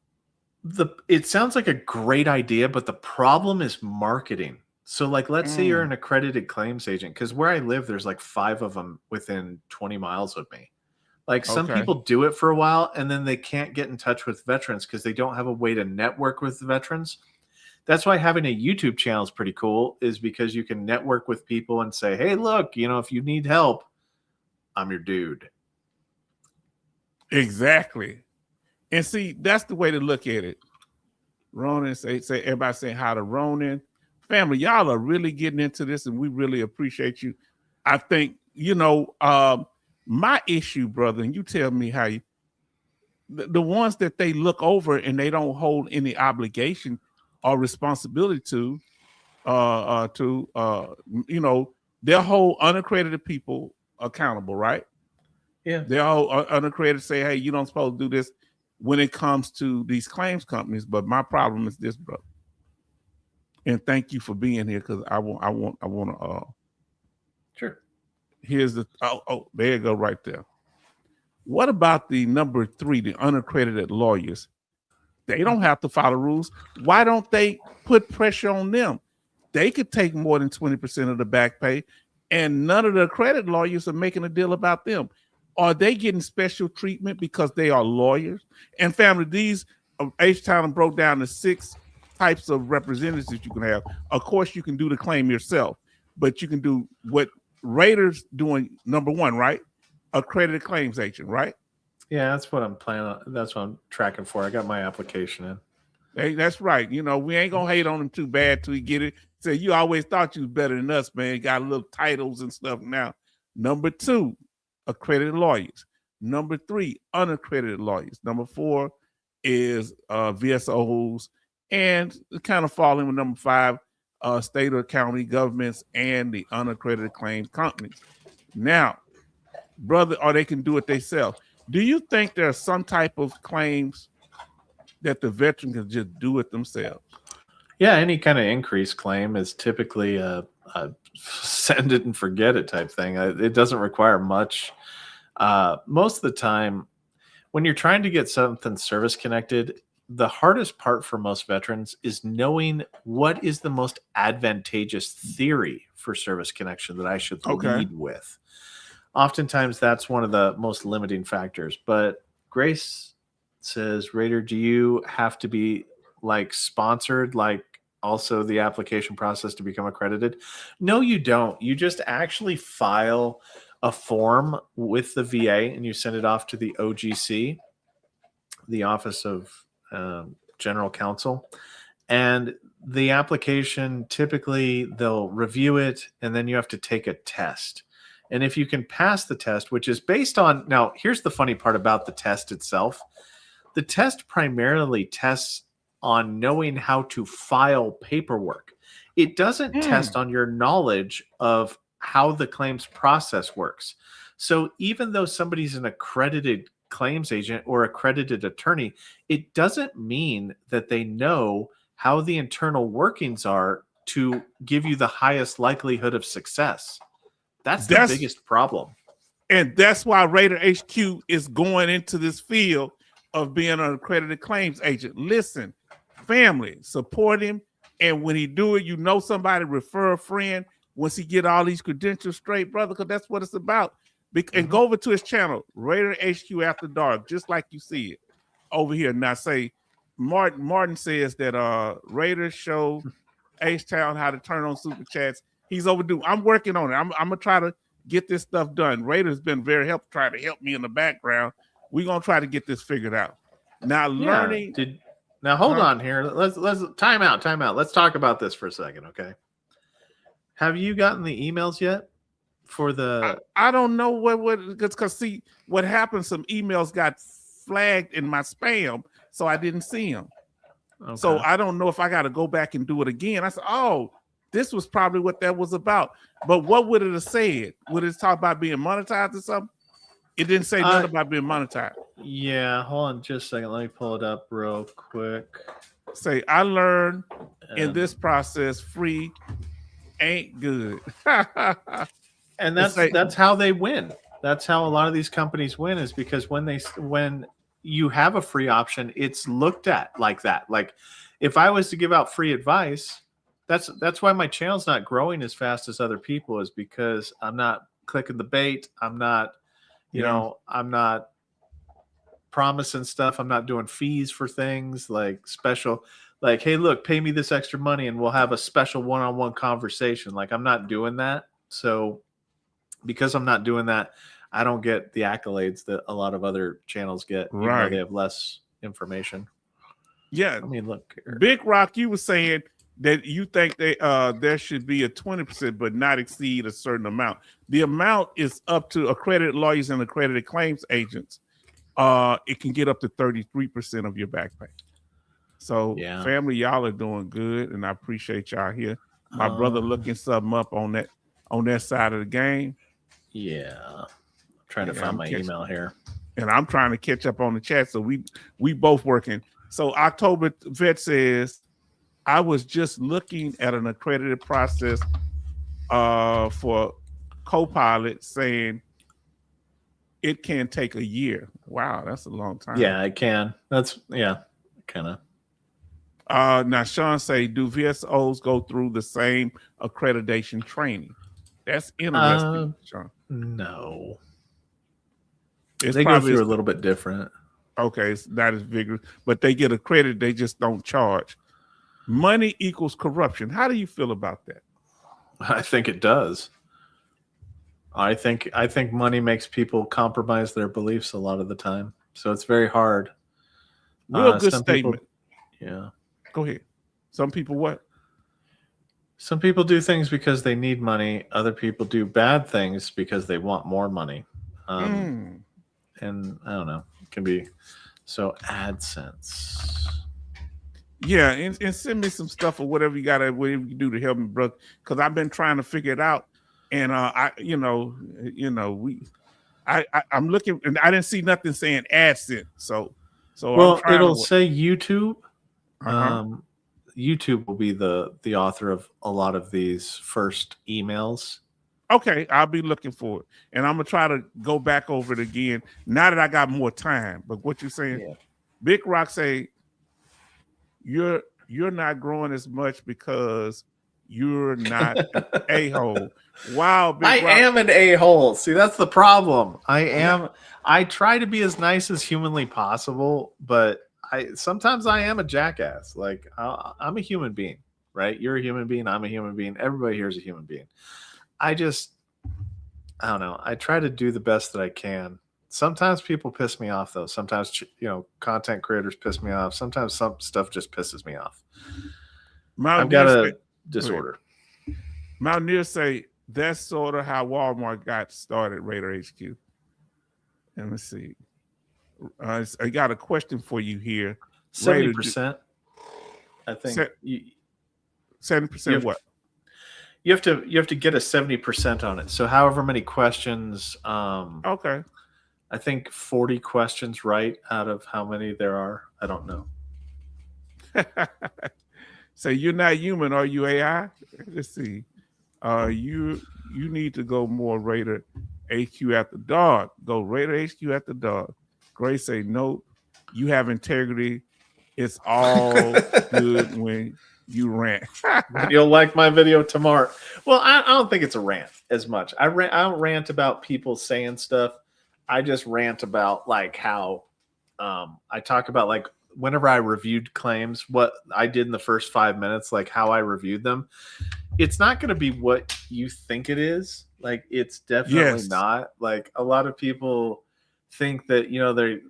It sounds like a great idea, but the problem is marketing. So like, let's say you're an accredited claims agent, because where I live, there's like 5 of them within 20 miles of me. Like some people do it for a while and then they can't get in touch with veterans because they don't have a way to network with the veterans. That's why having a YouTube channel is pretty cool, is because you can network with people and say, hey, look, if you need help, I'm your dude.
Exactly. And see, that's the way to look at it. Ronan say everybody saying hi to Ronan. Family, y'all are really getting into this and we really appreciate you. I think, my issue, brother, and you tell me how the ones that they look over and they don't hold any obligation or responsibility to, they'll hold unaccredited people accountable, right?
Yeah.
They're all unaccredited, say, hey, you don't supposed to do this when it comes to these claims companies. But my problem is this, brother. And thank you for being here, because I want to
sure.
Here's the there you go right there. What about the number 3, the unaccredited lawyers? They don't have to follow rules. Why don't they put pressure on them? They could take more than 20% of the back pay, and none of the accredited lawyers are making a deal about them. Are they getting special treatment because they are lawyers? And family, these H-Town broke down the 6 types of representatives that you can have. Of course, you can do the claim yourself, but you can do what Raiders doing, number 1, right? Accredited claims agent, right?
Yeah, that's what I'm planning on. That's what I'm tracking for. I got my application in.
Hey, that's right. We ain't gonna hate on him too bad till he get it. Say, you always thought you was better than us, man. Got little titles and stuff now. Number 2, accredited lawyers. Number 3, unaccredited lawyers. Number 4 is VSOs, and kind of falling with number 5, state or county governments and the unaccredited claims companies. Now, brother, or they can do it themselves. Do you think there are some type of claims that the veteran can just do it themselves?
Yeah, any kind of increase claim is typically a send it and forget it type thing. It doesn't require much. Most of the time, when you're trying to get something service connected, the hardest part for most veterans is knowing what is the most advantageous theory for service connection that I should lead with. Oftentimes, that's one of the most limiting factors. But Grace says, Raider, do you have to be like sponsored, like also the application process to become accredited? No, you don't. You just actually file a form with the VA and you send it off to the OGC, the Office of General Counsel. And the application, typically they'll review it and then you have to take a test. And if you can pass the test, which is based on, now here's the funny part about the test itself. The test primarily tests on knowing how to file paperwork. It doesn't test on your knowledge of how the claims process works. So even though somebody's an accredited claims agent or accredited attorney, it doesn't mean that they know how the internal workings are to give you the highest likelihood of success. That's the biggest problem.
And that's why Raider HQ is going into this field of being an accredited claims agent. Listen, family, support him. And when he do it, you know somebody, refer a friend. Once he get all these credentials straight, brother, because that's what it's about. And go over to his channel, Raider HQ After Dark, just like you see it over here. Now say, Martin says that Raiders show H-Town how to turn on super chats. He's overdue. I'm working on it. I'm gonna try to get this stuff done. Raider's been very trying to help me in the background. We're gonna try to get this figured out. Now learning.
Now hold on here. Let's time out. Let's talk about this for a second, okay? Have you gotten the emails yet for the?
I don't know what because see what happened. Some emails got flagged in my spam, so I didn't see them. Okay. So I don't know if I got to go back and do it again. I said, oh, this was probably what that was about. But what would it have said? Would it talk about being monetized or something? It didn't say nothing about being monetized.
Yeah, hold on just a second. Let me pull it up real quick.
Say, I learned in this process free ain't good.
And that's how they win. That's how a lot of these companies win, is because when you have a free option, it's looked at like that. Like if I was to give out free advice, that's why my channel's not growing as fast as other people, is because I'm not clicking the bait. I'm not, I'm not promising stuff. I'm not doing fees for things like special, like, hey, look, pay me this extra money and we'll have a special one-on-one conversation. Like I'm not doing that. So because I'm not doing that, I don't get the accolades that a lot of other channels get. Right. Even though they have less information.
Yeah.
I mean, look here.
Big Rock, you were saying that you think there should be a 20%, but not exceed a certain amount. The amount is up to accredited lawyers and accredited claims agents. It can get up to 33% of your back pay. So family, y'all are doing good, and I appreciate y'all here. My brother looking something up on that side of the game.
Yeah. I'm trying to find my email here.
And I'm trying to catch up on the chat. So we both working. So October Vet says, I was just looking at an accredited process for Copilot saying it can take a year. Wow, that's a long time.
Yeah, it can. That's kind of.
Now Sean say, do VSOs go through the same accreditation training? That's interesting, Sean.
No.
They
go through a little bit different.
Okay, it's not as vigorous, but they get accredited, they just don't charge. Money equals corruption. How do you feel about that?
I think it does. I think money makes people compromise their beliefs a lot of the time. So it's very hard.
Real good statement.
Yeah.
Go ahead. Some people what?
Some people do things because they need money. Other people do bad things because they want more money. And I don't know. It can be so AdSense.
Yeah, and send me some stuff or whatever you do to help me, brother. Because I've been trying to figure it out, and I I'm looking, and I didn't see nothing saying AdSense. So
Well,
I'm trying
it'll
to.
say YouTube.
Uh-huh.
YouTube will be the author of a lot of these first emails.
Okay, I'll be looking for it, and I'm gonna try to go back over it again now that I got more time. But what you saying?
Yeah.
Big Rock say you're not growing as much because you're not an a-hole. Wow, Big
I
Rock.
am an a-hole. See, that's the problem. I try to be as nice as humanly possible, but sometimes I am a jackass. Like I'm a human being, right? You're a human being. I'm a human being. Everybody here is a human being. I don't know. I try to do the best that I can. Sometimes people piss me off, though. Sometimes, content creators piss me off. Sometimes some stuff just pisses me off. I've got a disorder.
Mountaineer say that's sort of how Walmart got started, Raider HQ. Let me see. I got a question for you here.
70%. I think
70% what?
You have to get a 70% on it. So however many questions.
Okay.
I think 40 questions right out of how many there are. I don't know.
So you're not human, are you AI? Let's see. You need to go more Raider HQ at the dog. Go Raider HQ at the dog. Grace say no. You have integrity. It's all good when you rant.
You'll like my video tomorrow. Well, I don't think it's a rant as much. I don't rant about people saying stuff. I just rant about like how I talk about like whenever I reviewed claims, what I did in the first 5 minutes, like how I reviewed them. It's not going to be what you think it is. Like it's definitely not. Like a lot of people think that,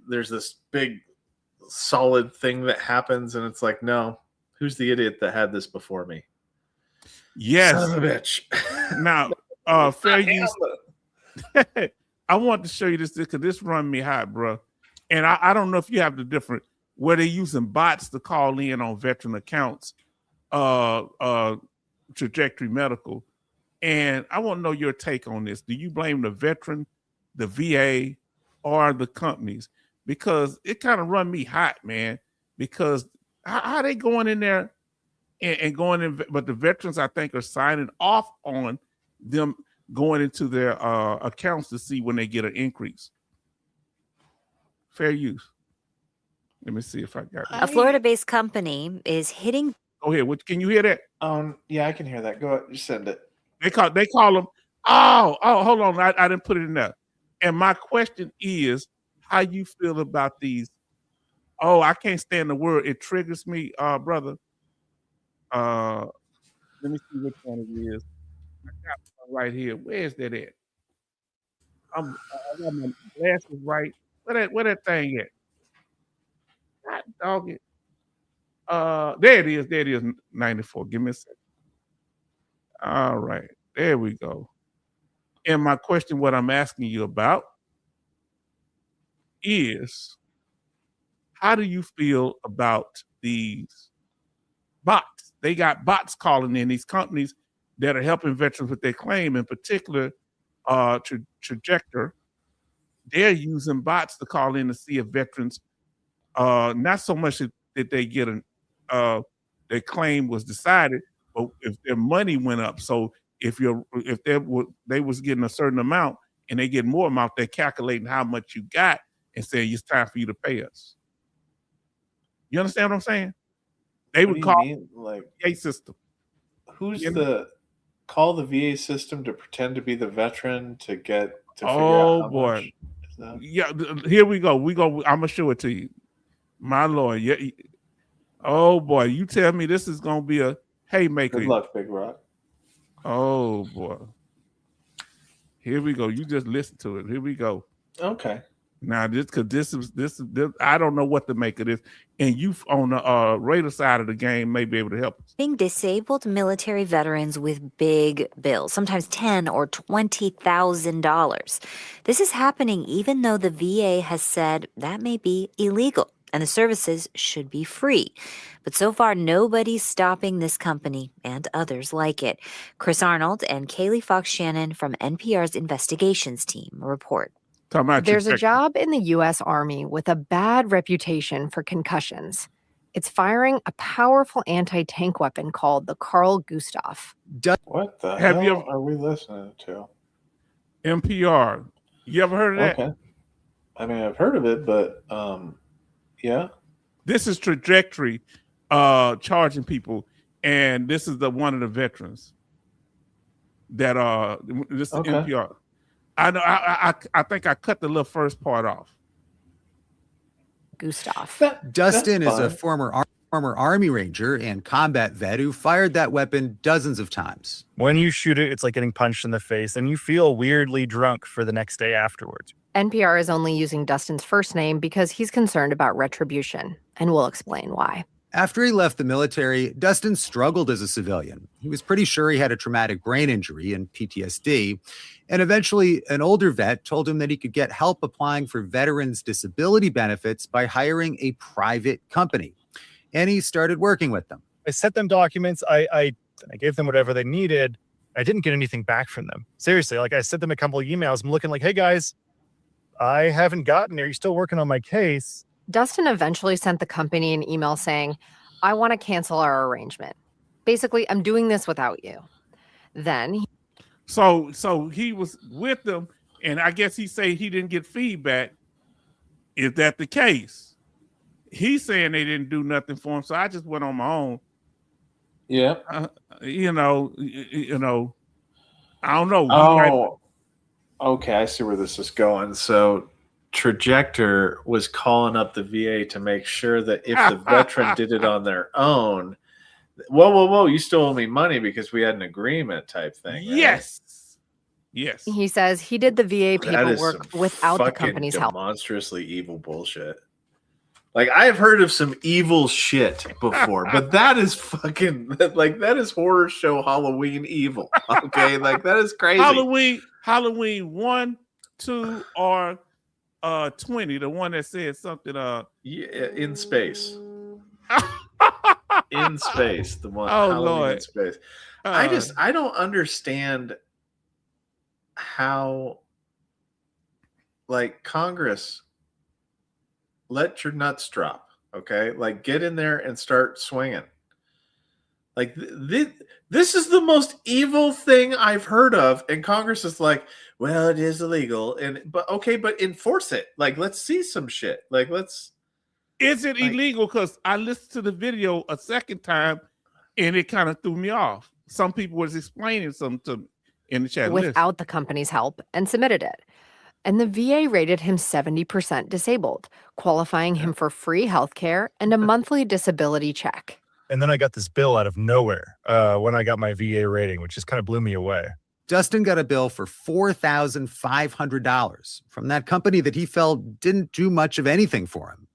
there's this big solid thing that happens and it's like, no, who's the idiot that had this before me?
Yes.
Son of a bitch.
Now, fair use. I want to show you this because this run me hot, bro. And I don't know if you have the different where they're using bots to call in on veteran accounts, Trajectory Medical. And I want to know your take on this. Do you blame the veteran, the VA, or the companies? Because it kind of run me hot, man. Because how they going in there and going in, but the veterans, I think, are signing off on them going into their accounts to see when they get an increase. Fair use. Let me see if I got it.
A Florida-based company is hitting.
Go ahead. Can you hear that?
Yeah, I can hear that. Go ahead, you send it.
They call them. Oh, hold on. I didn't put it in there. And my question is, how you feel about these? Oh, I can't stand the word. It triggers me, brother. Let me see which one it is. I got one right here. Where is that at? I got my glasses right. Where that thing at? God dog it. There it is. There it is. 94. Give me a second. All right. There we go. And my question, what I'm asking you about is, how do you feel about these bots? They got bots calling in, these companies that are helping veterans with their claim, in particular, Trajectory. They're using bots to call in to see if veterans, not so much that they get their claim was decided, but if their money went up. So if they was getting a certain amount and they get more amount, they're calculating how much you got and saying it's time for you to pay us. You understand what I'm saying? They would call
like
VA system.
Who's call the VA system to pretend to be the veteran to figure out how much?
Yeah, here we go. I'm gonna show it to you. My Lord. Yeah. Oh boy, you tell me this is gonna be a haymaker.
Good luck, Big Rock.
Oh boy. Here we go. You just listen to it. Here we go.
Okay.
Now this I don't know what to make of this. And you on the Raider side of the game may be able to help us.
Being disabled military veterans with big bills, sometimes $10,000 or $20,000. This is happening even though the VA has said that may be illegal and the services should be free. But so far, nobody's stopping this company and others like it. Chris Arnold and Kaylee Fox Shannon from NPR's investigations team report.
Talking about
There's a
trajectory.
job in the U.S. Army with a bad reputation for concussions. It's firing a powerful anti-tank weapon called the Carl Gustav.
What the
Have you
hell are we listening to?
NPR. You ever heard of that?
Okay. I mean, I've heard of it, but yeah.
This is trajectory charging people, and this is one of the veterans that this is
Okay.
NPR. I know I think I cut the little first part off.
Gustav.
Dustin
that's
is a
fine.
former Army Ranger and combat vet who fired that weapon dozens of times.
When you shoot it, it's like getting punched in the face, and you feel weirdly drunk for the next day afterwards.
NPR is only using Dustin's first name because he's concerned about retribution, and we'll explain why.
After he left the military, Dustin struggled as a civilian. He was pretty sure he had a traumatic brain injury and PTSD. And eventually, an older vet told him that he could get help applying for veterans' disability benefits by hiring a private company. And he started working with them.
I sent them documents. I gave them whatever they needed. I didn't get anything back from them. Seriously, like I sent them a couple of emails. I'm looking like, hey guys, I haven't gotten there. You're still working on my case.
Dustin eventually sent the company an email saying, I want to cancel our arrangement. Basically, I'm doing this without you. Then
So he was with them, and I guess he said he didn't get feedback. Is that the case? He's saying they didn't do nothing for him, so I just went on my own.
Yeah.
You know, I don't know.
Oh, okay. I see where this is going. So Trajector was calling up the VA to make sure that if the veteran did it on their own, whoa, you still owe me money because we had an agreement type thing. Right?
Yes.
he says he did the VA
That is
paperwork
some
without the
fucking
company's help.
Monstrously evil bullshit. Like, I have heard of some evil shit before, but that is fucking, like, that is horror show Halloween evil. Okay, like, that is crazy.
Halloween 1, 2, or 20. The one that said something.
Yeah, in space. In space, the one.
Oh,
Halloween
Lord.
in space. I don't understand how, like, Congress, let your nuts drop, okay? Like, get in there and start swinging. Like, this is the most evil thing I've heard of, and Congress is like, well, it is illegal, but enforce it. Like, let's see some shit. Like, let's.
Is it illegal? Because I listened to the video a second time, and it kind of threw me off. Some people was explaining something to me in the chat.
Without the company's help and submitted it. And the VA rated him 70% disabled, qualifying him for free health care and a monthly disability check.
And then I got this bill out of nowhere when I got my VA rating, which just kind of blew me away.
Dustin got a bill for $4,500 from that company that he felt didn't do much of anything for him.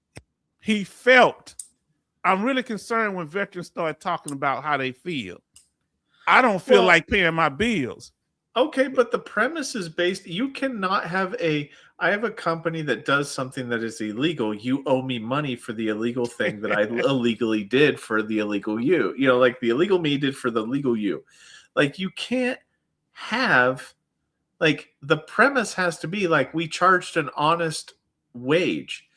He felt. I'm really concerned when veterans start talking about how they feel. I don't feel like paying my bills.
Okay, but the premise is based. You cannot have I have a company that does something that is illegal. You owe me money for the illegal thing that I illegally did for the illegal you. You know, like the illegal me did for the legal you. Like, you can't have, like, the premise has to be like, we charged an honest wage,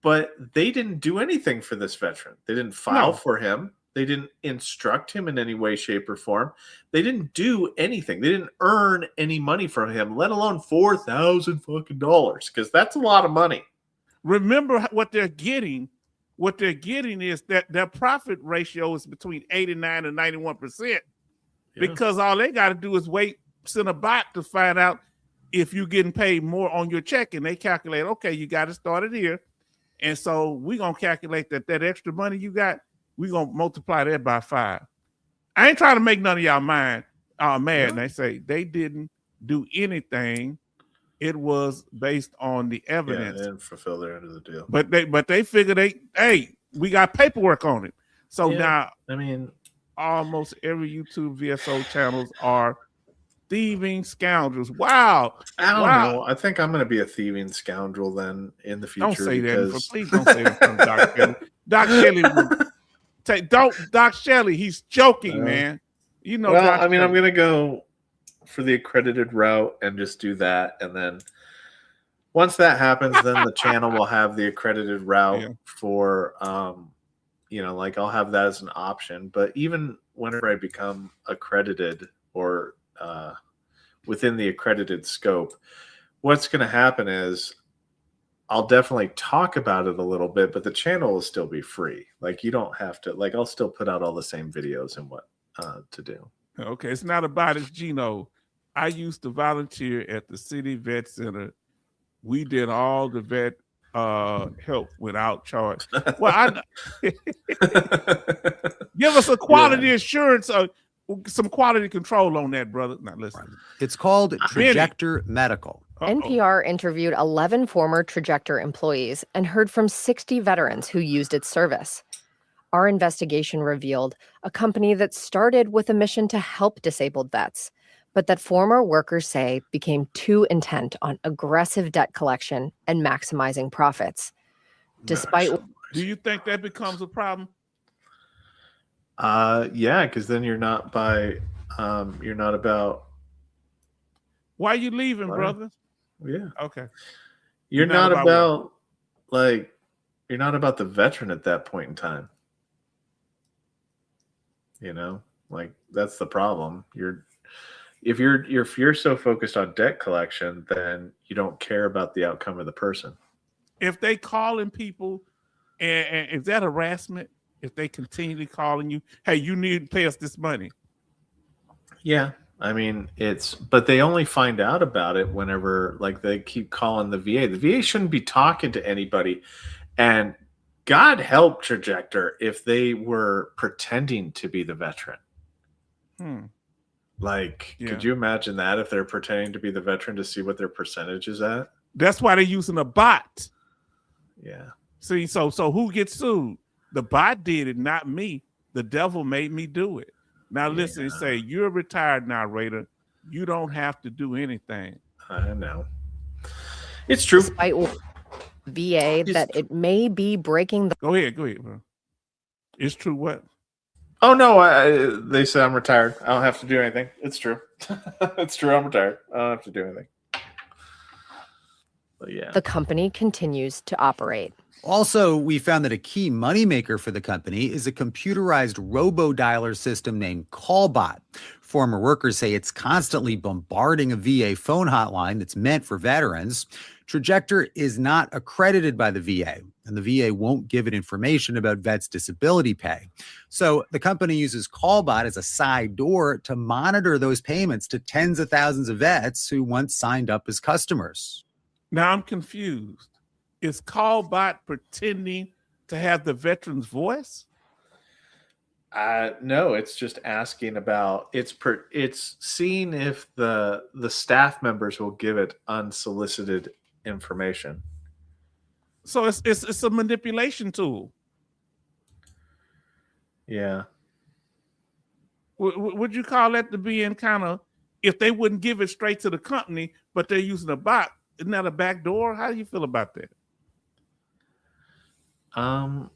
but they didn't do anything for this veteran. They didn't file for him. They didn't instruct him in any way, shape, or form. They didn't do anything. They didn't earn any money from him, let alone $4,000 fucking dollars, because that's a lot of money.
Remember what they're getting. What they're getting is that their profit ratio is between 89 and 91%, because all they got to do is send a bot to find out if you're getting paid more on your check, and they calculate, okay, you got to start it here, and so we're gonna calculate that extra money you got. We're going to multiply that by 5. I ain't trying to make none of y'all mad. And they say they didn't do anything. It was based on the evidence.
Yeah, they didn't fulfill their end of the deal.
But they figured we got paperwork on it. So now,
I mean,
almost every YouTube VSO channels are thieving scoundrels. Wow.
I don't know. I think I'm going to be a thieving scoundrel then in the future.
Don't say that. Please don't say that from Doc Shelley. Doc Shelley Doc Shelley, he's joking, man. You know.
Well, I mean, I'm gonna go for the accredited route and just do that, and then Once that happens, then the channel will have the accredited route
Yeah.
for, like I'll have that as an option. But even whenever I become accredited or within the accredited scope, what's going to happen is I'll definitely talk about it a little bit, but the channel will still be free. Like you don't have to, like I'll still put out all the same videos and what to do.
Okay, it's not about it, Gino. I used to volunteer at the City Vet Center. We did all the vet help without charge. Well, give us a quality assurance, some quality control on that, brother. Now listen,
It's called Trajector Medical.
NPR interviewed 11 former Trajector employees and heard from 60 veterans who used its service. Our investigation revealed a company that started with a mission to help disabled vets, but that former workers say became too intent on aggressive debt collection and maximizing profits. Despite
do you think that becomes a problem?
Yeah, because then you're not about.
Why are you leaving,
Why?
brother?
Yeah.
Okay.
You're not
about
you're not about the veteran at that point in time. Like that's the problem. If you're so focused on debt collection, then you don't care about the outcome of the person.
If they calling people, and is that harassment? If they continually calling you, hey, you need to pay us this money.
Yeah. I mean, but they only find out about it whenever like they keep calling the VA. The VA shouldn't be talking to anybody. And God help Trajector if they were pretending to be the veteran. Like, could you imagine that if they're pretending to be the veteran to see what their percentage is at?
That's why they're using a bot.
Yeah.
See, so who gets sued? The bot did it, not me. The devil made me do it. Now listen, say you're a retired narrator. You don't have to do anything.
I know. It's true.
Despite VA that it may be breaking the.
Go ahead, bro. It's true what?
Oh no, they said I'm retired. I don't have to do anything. It's true. It's true. I'm retired. I don't have to do anything. But yeah.
The company continues to operate.
Also, we found that a key moneymaker for the company is a computerized robo-dialer system named Callbot. Former workers say it's constantly bombarding a VA phone hotline that's meant for veterans. Trajector is not accredited by the VA, and the VA won't give it information about vets' disability pay. So the company uses Callbot as a side door to monitor those payments to tens of thousands of vets who once signed up as customers.
Now I'm confused. Is Callbot pretending to have the veteran's voice?
No, it's just asking about it's seeing if the staff members will give it unsolicited information.
So it's a manipulation tool.
Yeah.
Would you call that to being kind of, if they wouldn't give it straight to the company, but they're using a bot, isn't that a back door? How do you feel about that? I'm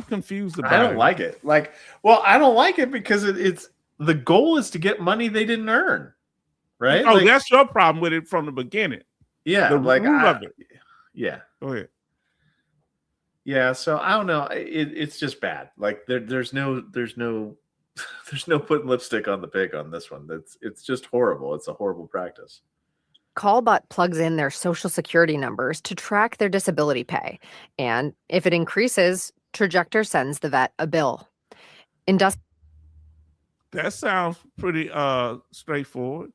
confused about it.
I don't like it. I don't like it because it's the goal is to get money they didn't earn, right?
Oh, that's your problem with it from the beginning.
Yeah,
the rule of it.
Yeah.
Go ahead.
Yeah, so I don't know. It's just bad. Like there's no putting lipstick on the pig on this one. It's just horrible. It's a horrible practice.
Callbot plugs in their social security numbers to track their disability pay. And if it increases, Trajector sends the vet a bill.
That sounds pretty straightforward.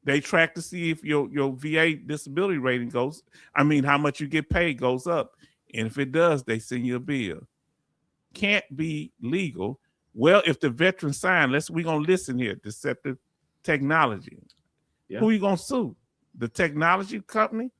They track to see if your VA disability rating how much you get paid goes up. And if it does, they send you a bill. Can't be legal. Well, if the veteran signed, we're going to listen here. Deceptive technology. Yeah. Who are you going to sue? The technology company?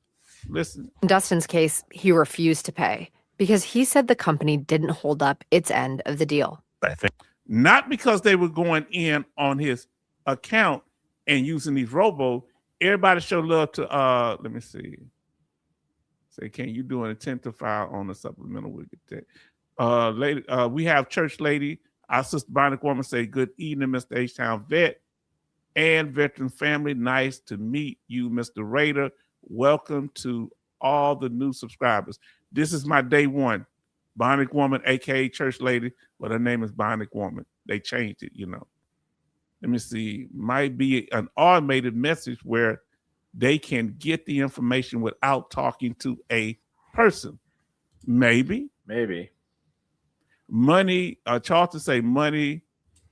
Listen.
In Dustin's case, he refused to pay because he said the company didn't hold up its end of the deal.
I think not because they were going in on his account and using these robo. Everybody show love to let me see. Say, can you do an intent to file on the supplemental? We'll get that. Lady, we have church lady, our sister Bionic Woman, say, good evening, Mr. H-Town vet and veteran family. Nice to meet you, Mr. Rader. Welcome to all the new subscribers. This is my day one. Bionic Woman, aka Church Lady, but her name is Bionic Woman. They changed it, you know. Let me see. Might be an automated message where they can get the information without talking to a person. Maybe. Money, Charlton say money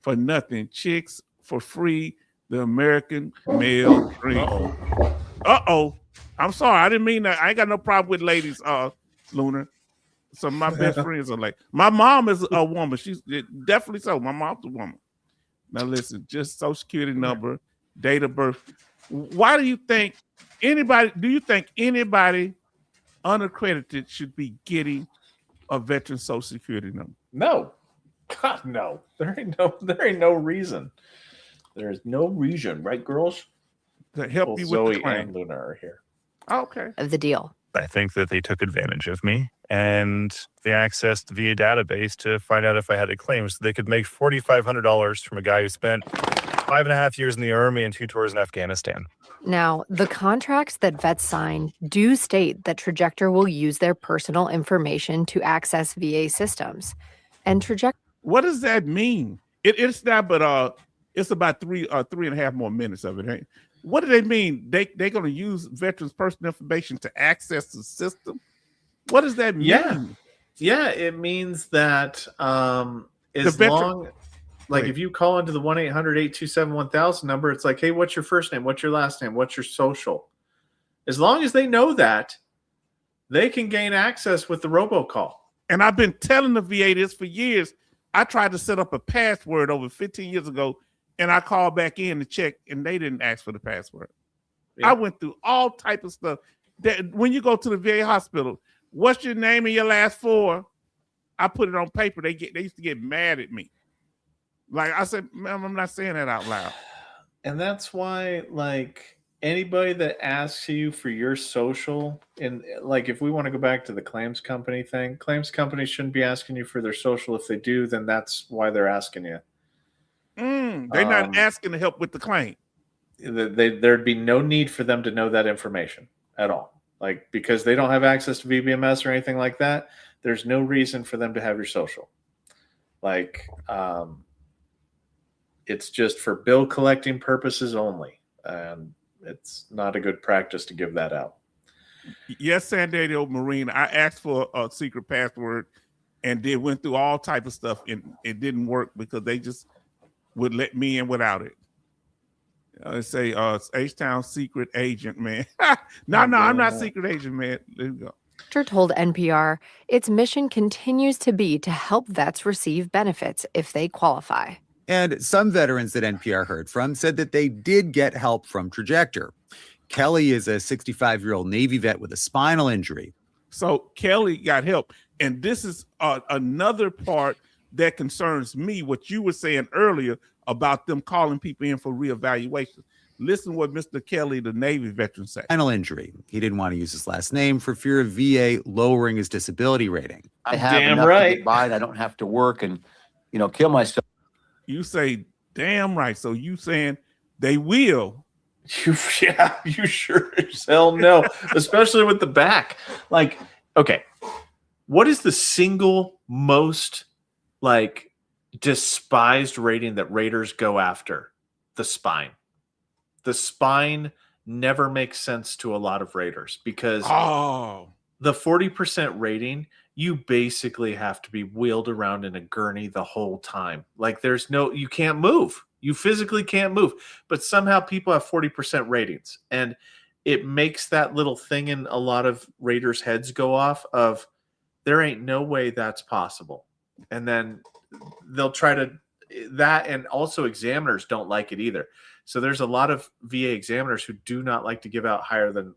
for nothing. Chicks for free. The American male dream. Uh-oh. I'm sorry. I didn't mean that. I ain't got no problem with ladies, Lunar. Some of my best friends are like, my mom is a woman. She's definitely so. My mom's a woman. Now listen, just Social Security number, date of birth. Why do you think anybody unaccredited should be getting a veteran Social Security number?
No. God, no. There ain't no reason. There's no reason, right, girls?
To help
Both
you with
Zoe
the claim.
and Luna are here.
Okay.
Of the deal.
I think that they took advantage of me and they accessed via database to find out if I had a claim so they could make $4,500 from a guy who spent 5.5 years in the Army and 2 tours in Afghanistan.
Now, the contracts that vets sign do state that Trajector will use their personal information to access VA systems. And Trajector.
What does that mean? It's not, but it's about 3.5 more minutes of it. Ain't? What do they mean? They're going to use veterans' personal information to access the system? What does that mean?
Yeah, it means that if you call into the 1-800-827-1000 number, it's like, hey, what's your first name? What's your last name? What's your social? As long as they know that, they can gain access with the robocall.
And I've been telling the VA this for years. I tried to set up a password over 15 years ago, and I called back in to check, and they didn't ask for the password. Yeah. I went through all type of stuff. That when you go to the VA hospital, what's your name and your last four? I put it on paper. They used to get mad at me. Like I said, ma'am, I'm not saying that out loud.
And that's why, like, anybody that asks you for your social, and like if we want to go back to the claims company thing, claims companies shouldn't be asking you for their social. If they do, then that's why they're asking you.
They're not asking to help with the claim.
There'd be no need for them to know that information at all. Like, because they don't have access to VBMS or anything like that, there's no reason for them to have your social. Like, it's just for bill collecting purposes only. And it's not a good practice to give that out.
Yes, San Diego Marine, I asked for a secret password and they went through all type of stuff and it didn't work because they just would let me in without it. They say H-Town secret agent, man. No, I'm not secret agent, man. There you go.
Trajector told NPR its mission continues to be to help vets receive benefits if they qualify.
And some veterans that NPR heard from said that they did get help from Trajector. Kelly is a 65-year-old Navy vet with a spinal injury.
So Kelly got help. And this is another part that concerns me, what you were saying earlier about them calling people in for reevaluation. Listen to what Mr. Kelly, the Navy veteran, said.
Spinal injury. He didn't want to use his last name for fear of VA lowering his disability rating.
I have enough to get by. I don't have to work and, kill myself.
You say, damn right. So you saying they will.
You sure as hell know, especially with the back. Like, okay, what is the single most, like, despised rating that raters go after? The spine. The spine never makes sense to a lot of raters because the 40% rating, you basically have to be wheeled around in a gurney the whole time. Like, you can't move. You physically can't move. But somehow people have 40% ratings. And it makes that little thing in a lot of raters' heads go off of, there ain't no way that's possible. And then they'll try to that, and also examiners don't like it either. So there's a lot of VA examiners who do not like to give out higher than,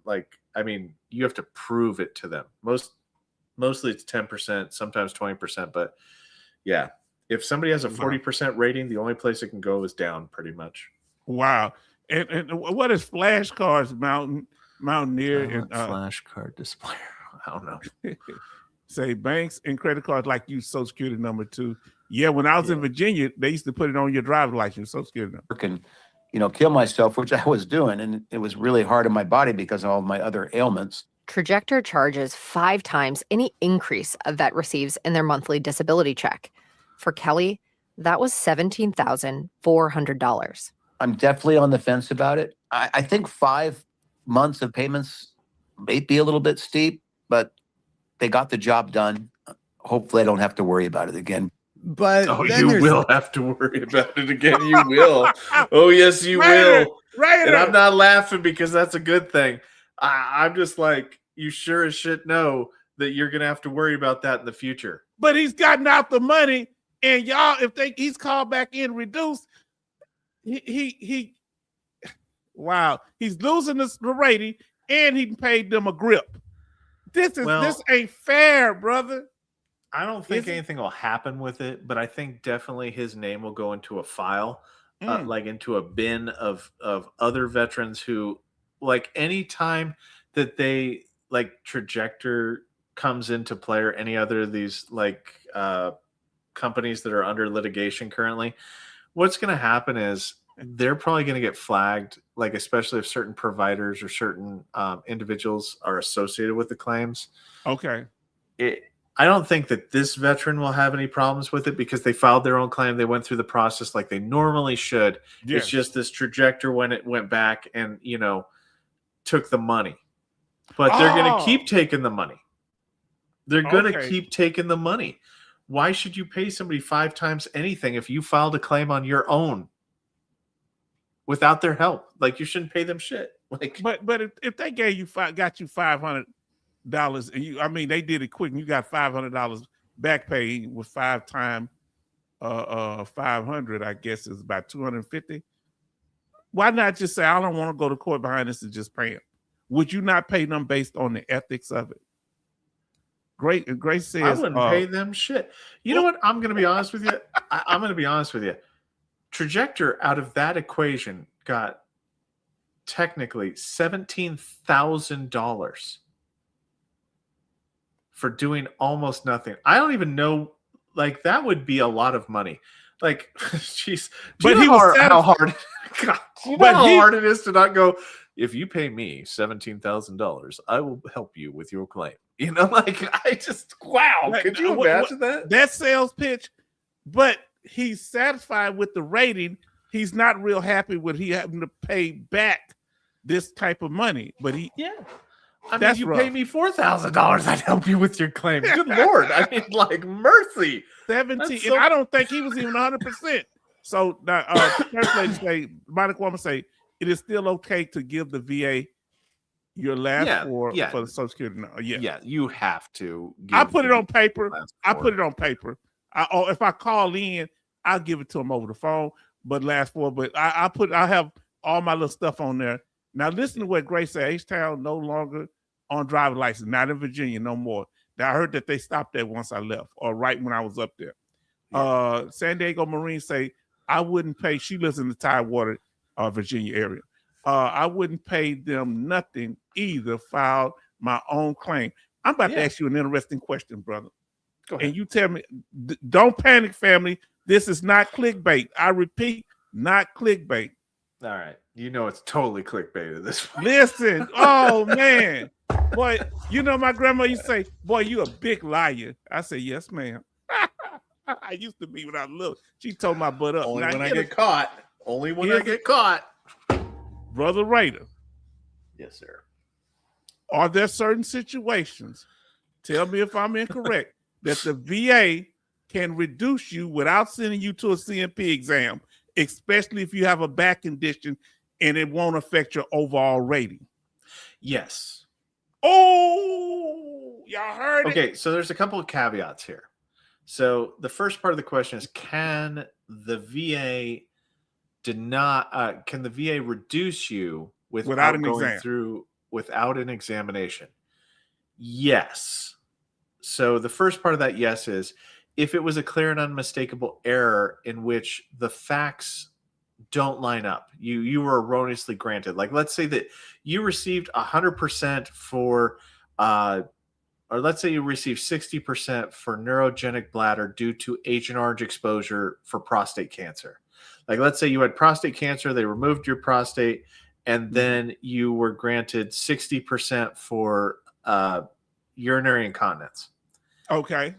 you have to prove it to them. Mostly it's 10%, sometimes 20%. But yeah, if somebody has a 40% rating, the only place it can go is down pretty much.
Wow. And what is flashcards, Mountaineer? And
flashcard display. I don't know.
Say banks and credit cards like use Social Security number too. Yeah, when I was in Virginia, they used to put it on your driver's license, Social Security number.
And, kill myself, which I was doing. And it was really hard on my body because of all my other ailments.
Trajector charges 5 times any increase a vet receives in their monthly disability check. For Kelly, that was $17,400.
I'm definitely on the fence about it. I think 5 months of payments may be a little bit steep, but they got the job done. Hopefully I don't have to worry about it again.
But
Oh,
then
you
there's
will have to worry about it again. You will. Oh, yes, you will. And I'm not laughing because that's a good thing. I'm just like, you sure as shit know that you're going to have to worry about that in the future.
But he's gotten out the money, and y'all, if he's called back in reduced, he wow, he's losing the rating, and he paid them a grip. This ain't fair, brother.
I don't think anything will happen with it, but I think definitely his name will go into a file, like into a bin of other veterans who, like, anytime that they like Trajector comes into play or any other of these like companies that are under litigation currently, what's going to happen is they're probably going to get flagged, like especially if certain providers or certain individuals are associated with the claims.
Okay.
I don't think that this veteran will have any problems with it because they filed their own claim. They went through the process like they normally should.
Yes.
It's just this Trajector when it went back and, took the money. But they're going to keep taking the money. They're going to keep taking the money. Why should you pay somebody 5 times anything if you filed a claim on your own without their help? Like, you shouldn't pay them shit. Like,
but if they got you $500, and they did it quick, and you got $500 back pay with 5 times 500, I guess is about 250. Why not just say, I don't want to go to court behind this and just pay them? Would you not pay them based on the ethics of it? Grace says
I wouldn't pay them shit. You know what? I'm going to be honest with you. I'm going to be honest with you. Trajector out of that equation got technically $17,000 for doing almost nothing. I don't even know. Like, that would be a lot of money. Like, jeez.
But he was
how hard. God, you know how hard it is to not go. If you pay me $17,000, I will help you with your claim. Like, I just, wow. Could you imagine that?
That sales pitch, but he's satisfied with the rating. He's not real happy with he having to pay back this type of money. But
you pay me $4,000, I'd help you with your claim. Good Lord. I mean, like, mercy.
17, and I don't think he was even 100%. So now, first lady say, Monica woman say, it is still okay to give the VA your last for the Social Security. No,
yeah, you have to.
I put it on paper. If I call in, I'll give it to them over the phone. But last four, but I have all my little stuff on there. Now listen to what Grace said. H-Town no longer on driver's license, not in Virginia no more. Now, I heard that they stopped that once I left, or right when I was up there. San Diego Marine say I wouldn't pay. She lives in the Tidewater, Virginia area. I wouldn't pay them nothing either. Filed my own claim. I'm about to ask you an interesting question, brother.
Go ahead.
And you tell me, don't panic, family. This is not clickbait. I repeat, not clickbait.
All right. It's totally clickbait at this point.
Listen. Oh, man. Boy, my grandma used to say, boy, you a big liar. I say, yes, ma'am. I used to be when I was little. She told my butt up.
Only when I get caught. Only when I get caught.
Brother Raider.
Yes, sir.
Are there certain situations, tell me if I'm incorrect, that the VA can reduce you without sending you to a CMP exam, especially if you have a back condition and it won't affect your overall rating?
Yes.
Oh, y'all heard it?
Okay, so there's a couple of caveats here. So the first part of the question is, can the VA reduce you without an examination? Yes. So the first part of that yes is if it was a clear and unmistakable error in which the facts don't line up, you were erroneously granted. Like, let's say that you received 100% for or let's say you received 60% for neurogenic bladder due to Agent Orange exposure for prostate cancer. Like, let's say you had prostate cancer, they removed your prostate, and then you were granted 60% for urinary incontinence.
Okay.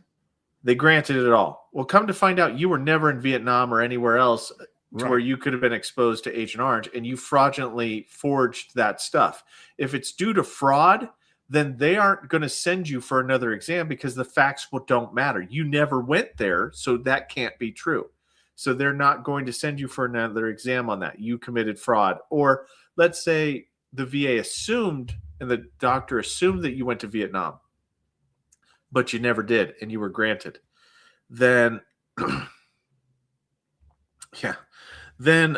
They granted it all. Well, come to find out, you were never in Vietnam or anywhere else to
Right.
where you could have been exposed to Agent Orange, and you fraudulently forged that stuff. If it's due to fraud, then they aren't going to send you for another exam because the facts don't matter. You never went there, so that can't be true. So they're not going to send you for another exam on that. You committed fraud. Or let's say the VA assumed and the doctor assumed that you went to Vietnam, but you never did and you were granted. Then, yeah, then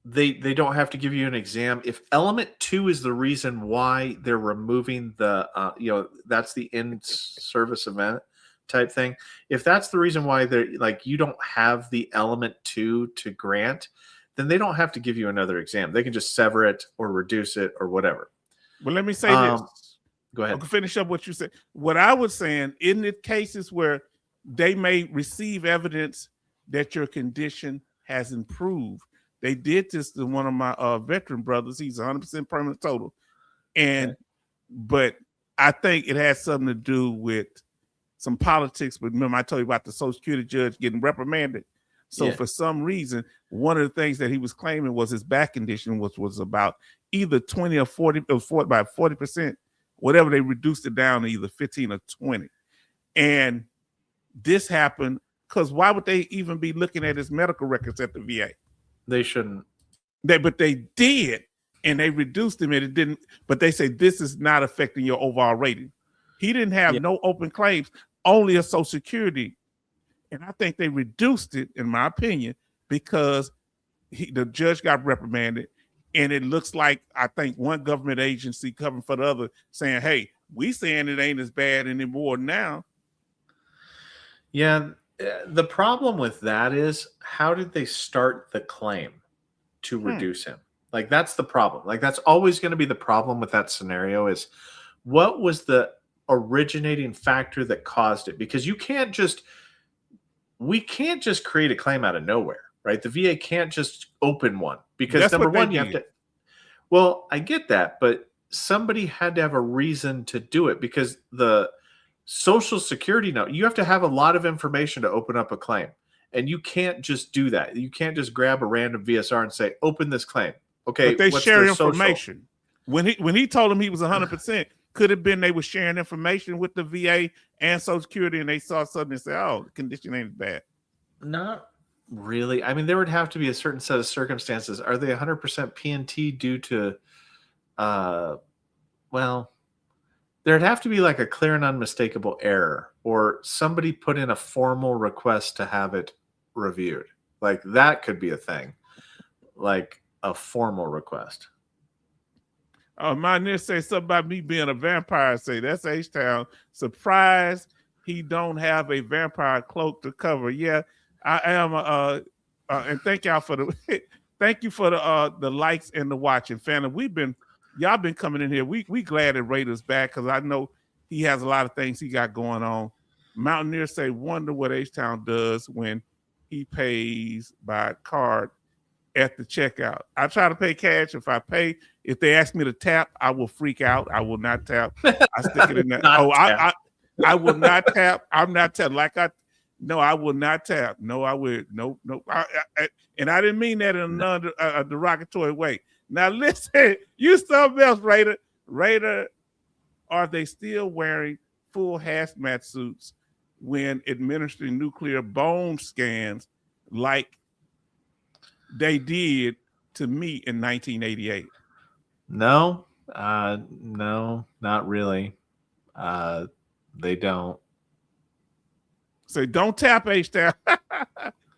they don't have to give you an exam. If element 2 is the reason why they're removing the, that's the in-service event type thing. If that's the reason why they're like, you don't have the element 2 to grant, then they don't have to give you another exam. They can just sever it or reduce it or whatever.
Well, let me say this.
Go ahead.
I'll finish up what you said. What I was saying, in the cases where they may receive evidence that your condition has improved, they did this to one of my veteran brothers. He's 100% permanent total. But I think it has something to do with some politics. But remember, I told you about the Social Security judge getting reprimanded. So for some reason, one of the things that he was claiming was his back condition, which was about either 20 or 40, by 40%, whatever. They reduced it down to either 15 or 20. And this happened because why would they even be looking at his medical records at the VA?
They shouldn't.
But they did, and they reduced him, and it didn't. But they say this is not affecting your overall rating. He didn't have no open claims, only a Social Security. And I think they reduced it, in my opinion, because the judge got reprimanded. And it looks like, I think, one government agency covering for the other saying, hey, we saying it ain't as bad anymore now.
Yeah. The problem with that is, how did they start the claim to reduce him? Like, that's the problem. Like, that's always going to be the problem with that scenario is, what was the originating factor that caused it? Because we can't just create a claim out of nowhere, right? The VA can't just open one because
That's
number
what they
one, you have
did.
to, well, I get that, but somebody had to have a reason to do it because the Social Security note, you have to have a lot of information to open up a claim. And you can't just do that. You can't just grab a random VSR and say, open this claim. Okay.
But they
what's
share
their social?
information. When he told him he was 100%, could have been they were sharing information with the VA and Social Security, and they saw something and said, oh, the condition ain't as bad.
Not really. I mean, there would have to be a certain set of circumstances. Are they 100% PNT due to, well, there'd have to be like a clear and unmistakable error, or somebody put in a formal request to have it reviewed. Like, that could be a thing, like a formal request.
My niece say something about me being a vampire. Say that's H-Town. Surprised he don't have a vampire cloak to cover. Yeah, I am. And thank y'all for the thank you for the likes and the watching, family. Y'all been coming in here. We glad that Raiders back because I know he has a lot of things he got going on. Mountaineer say wonder what H-Town does when he pays by card at the checkout. I try to pay cash. If they ask me to tap, I will freak out. I will not tap. I stick it in there. I will not tap. I'm not tapping. No, I will not tap. No, I will. No. And I didn't mean that in a derogatory way. Now listen, you something else, Raider. Raider, are they still wearing full hazmat suits when administering nuclear bone scans like they did to me in 1988?
No, not really. They don't.
So don't tap H-Town.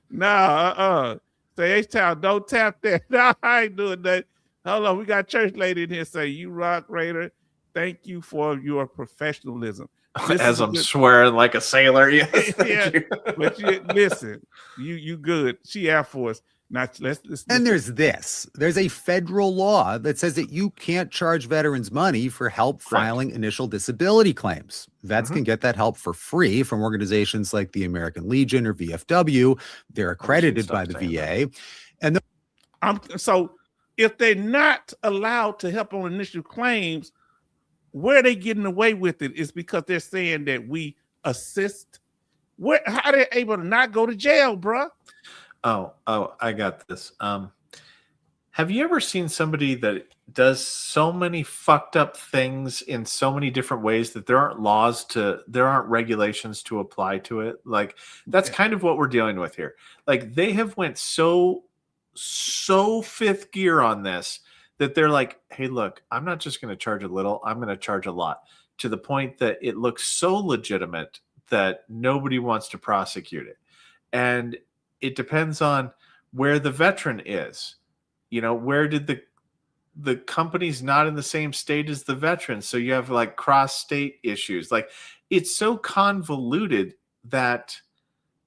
No, Say H-Town, don't tap that. No, I ain't doing that. Hold on, we got church lady in here say, you rock, Raider. Thank you for your professionalism.
As I'm swearing like a sailor. Yes,
yeah, but listen, you good. She Air Force. Now let's
and there's a federal law that says that you can't charge veterans money for help filing initial disability claims. Vets can get that help for free from organizations like the American Legion or VFW. They're accredited by the VA. And
so if they're not allowed to help on initial claims, where they getting away with it is because they're saying that we assist. How they able to not go to jail, bruh?
Oh, I got this. Have you ever seen somebody that does so many fucked up things in so many different ways that there aren't regulations to apply to it? Like, that's kind of what we're dealing with here. Like, they have went so fifth gear on this that they're like, hey, look, I'm not just going to charge a little, I'm going to charge a lot, to the point that it looks so legitimate that nobody wants to prosecute it. And it depends on where the veteran is. You know, where did the company's not in the same state as the veteran, so you have like cross-state issues. Like, it's so convoluted that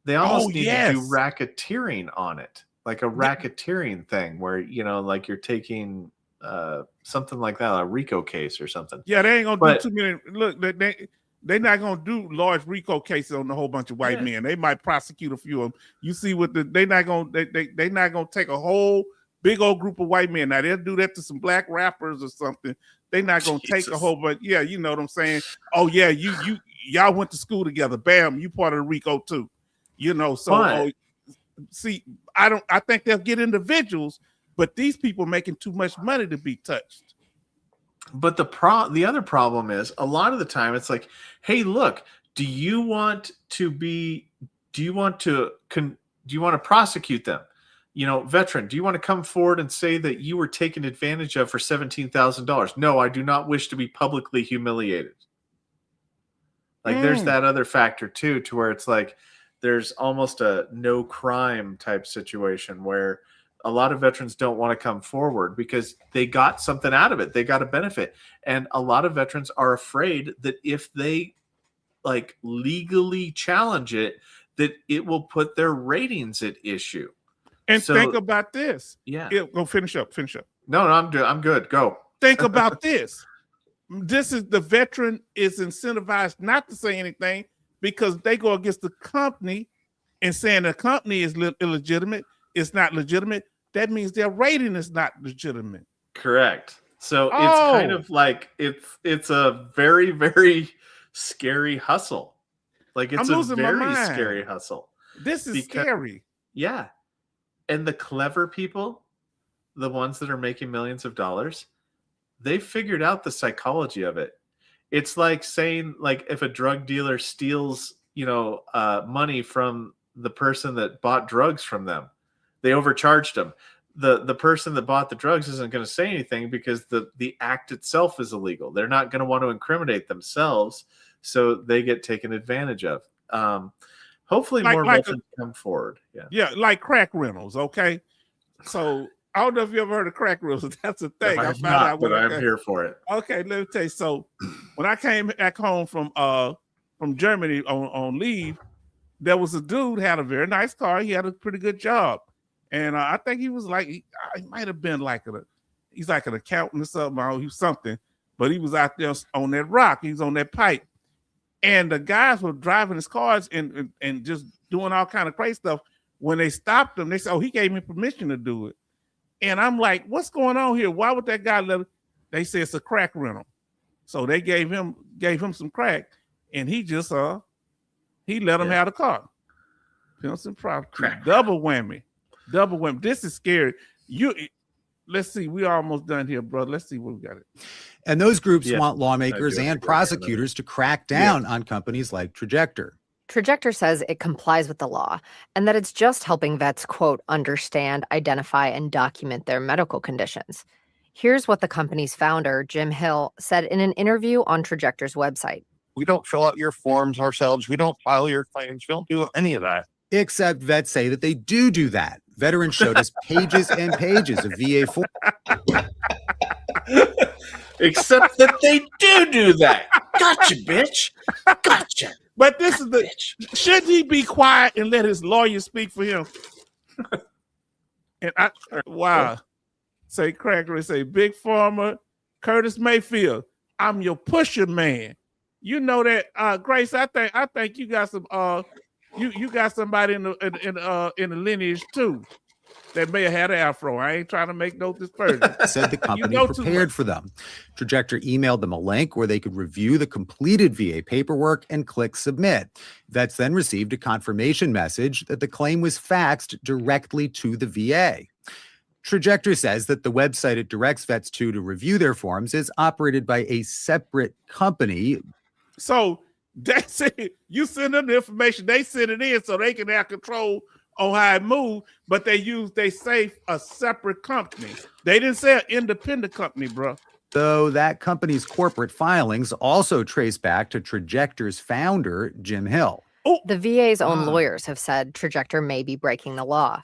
they almost need to do racketeering on it, like a racketeering thing where, you know, like you're taking something like that, a RICO case or something.
Yeah, they ain't gonna do too many. Look, they're not gonna do large RICO cases on a whole bunch of white men. They might prosecute a few of them. You see what they're not gonna take a whole big old group of white men. Now they'll do that to some black rappers or something. They're not gonna take a whole bunch. Yeah, you know what I'm saying. Oh yeah, y'all went to school together. Bam, you part of the RICO too. You know, so see, I think they'll get individuals, but these people making too much money to be touched.
But the other problem is, a lot of the time it's like, hey, look, do you want to prosecute them? You know, veteran, do you want to come forward and say that you were taken advantage of for $17,000? No, I do not wish to be publicly humiliated. Like, there's that other factor too, to where it's like there's almost a no crime type situation where a lot of veterans don't want to come forward because they got something out of it. They got a benefit. And a lot of veterans are afraid that if they like legally challenge it, that it will put their ratings at issue.
And so, think about this.
Yeah.
Go finish up.
No, I'm good. Go.
Think about this. This is the veteran is incentivized not to say anything because they go against the company and saying the company is illegitimate. It's not legitimate. That means their rating is not legitimate.
Correct. So it's kind of like it's a very, very scary hustle. Like, it's a very scary hustle.
This is scary.
Yeah. And the clever people, the ones that are making millions of dollars, they figured out the psychology of it. It's like saying, like, if a drug dealer steals, you know, money from the person that bought drugs from them, they overcharged them. The person that bought the drugs isn't going to say anything because the act itself is illegal. They're not going to want to incriminate themselves, so they get taken advantage of. Hopefully more veterans come forward.
Yeah, like crack rentals, okay? So I don't know if you ever heard of crack rentals. That's the thing.
I found out but I'm here for it.
Okay, let me tell you. So when I came back home from Germany on leave, there was a dude had a very nice car. He had a pretty good job. And I think he was like, he might have been like he's like an accountant or something. He was something, but he was out there on that rock. He was on that pipe. And the guys were driving his cars and just doing all kind of crazy stuff. When they stopped him, they said, oh, he gave me permission to do it. And I'm like, what's going on here? Why would that guy let it? They said it's a crack rental. So they gave him some crack, and he just he let him have the car. Pimps and property. Double whammy. This is scary. Let's see. We almost done here, brother. Let's see what we got it.
And those groups want lawmakers and prosecutors to crack down on companies like Trajector.
Trajector says it complies with the law and that it's just helping vets, quote, understand, identify, and document their medical conditions. Here's what the company's founder, Jim Hill, said in an interview on Trajector's website.
We don't fill out your forms ourselves. We don't file your claims. We don't do any of that.
Except vets say that they do that. Veterans showed us pages and pages of VA forms.
Except that they do that. Gotcha, bitch. Gotcha.
But this is should he be quiet and let his lawyer speak for him? And say Cracker, say Big Pharma, Curtis Mayfield, I'm your pusher man. You know that, Grace. I think you got some. You got somebody in the lineage too. That mayor had an afro. I ain't trying to make no dispersion.
said the company
know too
prepared
much.
for them. Trajector emailed them a link where they could review the completed VA paperwork and click submit. Vets then received a confirmation message that the claim was faxed directly to the VA. Trajector says that the website it directs vets to review their forms is operated by a separate company.
So they say you send them the information, they send it in so they can have control on how it moves, but they say a separate company. They didn't say an independent company, bro.
Though that company's corporate filings also trace back to Trajector's founder, Jim Hill.
The VA's own lawyers have said Trajector may be breaking the law.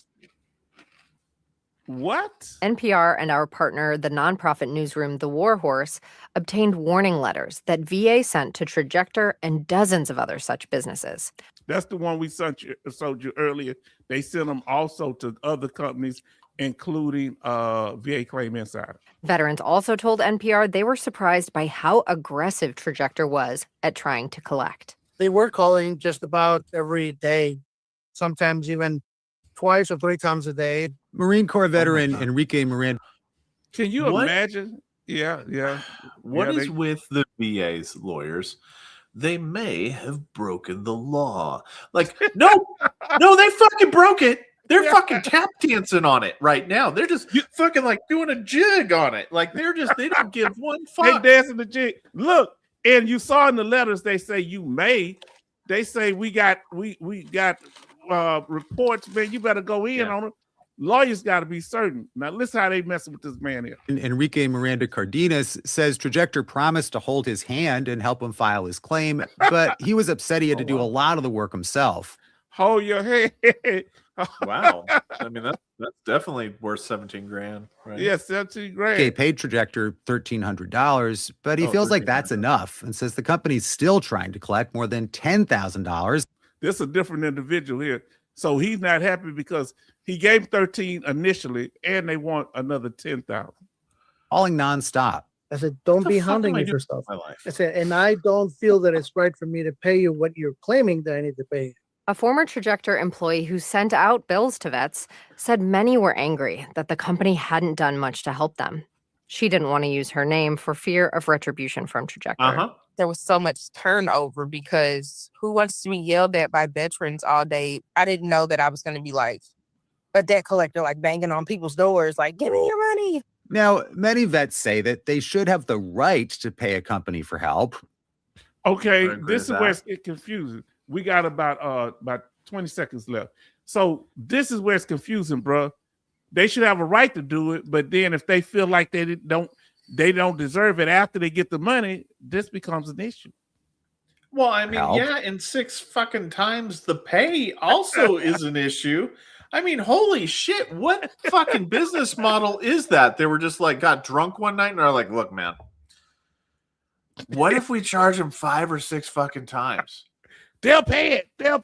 What?
NPR and our partner, the nonprofit newsroom The War Horse, obtained warning letters that VA sent to Trajector and dozens of other such businesses.
That's the one we showed you earlier. They sent them also to other companies, including VA Claim Insider.
Veterans also told NPR they were surprised by how aggressive Trajector was at trying to collect.
They were calling just about every day, sometimes even twice or three times a day.
Marine Corps veteran Enrique Miranda.
Can you imagine? Yeah.
What is with the VA's lawyers? They may have broken the law. Like, no, they fucking broke it. They're fucking tap dancing on it right now. They're just fucking like doing a jig on it. Like they don't give one fuck.
They dancing the jig. Look, and you saw in the letters they say you may. They say we got reports, man. You better go in on it. Lawyers got to be certain. Now listen how they messing with this man here.
Enrique Miranda Cardenas says Trajector promised to hold his hand and help him file his claim, but he was upset he had to do a lot of the work himself.
Hold your head.
Wow. I mean, that's definitely worth 17 grand, right?
Yeah, 17 grand.
Okay, paid Trajector $1,300, but he feels like that's enough and says the company's still trying to collect more than $10,000.
This is a different individual here. So he's not happy because he gave 13 initially and they want another 10,000.
Calling nonstop.
I said, don't be hounding me for stuff. I said, and I don't feel that it's right for me to pay you what you're claiming that I need to pay you.
A former Trajector employee who sent out bills to vets said many were angry that the company hadn't done much to help them. She didn't want to use her name for fear of retribution from Trajector.
There was so much turnover because who wants to be yelled at by veterans all day? I didn't know that I was going to be like a debt collector, like banging on people's doors, like, give me your money.
Now, many vets say that they should have the right to pay a company for help.
Okay, this is where it's confusing. We got about 20 seconds left. So this is where it's confusing, bro. They should have a right to do it, but then if they feel like they don't deserve it after they get the money, this becomes an issue.
Well, I mean, and 6 fucking times the pay also is an issue. I mean, holy shit, what fucking business model is that? They were just like got drunk one night and are like, look, man, what if we charge them 5 or 6 fucking times?
They'll pay it. They'll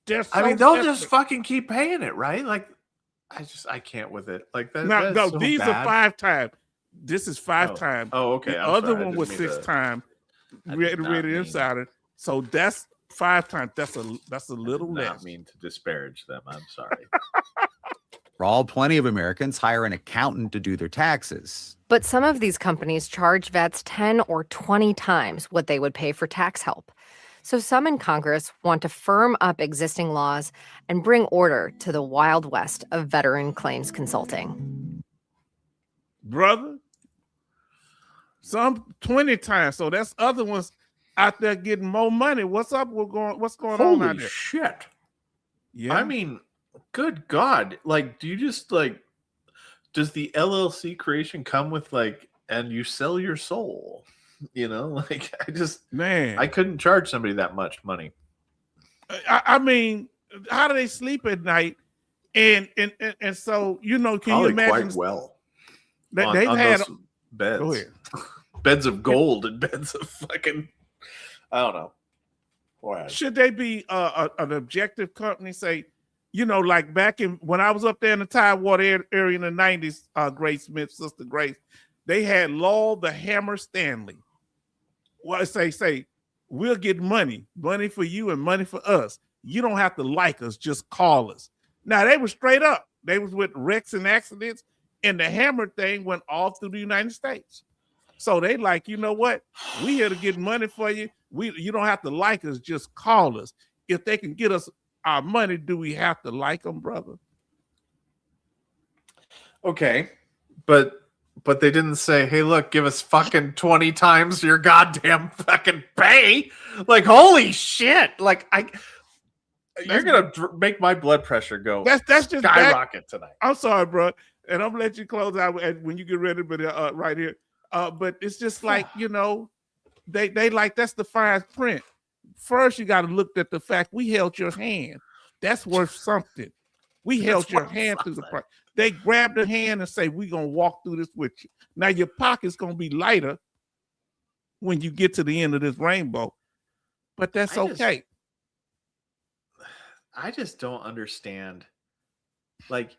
just fucking keep paying it, right? Like, I can't with it. Like that.
No, these are 5 times. This is 5 times.
Oh, okay.
The other one was 6 times. Rated Insider. So that's 5 times. That's a little less. I
don't mean to disparage them. I'm sorry.
For all, plenty of Americans hire an accountant to do their taxes.
But some of these companies charge vets 10 or 20 times what they would pay for tax help. So some in Congress want to firm up existing laws and bring order to the Wild West of veteran claims consulting.
Brother, some 20 times. So that's other ones out there getting more money. What's up? What's going on out there?
Shit.
Yeah.
I mean, good God. Like, do you just like, does the LLC creation come with like, and you sell your soul? You know, like I couldn't charge somebody that much money.
I mean, how do they sleep at night? And so, you know, can you imagine?
Quite well.
They've had
those beds.
Go ahead.
Beds of gold and beds of fucking, I don't know. Boy,
should they be an objective company? Say, you know, like back when I was up there in the Tidewater area in the 90s, Grace Smith, Sister Grace, they had Lowell the Hammer Stanley. Well, say, we'll get money for you and money for us. You don't have to like us, just call us. Now, they were straight up. They was with wrecks and accidents, and the hammer thing went all through the United States. So they like, you know what? We here to get money for you. You don't have to like us, just call us. If they can get us our money, do we have to like them, brother?
Okay, but they didn't say, hey, look, give us fucking 20 times your goddamn fucking pay. Like, holy shit. Like, you're going to make my blood pressure go
that's just
skyrocket tonight.
I'm sorry, bro. And I'm going to let you close out when you get ready, but right here. But it's just like, you know, they like, that's the fine print. First, you got to look at the fact we held your hand. That's worth something. We held your hand through the process. They grab the hand and say, we're going to walk through this with you. Now, your pocket's going to be lighter when you get to the end of this rainbow. But that's okay.
I just don't understand. Like,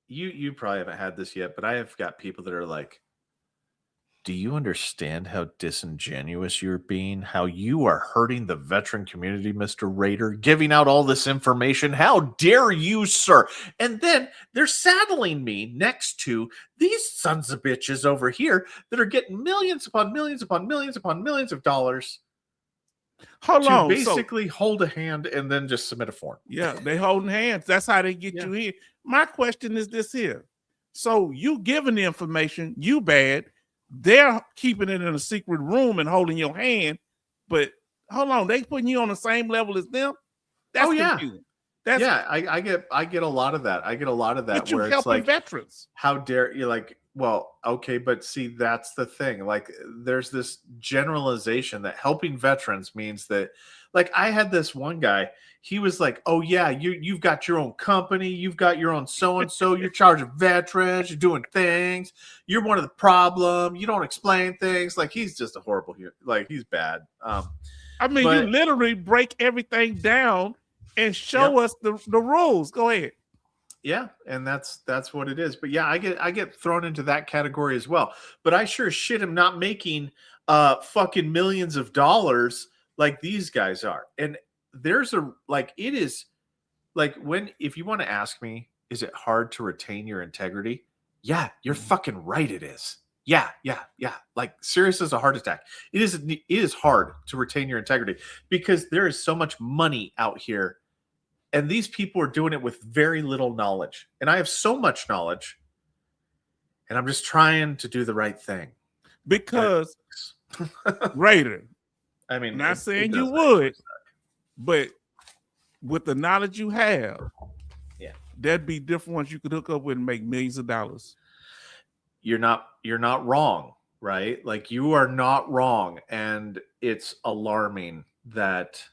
you probably haven't had this yet, but I have got people that are like, do you understand how disingenuous you're being? How you are hurting the veteran community, Mr. Raider, giving out all this information? How dare you, sir? And then they're saddling me next to these sons of bitches over here that are getting millions upon millions upon millions upon millions of dollars. Basically hold a hand and then just submit a form.
Yeah, they holding hands. That's how they get you here. My question is this here. So you giving the information, you bad. They're keeping it in a secret room and holding your hand, but hold on, they putting you on the same level as them. That's confusing.
I get a lot of that. I get a lot of that.
But you
where
helping
it's like,
veterans.
How dare you? Like, well, okay, but see, that's the thing. Like, there's this generalization that helping veterans means that, like, I had this one guy. He was like, "Oh yeah, you've got your own company, you've got your own so and so. You're charging veterans. You're doing things. You're one of the problem. You don't explain things." Like, he's just a horrible human. Like, he's bad.
I mean, you literally break everything down and show us the rules. Go ahead.
Yeah, and that's what it is. But yeah, I get thrown into that category as well. But I sure as shit am not making fucking millions of dollars like these guys are. And there's it is like, if you want to ask me, is it hard to retain your integrity? Yeah, you're fucking right. It is. Yeah. Like, serious as a heart attack. It is hard to retain your integrity because there is so much money out here. And these people are doing it with very little knowledge. And I have so much knowledge. And I'm just trying to do the right thing.
Because, Raider,
I mean,
not saying you would, but with the knowledge you have, there'd be different ones you could hook up with and make millions of dollars.
You're not wrong, right? Like, you are not wrong. And it's alarming that,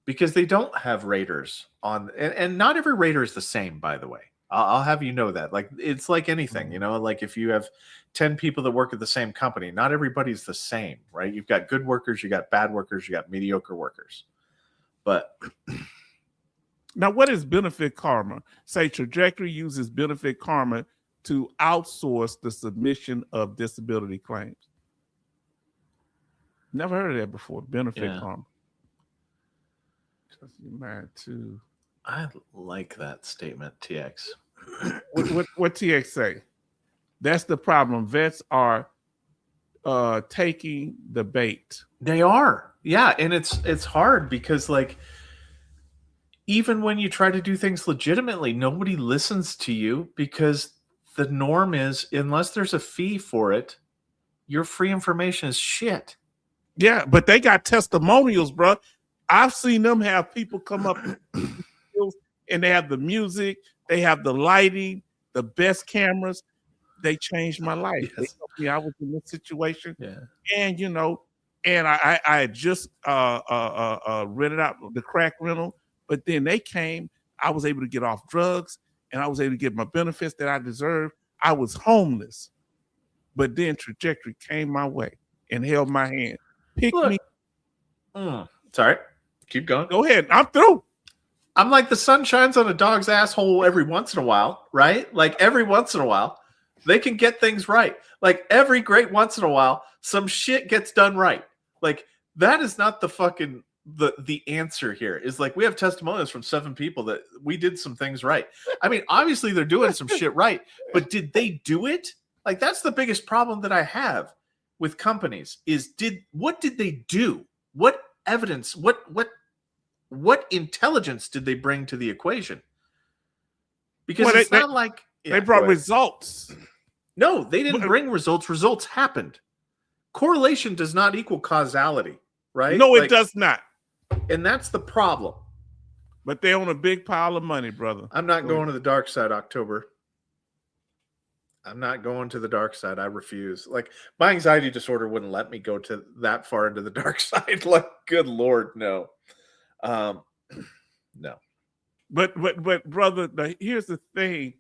because they don't have raiders on, and not every raider is the same, by the way. I'll have you know that. Like, it's like anything, you know, like if you have 10 people that work at the same company, not everybody's the same, right? You've got good workers, you got bad workers, you got mediocre workers. But
now, what is benefit karma? Say Trajectory uses benefit karma to outsource the submission of disability claims. Never heard of that before. Benefit karma. You're married to.
I like that statement, TX.
What TX say? That's the problem. Vets are taking the bait.
They are. Yeah, and it's hard because, like, even when you try to do things legitimately, nobody listens to you because the norm is, unless there's a fee for it, your free information is shit.
Yeah, but they got testimonials, bro. I've seen them have people come up and they have the music, they have the lighting, the best cameras. They changed my life.
Yes.
I was in this situation.
Yeah.
And, you know, and I had just rented out the crack rental, but then they came. I was able to get off drugs and I was able to get my benefits that I deserved. I was homeless. But then Trajectory came my way and held my hand. Picked me.
Sorry. Keep going.
Go ahead. I'm through.
I'm like, the sun shines on a dog's asshole every once in a while, right? Like, every once in a while, they can get things right. Like, every great once in a while, some shit gets done right. Like, that is not the fucking the answer here is like, we have testimonials from 7 people that we did some things right. I mean, obviously they're doing some shit right, but did they do it? Like, that's the biggest problem that I have with companies is what did they do? What evidence, what intelligence did they bring to the equation? Because it's not like
they brought results.
No, they didn't bring results. Results happened. Correlation does not equal causality, right?
No, it does not.
And that's the problem.
But they own a big pile of money, brother.
I'm not going to the dark side, October. I'm not going to the dark side. I refuse. Like, my anxiety disorder wouldn't let me go to that far into the dark side. Like, good Lord, no. No.
But brother, here's the thing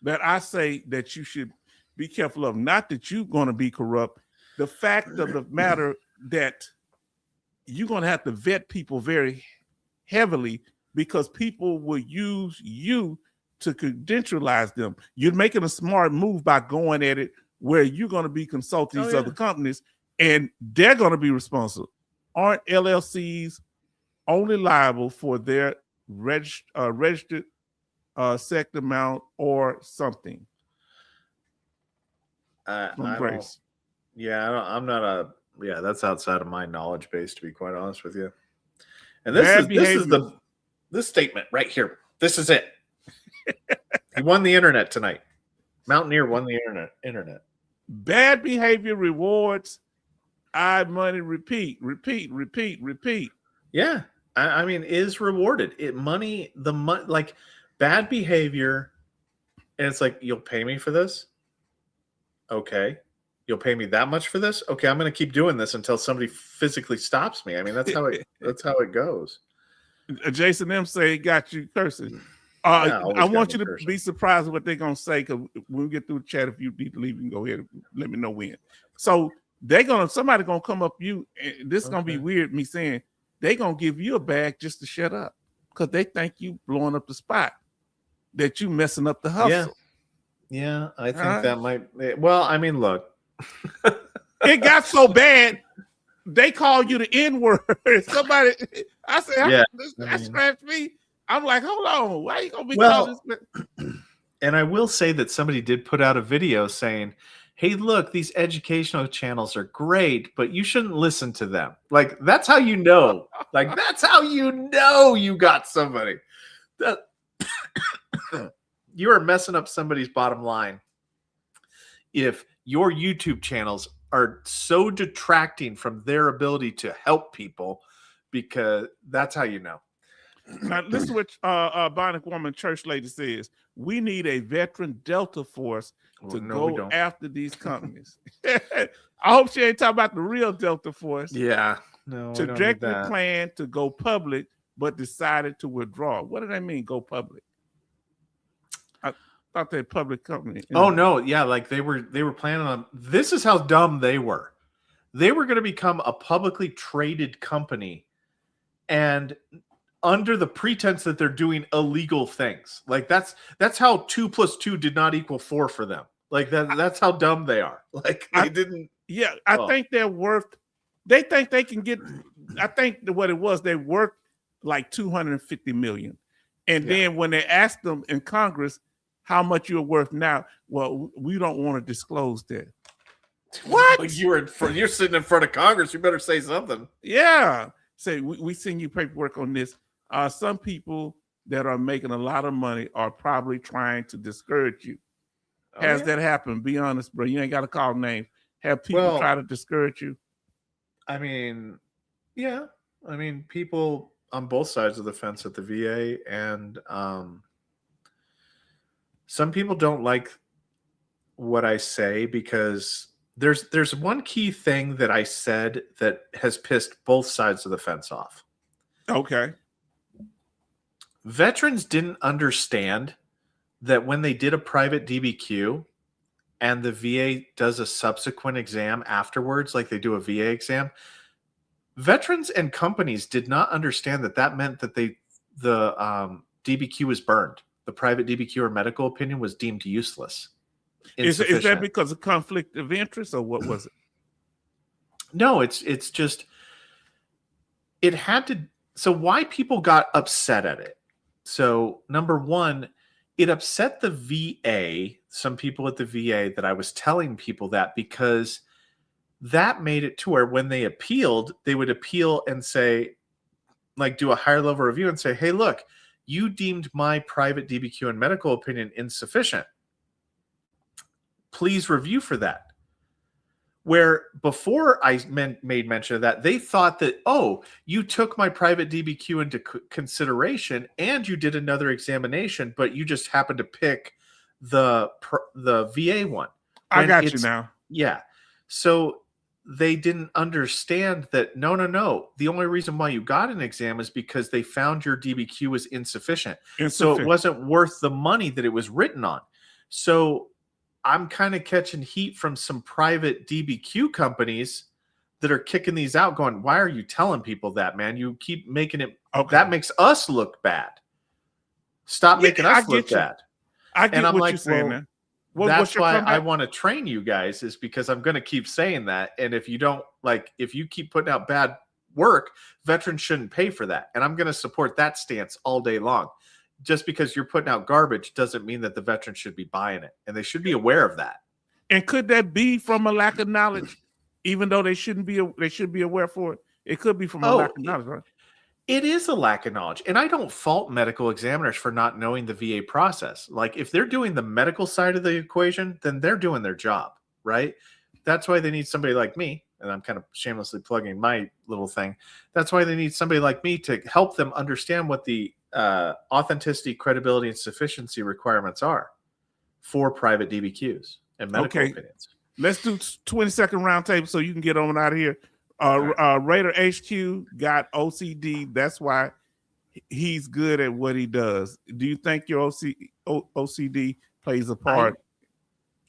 that I say that you should be careful of. Not that you're going to be corrupt. The fact of the matter that you're going to have to vet people very heavily because people will use you to credentialize them. You're making a smart move by going at it where you're going to be consulting these other companies and they're going to be responsible. Aren't LLCs only liable for their registered sect amount or something?
That's outside of my knowledge base, to be quite honest with you. And this statement right here. This is it. He won the internet tonight. Mountaineer won the internet.
Bad behavior rewards. Money repeat.
Yeah. I mean, is rewarded. Like bad behavior. And it's like, you'll pay me for this? Okay. You'll pay me that much for this? Okay, I'm going to keep doing this until somebody physically stops me. I mean, that's how it goes.
Jason M. say he got you cursing. I want you to be surprised at what they're going to say, because when we get through the chat, if you need to leave, you can go ahead and let me know when. So somebody going to come up to you, and this is going to be weird, me saying, they're going to give you a bag just to shut up because they think you blowing up the spot, that you messing up the hustle.
Yeah, I think that might. Well, I mean, look.
It got so bad, they call you the N-word. Somebody, I said, that scratched me. I'm like, hold on, why are you going to be calling this?
And I will say that somebody did put out a video saying, hey, look, these educational channels are great, but you shouldn't listen to them. Like, that's how you know. Like, that's how you know you got somebody. You are messing up somebody's bottom line if your YouTube channels are so detracting from their ability to help people, because that's how you know.
Now, listen to what Bionic Woman Church Lady says. We need a veteran Delta force to go after these companies. I hope she ain't talking about the real Delta force.
Yeah. No,
to directly plan to go public, but decided to withdraw. What did I mean, go public? I thought they're a public company.
Oh, no. Yeah, like they were planning on. This is how dumb they were. They were going to become a publicly traded company, and under the pretense that they're doing illegal things. Like that's how 2 + 2 did not equal 4 for them. Like that's how dumb they are. Like they didn't.
Yeah, I think they're worth. They think they can get. I think what it was, they worth like $250 million, and then when they asked them in Congress how much you're worth now, well, we don't want to disclose that.
What? You're sitting in front of Congress. You better say something.
Yeah. Say we send you paperwork on this. Some people that are making a lot of money are probably trying to discourage you. Has that happened? Be honest, bro. You ain't got to call names. Have people try to discourage you?
I mean, yeah. I mean, people on both sides of the fence at the VA, and some people don't like what I say because there's one key thing that I said that has pissed both sides of the fence off.
Okay.
Veterans didn't understand that when they did a private DBQ and the VA does a subsequent exam afterwards, like they do a VA exam, veterans and companies did not understand that meant that the DBQ was burned. The private DBQ or medical opinion was deemed useless.
Is that because of conflict of interest, or what was it?
No, it's just it had to. So why people got upset at it? So number one, it upset the VA, some people at the VA, that I was telling people that, because that made it to where when they appealed, they would appeal and say, like, do a higher level review and say, hey, look, you deemed my private DBQ and medical opinion insufficient. Please review for that. Where before I made mention of that, they thought that, oh, you took my private DBQ into consideration and you did another examination, but you just happened to pick the VA one.
I got you now.
Yeah. So they didn't understand that, no. The only reason why you got an exam is because they found your DBQ was insufficient. So it wasn't worth the money that it was written on. So I'm kind of catching heat from some private DBQ companies that are kicking these out, going, why are you telling people that, man? You keep making it, that makes us look bad. Stop making us look bad.
I get what you're saying, man.
That's why I want to train you guys, is because I'm going to keep saying that. And if you don't, like, if you keep putting out bad work, veterans shouldn't pay for that. And I'm going to support that stance all day long. Just because you're putting out garbage doesn't mean that the veterans should be buying it, and they should be aware of that.
And could that be from a lack of knowledge, even though they shouldn't be? They should be aware for it. It could be from a lack of knowledge, right?
It is a lack of knowledge, and I don't fault medical examiners for not knowing the VA process. Like, if they're doing the medical side of the equation, then they're doing their job, right? That's why they need somebody like me, and I'm kind of shamelessly plugging my little thing. That's why they need somebody like me to help them understand what the authenticity, credibility, and sufficiency requirements are for private DBQs and medical opinions.
Let's do 20-second round table so you can get on out of here. Raider HQ got OCD. That's why he's good at what he does. Do you think your OCD plays a part?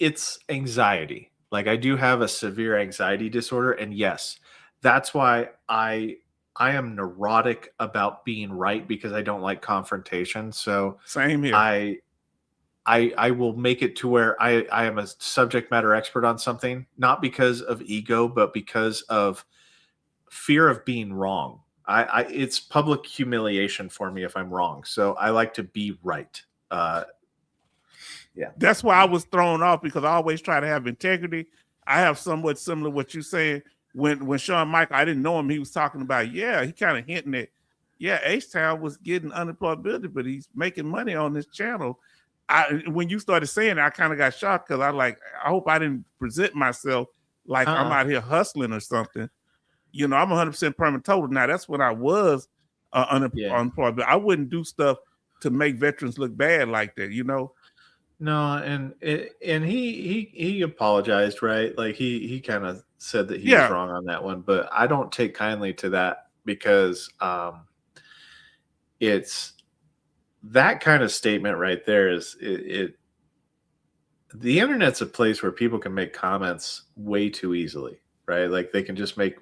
It's anxiety. Like, I do have a severe anxiety disorder, and yes, that's why I am neurotic about being right, because I don't like confrontation. So
same here.
I will make it to where I am a subject matter expert on something, not because of ego, but because of fear of being wrong. It's public humiliation for me if I'm wrong. So I like to be right. Yeah.
That's why I was thrown off, because I always try to have integrity. I have somewhat similar to what you're saying. When Sean Michael, I didn't know him, he was talking about, he kind of hinting at, H-Town was getting unemployability, but he's making money on this channel. When you started saying it, I kind of got shocked, because I hope I didn't present myself like I'm out here hustling or something. You know, I'm 100% permanent total. Now, that's when I was unemployed, but I wouldn't do stuff to make veterans look bad like that, you know?
No, and he apologized, right? Like, he kind of said that he was wrong on that one, but I don't take kindly to that, because it's that kind of statement right there is the internet's a place where people can make comments way too easily, right? Like, they can just make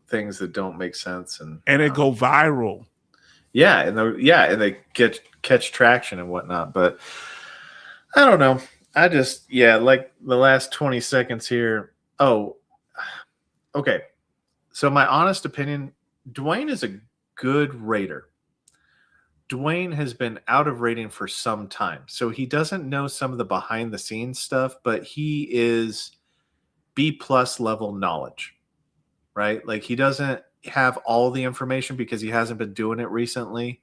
things that don't make sense, and
it go viral.
And they catch traction and whatnot, but I don't know. I just, like the last 20 seconds here. Oh, okay. So my honest opinion, Dwayne is a good raider. Dwayne has been out of rating for some time. So he doesn't know some of the behind the scenes stuff, but he is B+ level knowledge, right? Like, he doesn't have all the information because he hasn't been doing it recently.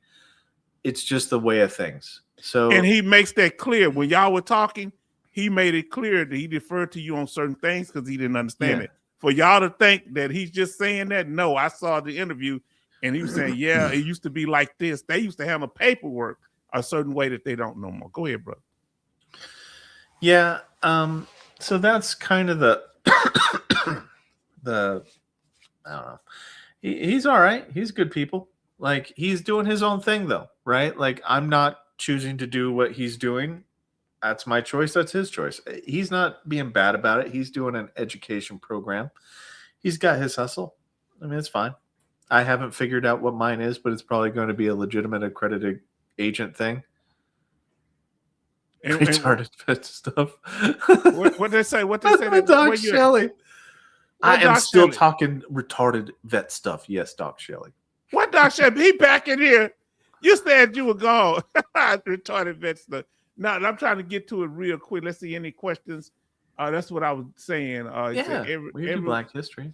It's just the way of things. So,
and he makes that clear. When y'all were talking, he made it clear that he deferred to you on certain things because he didn't understand it. For y'all to think that he's just saying that, no, I saw the interview and he was saying, it used to be like this. They used to handle paperwork a certain way that they don't no more. Go ahead, bro.
Yeah. So that's kind of the I don't know. He's all right. He's good people. Like, he's doing his own thing though, right? Like, I'm not choosing to do what he's doing. That's my choice. That's his choice. He's not being bad about it. He's doing an education program. He's got his hustle. I mean, it's fine. I haven't figured out what mine is, but it's probably going to be a legitimate accredited agent thing. And retarded vet stuff.
What they say? What they say?
Doc Shelley. I am still talking retarded vet stuff. Yes, Doc Shelley.
What Doc Shep, he back in here. You said you were gone. Retarded vets. Now I'm trying to get to it real quick. Let's see any questions. That's what I was saying.
We do Black History.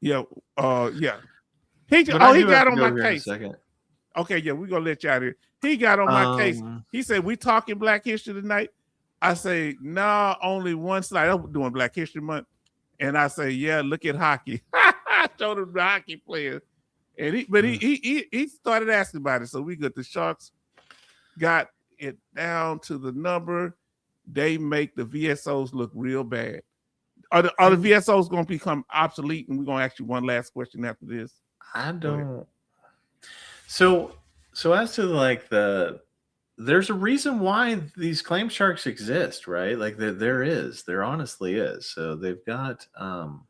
Yeah. Yeah. He
But
got on my
here
case.
In a second.
Okay, yeah, we're gonna let you out of here. He got on my case. He said, "We talking Black History tonight?" I say, "No, only one slide. I'm doing Black History Month." And I say, "Yeah, look at hockey." I showed him the hockey players. And he started asking about it. So we got the Sharks got it down to the number. They make the VSOs look real bad. Are the VSOs going to become obsolete? And we're going to ask you one last question after this.
I don't. So as to like there's a reason why these claim sharks exist, right? Like there honestly is. So they've got now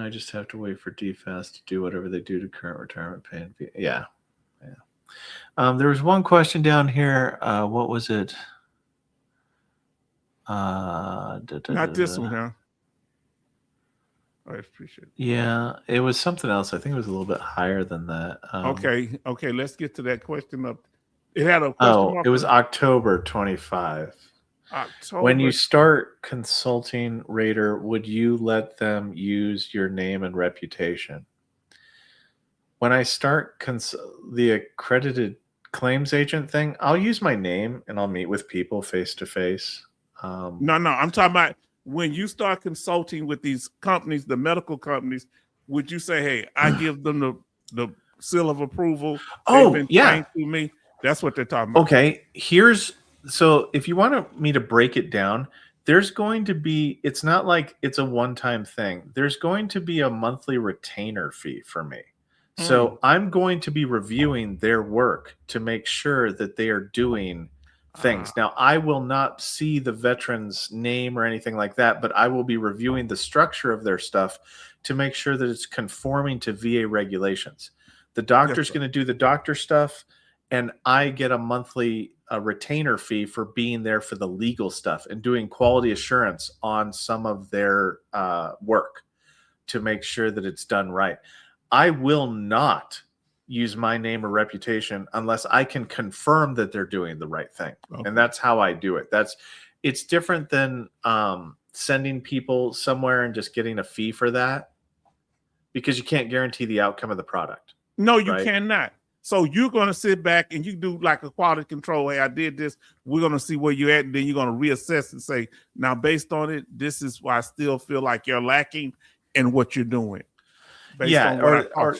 I just have to wait for DFAS to do whatever they do to current retirement pay. Yeah. There was one question down here. What was it?
Not this one, huh? I appreciate it.
Yeah, it was something else. I think it was a little bit higher than that.
Okay. Let's get to that question up. It had a question.
It was October 25.
October.
When you start consulting Raider, would you let them use your name and reputation? When I start the accredited claims agent thing, I'll use my name and I'll meet with people face to face.
No, I'm talking about when you start consulting with these companies, the medical companies. Would you say, "Hey, I give them the seal of approval"?
Oh,
They've been
yeah.
trained through me. That's what they're talking about.
Okay, so if you want me to break it down, there's going to be, it's not like it's a one-time thing. There's going to be a monthly retainer fee for me. So I'm going to be reviewing their work to make sure that they are doing things. Now, I will not see the veteran's name or anything like that, but I will be reviewing the structure of their stuff to make sure that it's conforming to VA regulations. The doctor's going to do the doctor stuff, and I get a monthly retainer fee for being there for the legal stuff and doing quality assurance on some of their work to make sure that it's done right. I will not use my name or reputation unless I can confirm that they're doing the right thing. Okay. And that's how I do it. It's different than sending people somewhere and just getting a fee for that, because you can't guarantee the outcome of the product.
No, you cannot. So you're going to sit back and you do like a quality control. Hey, I did this. We're going to see where you're at. And then you're going to reassess and say, now, based on it, this is why I still feel like you're lacking in what you're doing.
Or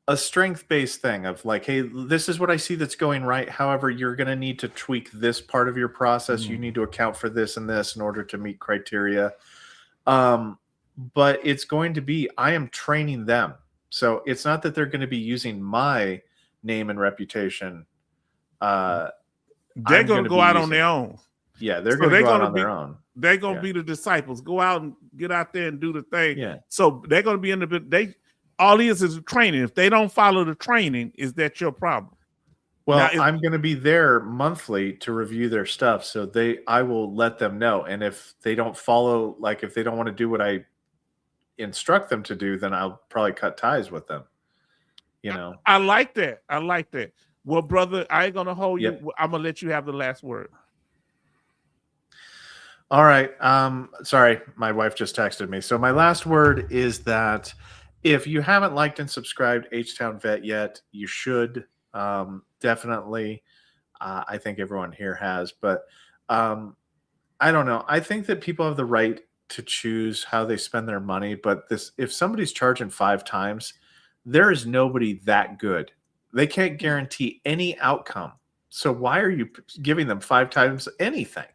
a strength-based thing of like, hey, this is what I see that's going right. However, you're going to need to tweak this part of your process. You need to account for this and this in order to meet criteria. But it's going to be, I am training them. So it's not that they're going to be using my name and reputation. They're
going to go out on their own.
Yeah, they're going to go out on their own.
They're going to be the disciples. Go out and get out there and do the thing.
Yeah.
So they're going to be in the all it is training. If they don't follow the training, is that your problem?
Well, now, I'm going to be there monthly to review their stuff. So I will let them know. And if they don't follow, like if they don't want to do what I instruct them to do, then I'll probably cut ties with them. You know,
I like that. Well, brother, I ain't going to hold you. I'm going to let you have the last word.
All right. Sorry, my wife just texted me. So my last word is that if you haven't liked and subscribed H-Town Vet yet, you should definitely. I think everyone here has, but I don't know. I think that people have the right to choose how they spend their money. But if somebody's charging 5 times, there is nobody that good. They can't guarantee any outcome. So why are you giving them 5 times anything?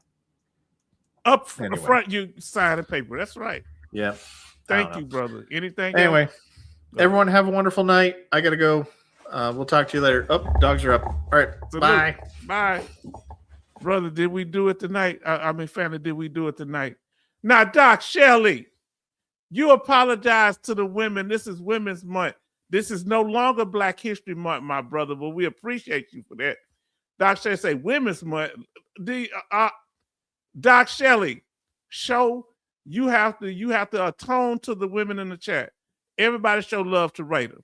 Up front, you sign a paper. That's right.
Yeah.
Thank you, brother. Anything
anyway,
else?
Everyone have a wonderful night. I got to go. We'll talk to you later. Oh, dogs are up. All right.
So
bye.
Bye. Brother, did we do it tonight? Family, did we do it tonight? Now, Doc Shelley, you apologize to the women. This is Women's Month. This is no longer Black History Month, my brother, but we appreciate you for that. Doc Shelley say Women's Month. Doc Shelley, you have to atone to the women in the chat. Everybody show love to Raider.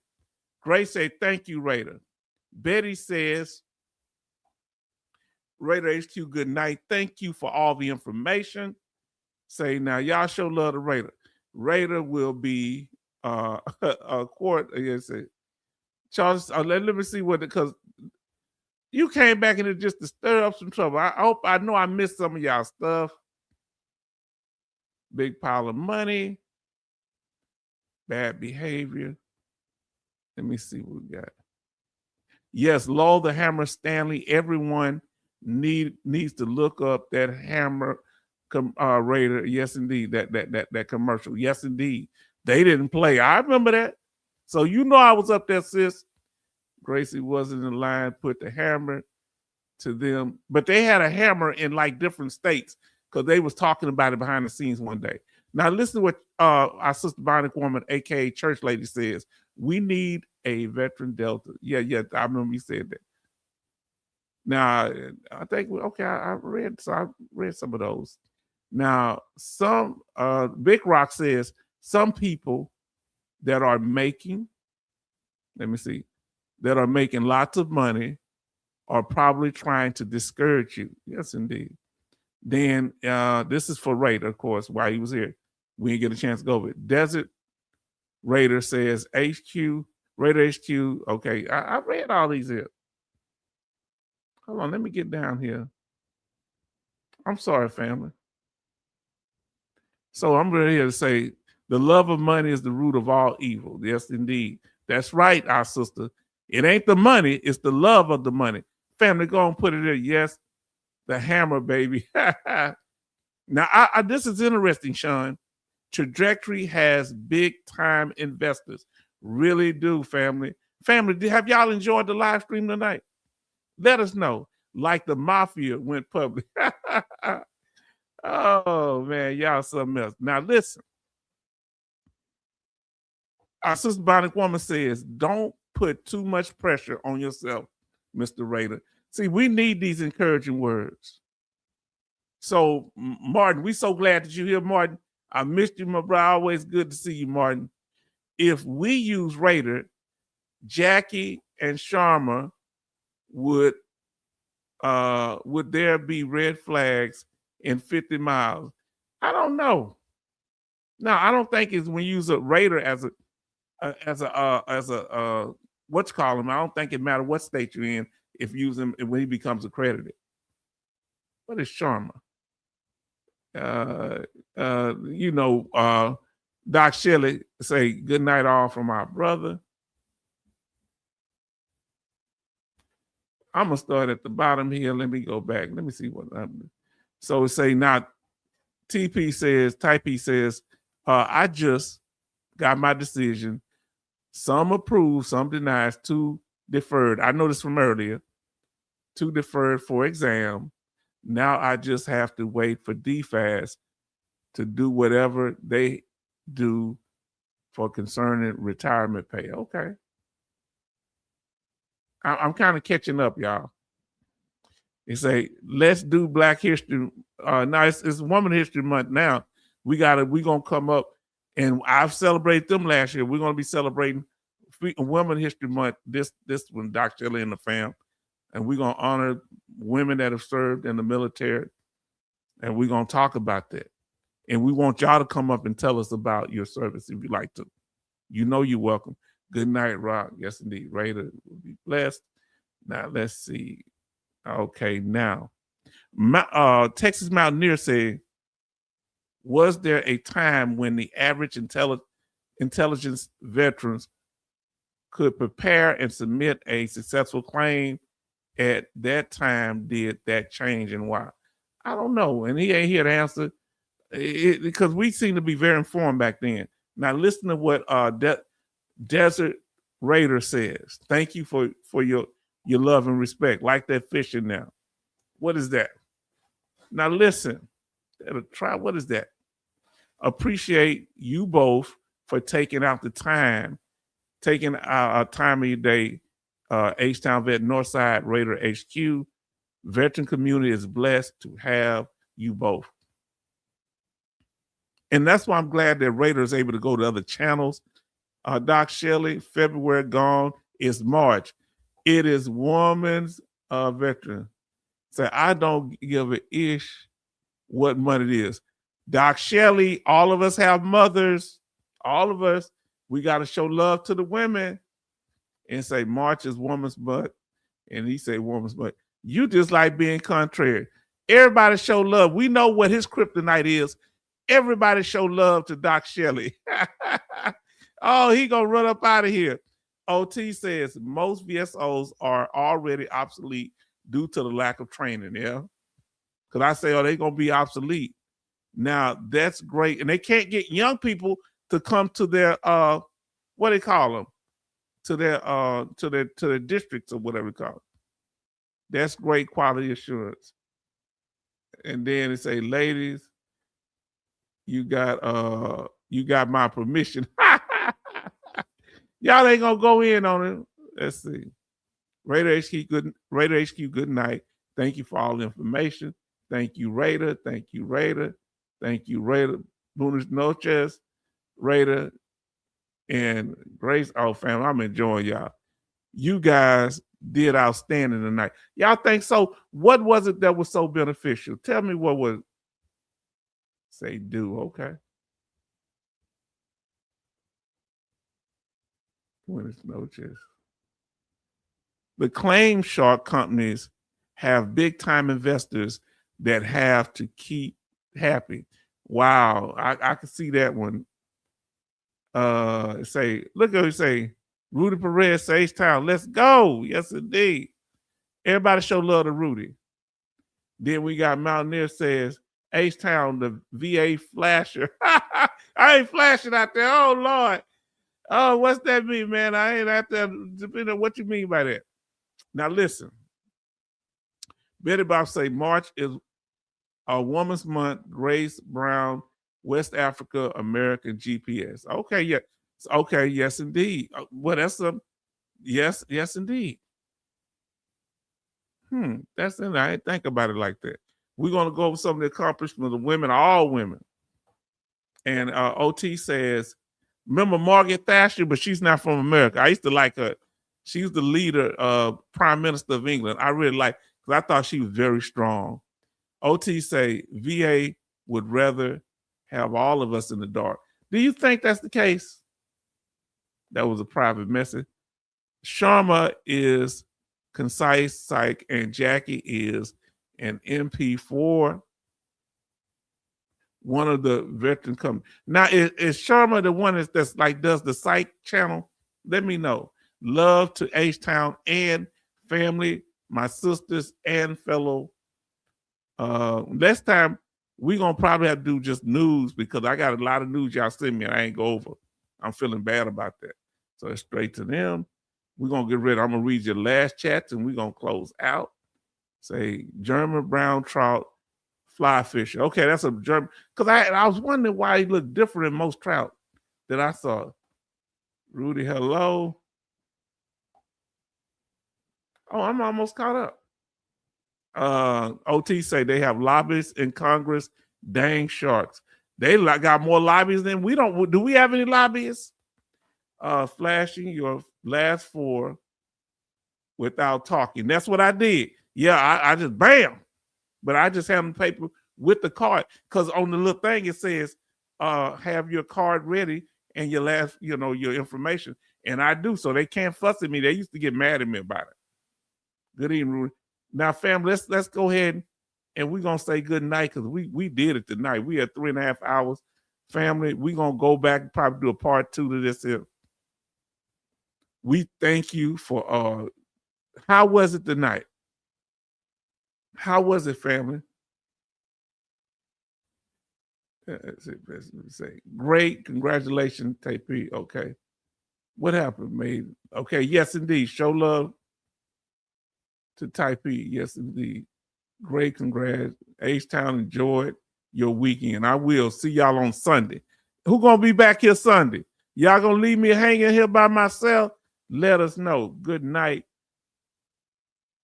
Grace said, thank you, Raider. Betty says, Raider HQ, good night. Thank you for all the information. Say, now y'all show love to Raider. Raider will be a court. Yes, Charles, let me see what, because you came back in it just to stir up some trouble. I know I missed some of y'all stuff. Big pile of money. Bad behavior. Let me see what we got. Yes, Lowell the Hammer Stanley. Everyone needs to look up that Hammer Raider. Yes, indeed. That commercial. Yes, indeed. They didn't play. I remember that. So you know I was up there, sis. Gracie wasn't in line, put the hammer to them. But they had a hammer in like different states because they was talking about it behind the scenes one day. Now listen to what our sister Bionic Woman, aka Church Lady, says. We need a veteran Delta. Yeah, I remember you said that. Now I think I read some of those. Now some Big Rock says some people that are making, let me see, that are making lots of money are probably trying to discourage you. Yes, indeed. Then this is for Raider, of course, while he was here. We didn't get a chance to go over it. Desert Raider says HQ, Raider HQ. Okay, I read all these here. Hold on, let me get down here. I'm sorry, family. So I'm really here to say the love of money is the root of all evil. Yes, indeed. That's right, our sister. It ain't the money, it's the love of the money. Family, go and put it there. Yes, the hammer, baby. Now, this is interesting, Sean. Trajectory has big time investors. Really do, family. Family, have y'all enjoyed the live stream tonight? Let us know. Like the mafia went public. Oh, man, y'all something else. Now, listen. Our sister Bionic Woman says, don't put too much pressure on yourself, Mr. Raider. See, we need these encouraging words. So, Martin, we so glad that you're here, Martin. I missed you, my brother. Always good to see you, Martin. If we use Raider, Jackie and Sharma would there be red flags in 50 miles? I don't know. No, I don't think it's when you use a Raider as a what you call him. I don't think it matters what state you're in if you use him when he becomes accredited. What is Sharma? Doc Shelley say good night all from our brother. I'm gonna start at the bottom here. Let me go back. Let me see what happened. So say now TP says, Type says, I just got my decision. Some approved, some denies, 2 deferred. I know this from earlier. 2 deferred for exam. Now I just have to wait for DFAS to do whatever they do for concerning retirement pay. Okay. I'm kind of catching up, y'all. They say, let's do Black History. Now it's Woman History Month now. We're gonna come up, and I've celebrated them last year. We're gonna be celebrating Women History Month this one, Dr. Shelley and the fam. And we're gonna honor women that have served in the military. And we're gonna talk about that. And we want y'all to come up and tell us about your service if you'd like to. You know you're welcome. Good night, Rock. Yes, indeed. Raider will be blessed. Now let's see. Okay, now Texas Mountaineer said, was there a time when the average intelligence veterans could prepare and submit a successful claim? At that time, did that change and why? I don't know, and he ain't here to answer because we seem to be very informed back then. Now listen to what Desert Raider says. Thank you for your love and respect. Like that fishing now. What is that? Now listen. Try. What is that? Appreciate you both for taking out the time, taking a time of your day. H-Town Vet Northside Raider HQ. Veteran community is blessed to have you both. And that's why I'm glad that Raider is able to go to other channels Doc Shelley, February gone. It's March. It is Woman's Veteran. Say, I don't give a ish what money it is. Doc Shelley, all of us have mothers. All of us, we got to show love to the women and say March is Woman's Month. And he say Woman's Month. You just like being contrary. Everybody show love. We know what his kryptonite is. Everybody show love to Doc Shelley. Oh, he gonna run up out of here. OT says most VSOs are already obsolete due to the lack of training. Yeah, because I say, oh, they gonna be obsolete. Now that's great, and they can't get young people to come to their what do they call them, to their districts or whatever they call it. That's great quality assurance. And then they say, ladies, you got my permission. Y'all ain't gonna go in on it. Let's see. Raider HQ, good night. Thank you for all the information. Thank you, Raider. Thank you, Raider. Thank you, Raider. Buenas noches, Raider. And Grace, oh, family, I'm enjoying y'all. You guys did outstanding tonight. Y'all think so? What was it that was so beneficial? Tell me what was. Say do, okay. Buenas noches. The claim shark companies have big time investors that have to keep happy. Wow, I can see that one. Say, look at it say, Rudy Perez, Sage Town, let's go. Yes, indeed. Everybody show love to Rudy. Then we got Mountaineer says, H-Town, the VA flasher. I ain't flashing out there. Oh, Lord. Oh, what's that mean, man? I ain't out there. Depending on what you mean by that. Now, listen. Betty Bob say March is a Woman's Month, Grace Brown, West Africa, American GPS. Okay, yeah. Okay, yes, indeed. Well, that's a, yes, indeed. That's it. I didn't think about it like that. We're going to go over some of the accomplishments of women, all women. And OT says, remember Margaret Thatcher, but she's not from America. I used to like her. She's the leader, Prime Minister of England. I really like, because I thought she was very strong. OT say VA would rather have all of us in the dark. Do you think that's the case? That was a private message. Sharma is concise psych, and Jackie is an MP4. One of the veteran companies. Now, is Sharma the one that's like does the psych channel? Let me know. Love to H-Town and family, my sisters and fellow. Next time we're gonna probably have to do just news because I got a lot of news y'all send me and I ain't go over. I'm feeling bad about that. So it's straight to them. We're gonna get rid of, I'm gonna read your last chats and we're gonna close out. Say German brown trout, fly fisher. Okay, that's a German, because I was wondering why he looked different than most trout that I saw. Rudy, hello. Oh, I'm almost caught up. OT say they have lobbyists in Congress. Dang sharks. They got more lobbyists than we don't. Do we have any lobbyists? Flashing your last four without talking. That's what I did. Yeah, I just bam. But I just have the paper with the card because on the little thing it says, have your card ready and your last, your information. And I do. So they can't fuss at me. They used to get mad at me about it. Good evening, Rudy. Now, family, let's go ahead and we're gonna say good night because we did it tonight. We had 3.5 hours. Family, we're gonna go back and probably do a part 2 to this here. We thank you for how was it tonight? How was it, family? Let's say great, congratulations, TP. Okay. What happened, mate? Okay, yes, indeed. Show love to Type E. Yes, indeed. Great, congrats. H-Town, enjoyed your weekend. I will see y'all on Sunday. Who gonna be back here Sunday? Y'all gonna leave me hanging here by myself? Let us know. Good night,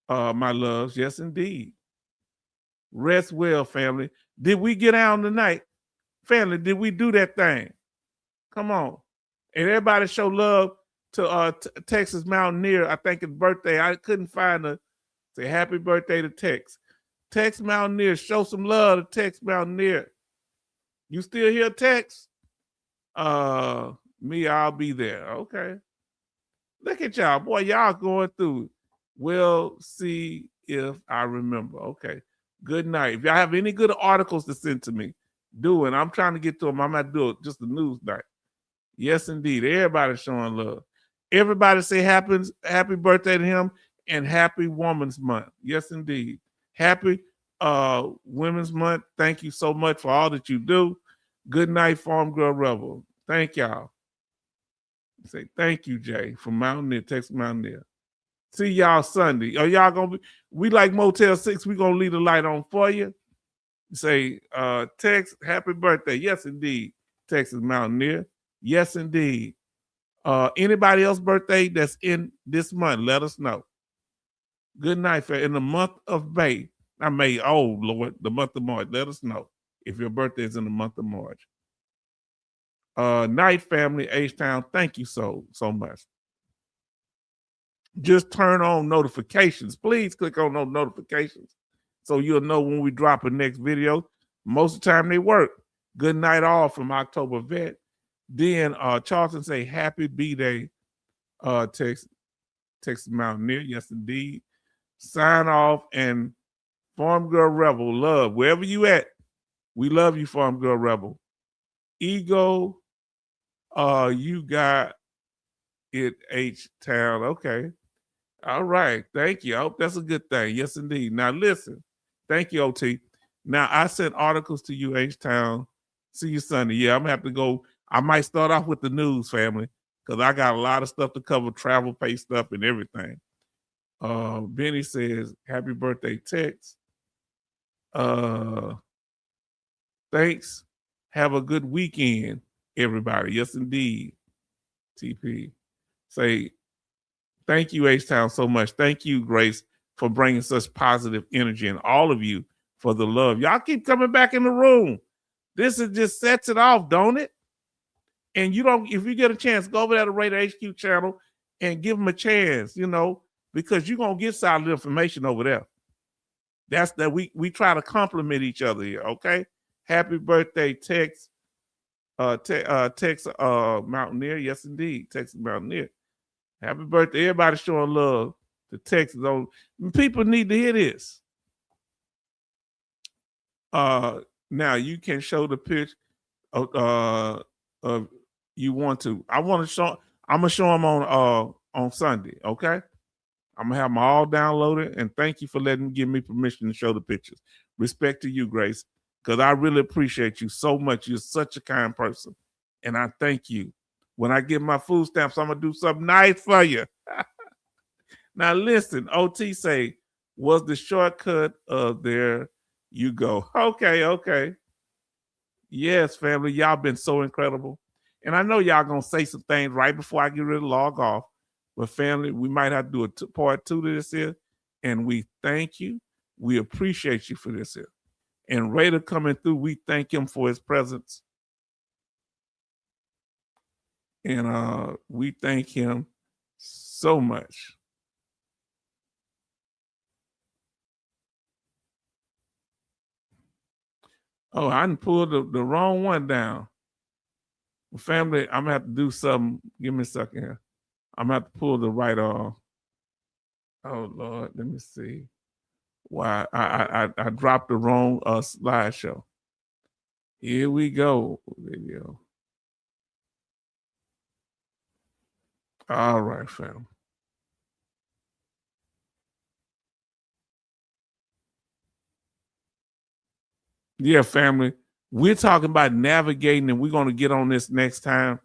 my loves. Yes, indeed. Rest well, family. Did we get out tonight? Family, did we do that thing? Come on. And everybody show love to Texas Mountaineer. I think his birthday. I couldn't find a say happy birthday to Tex. Tex Mountaineer, show some love to Tex Mountaineer. You still here, Tex? Me, I'll be there. Okay. Look at y'all. Boy, y'all going through it. We'll see if I remember. Okay. Good night. If y'all have any good articles to send to me, do it. I'm trying to get to them. I'm not doing just a news night. Yes, indeed. Everybody's showing love. Everybody say happy birthday to him and happy Women's Month. Yes, indeed. Happy Women's Month. Thank you so much for all that you do. Good night, Farm Girl Rebel. Thank y'all. Say thank you, Jay, from Mountaineer, Texas Mountaineer. See y'all Sunday. Are y'all gonna be? We like Motel 6. We gonna leave the light on for you. Say, Tex, happy birthday. Yes, indeed, Texas Mountaineer. Yes, indeed. Anybody else birthday that's in this month? Let us know. Good night, in the month of May. Not May. Oh Lord, the month of March. Let us know if your birthday is in the month of March. Night family, H-Town, thank you so much. Just turn on notifications. Please click on those notifications so you'll know when we drop a next video. Most of the time they work. Good night all from October Vet. Then Charlton say happy B-Day, Texas Mountaineer. Yes, indeed. Sign off and Farm Girl Rebel, love. Wherever you at, we love you, Farm Girl Rebel. Ego, you got it, H-Town. Okay. All right. Thank you. I hope that's a good thing. Yes, indeed. Now, listen. Thank you, OT. Now, I sent articles to you, H-Town. See you Sunday. Yeah, I'm going to have to go. I might start off with the news, family, because I got a lot of stuff to cover, travel pay stuff and everything. Benny says, happy birthday, Tex. Thanks. Have a good weekend, everybody. Yes, indeed. TP. Say, thank you, H-Town, so much. Thank you, Grace, for bringing such positive energy, and all of you for the love. Y'all keep coming back in the room. This is just sets it off, don't it? And you don't, if you get a chance, go over there to Radar HQ channel and give them a chance, because you're going to get solid information over there. That's that we try to compliment each other here, okay? Happy birthday, Tex. Texas Mountaineer. Yes, indeed. Texas Mountaineer. Happy birthday. Everybody showing love to Texas. People need to hear this. Now you can show the pitch you want to. I'm gonna show them on Sunday, okay? I'm gonna have them all downloaded, and thank you for give me permission to show the pictures. Respect to you, Grace, because I really appreciate you so much. You're such a kind person, and I thank you. When I get my food stamps, I'm gonna do something nice for you. Now listen, OT say, was the shortcut of there you go. Okay. Yes, family, y'all been so incredible. And I know y'all gonna say some things right before I get ready to log off. But family, we might have to do a part 2 to this here. And we thank you. We appreciate you for this here. And Raider coming through, we thank him for his presence. And we thank him so much. Oh, I didn't pull the wrong one down. Family, I'm gonna have to do something. Give me a second here. I'm gonna have to pull the right off. Oh Lord, let me see. Why I dropped the wrong slideshow. Here we go. Video. All right, fam. Yeah, family. We're talking about navigating, and we're going to get on this next time.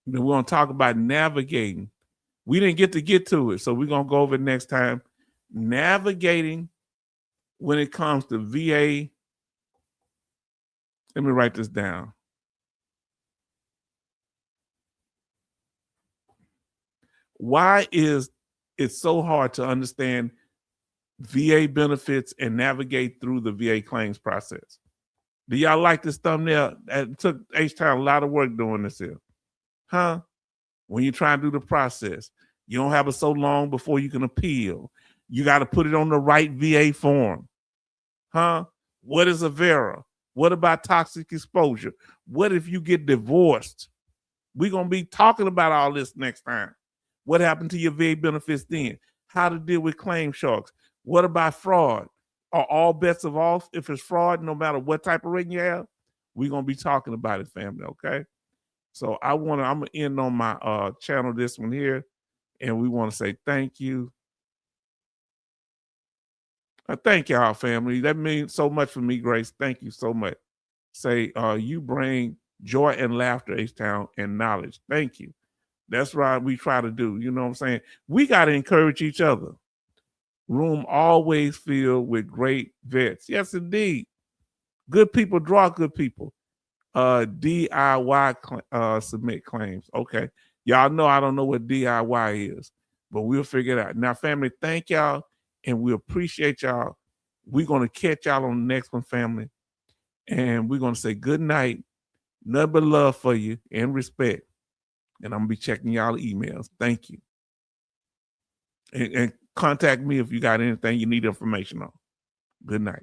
We're going to talk about navigating. We didn't get to it, so we're going to go over it next time. Navigating when it comes to VA. Let me write this down. Why is it so hard to understand VA benefits and navigate through the VA claims process? Do y'all like this thumbnail? It took H-Town a lot of work doing this here. Huh? When you try and do the process, you don't have it so long before you can appeal. You got to put it on the right VA form. Huh? What is a VERA? What about toxic exposure? What if you get divorced? We're going to be talking about all this next time. What happened to your VA benefits then? How to deal with claim sharks? What about fraud? Are all bets of off if it's fraud, no matter what type of rating you have? We're going to be talking about it, family, okay? So I'm going to end on my channel this one here, and we want to say thank you. Thank y'all, family. That means so much for me, Grace. Thank you so much. Say, you bring joy and laughter, H-Town, and knowledge. Thank you. That's what we try to do. You know what I'm saying? We got to encourage each other. Room always filled with great vets. Yes, indeed. Good people draw good people. DIY submit claims. Okay. Y'all know I don't know what DIY is, but we'll figure it out. Now, family, thank y'all, and we appreciate y'all. We're going to catch y'all on the next one, family. And we're going to say good night. Nothing but love for you and respect. And I'm going to be checking y'all emails. Thank you. And contact me if you got anything you need information on. Good night.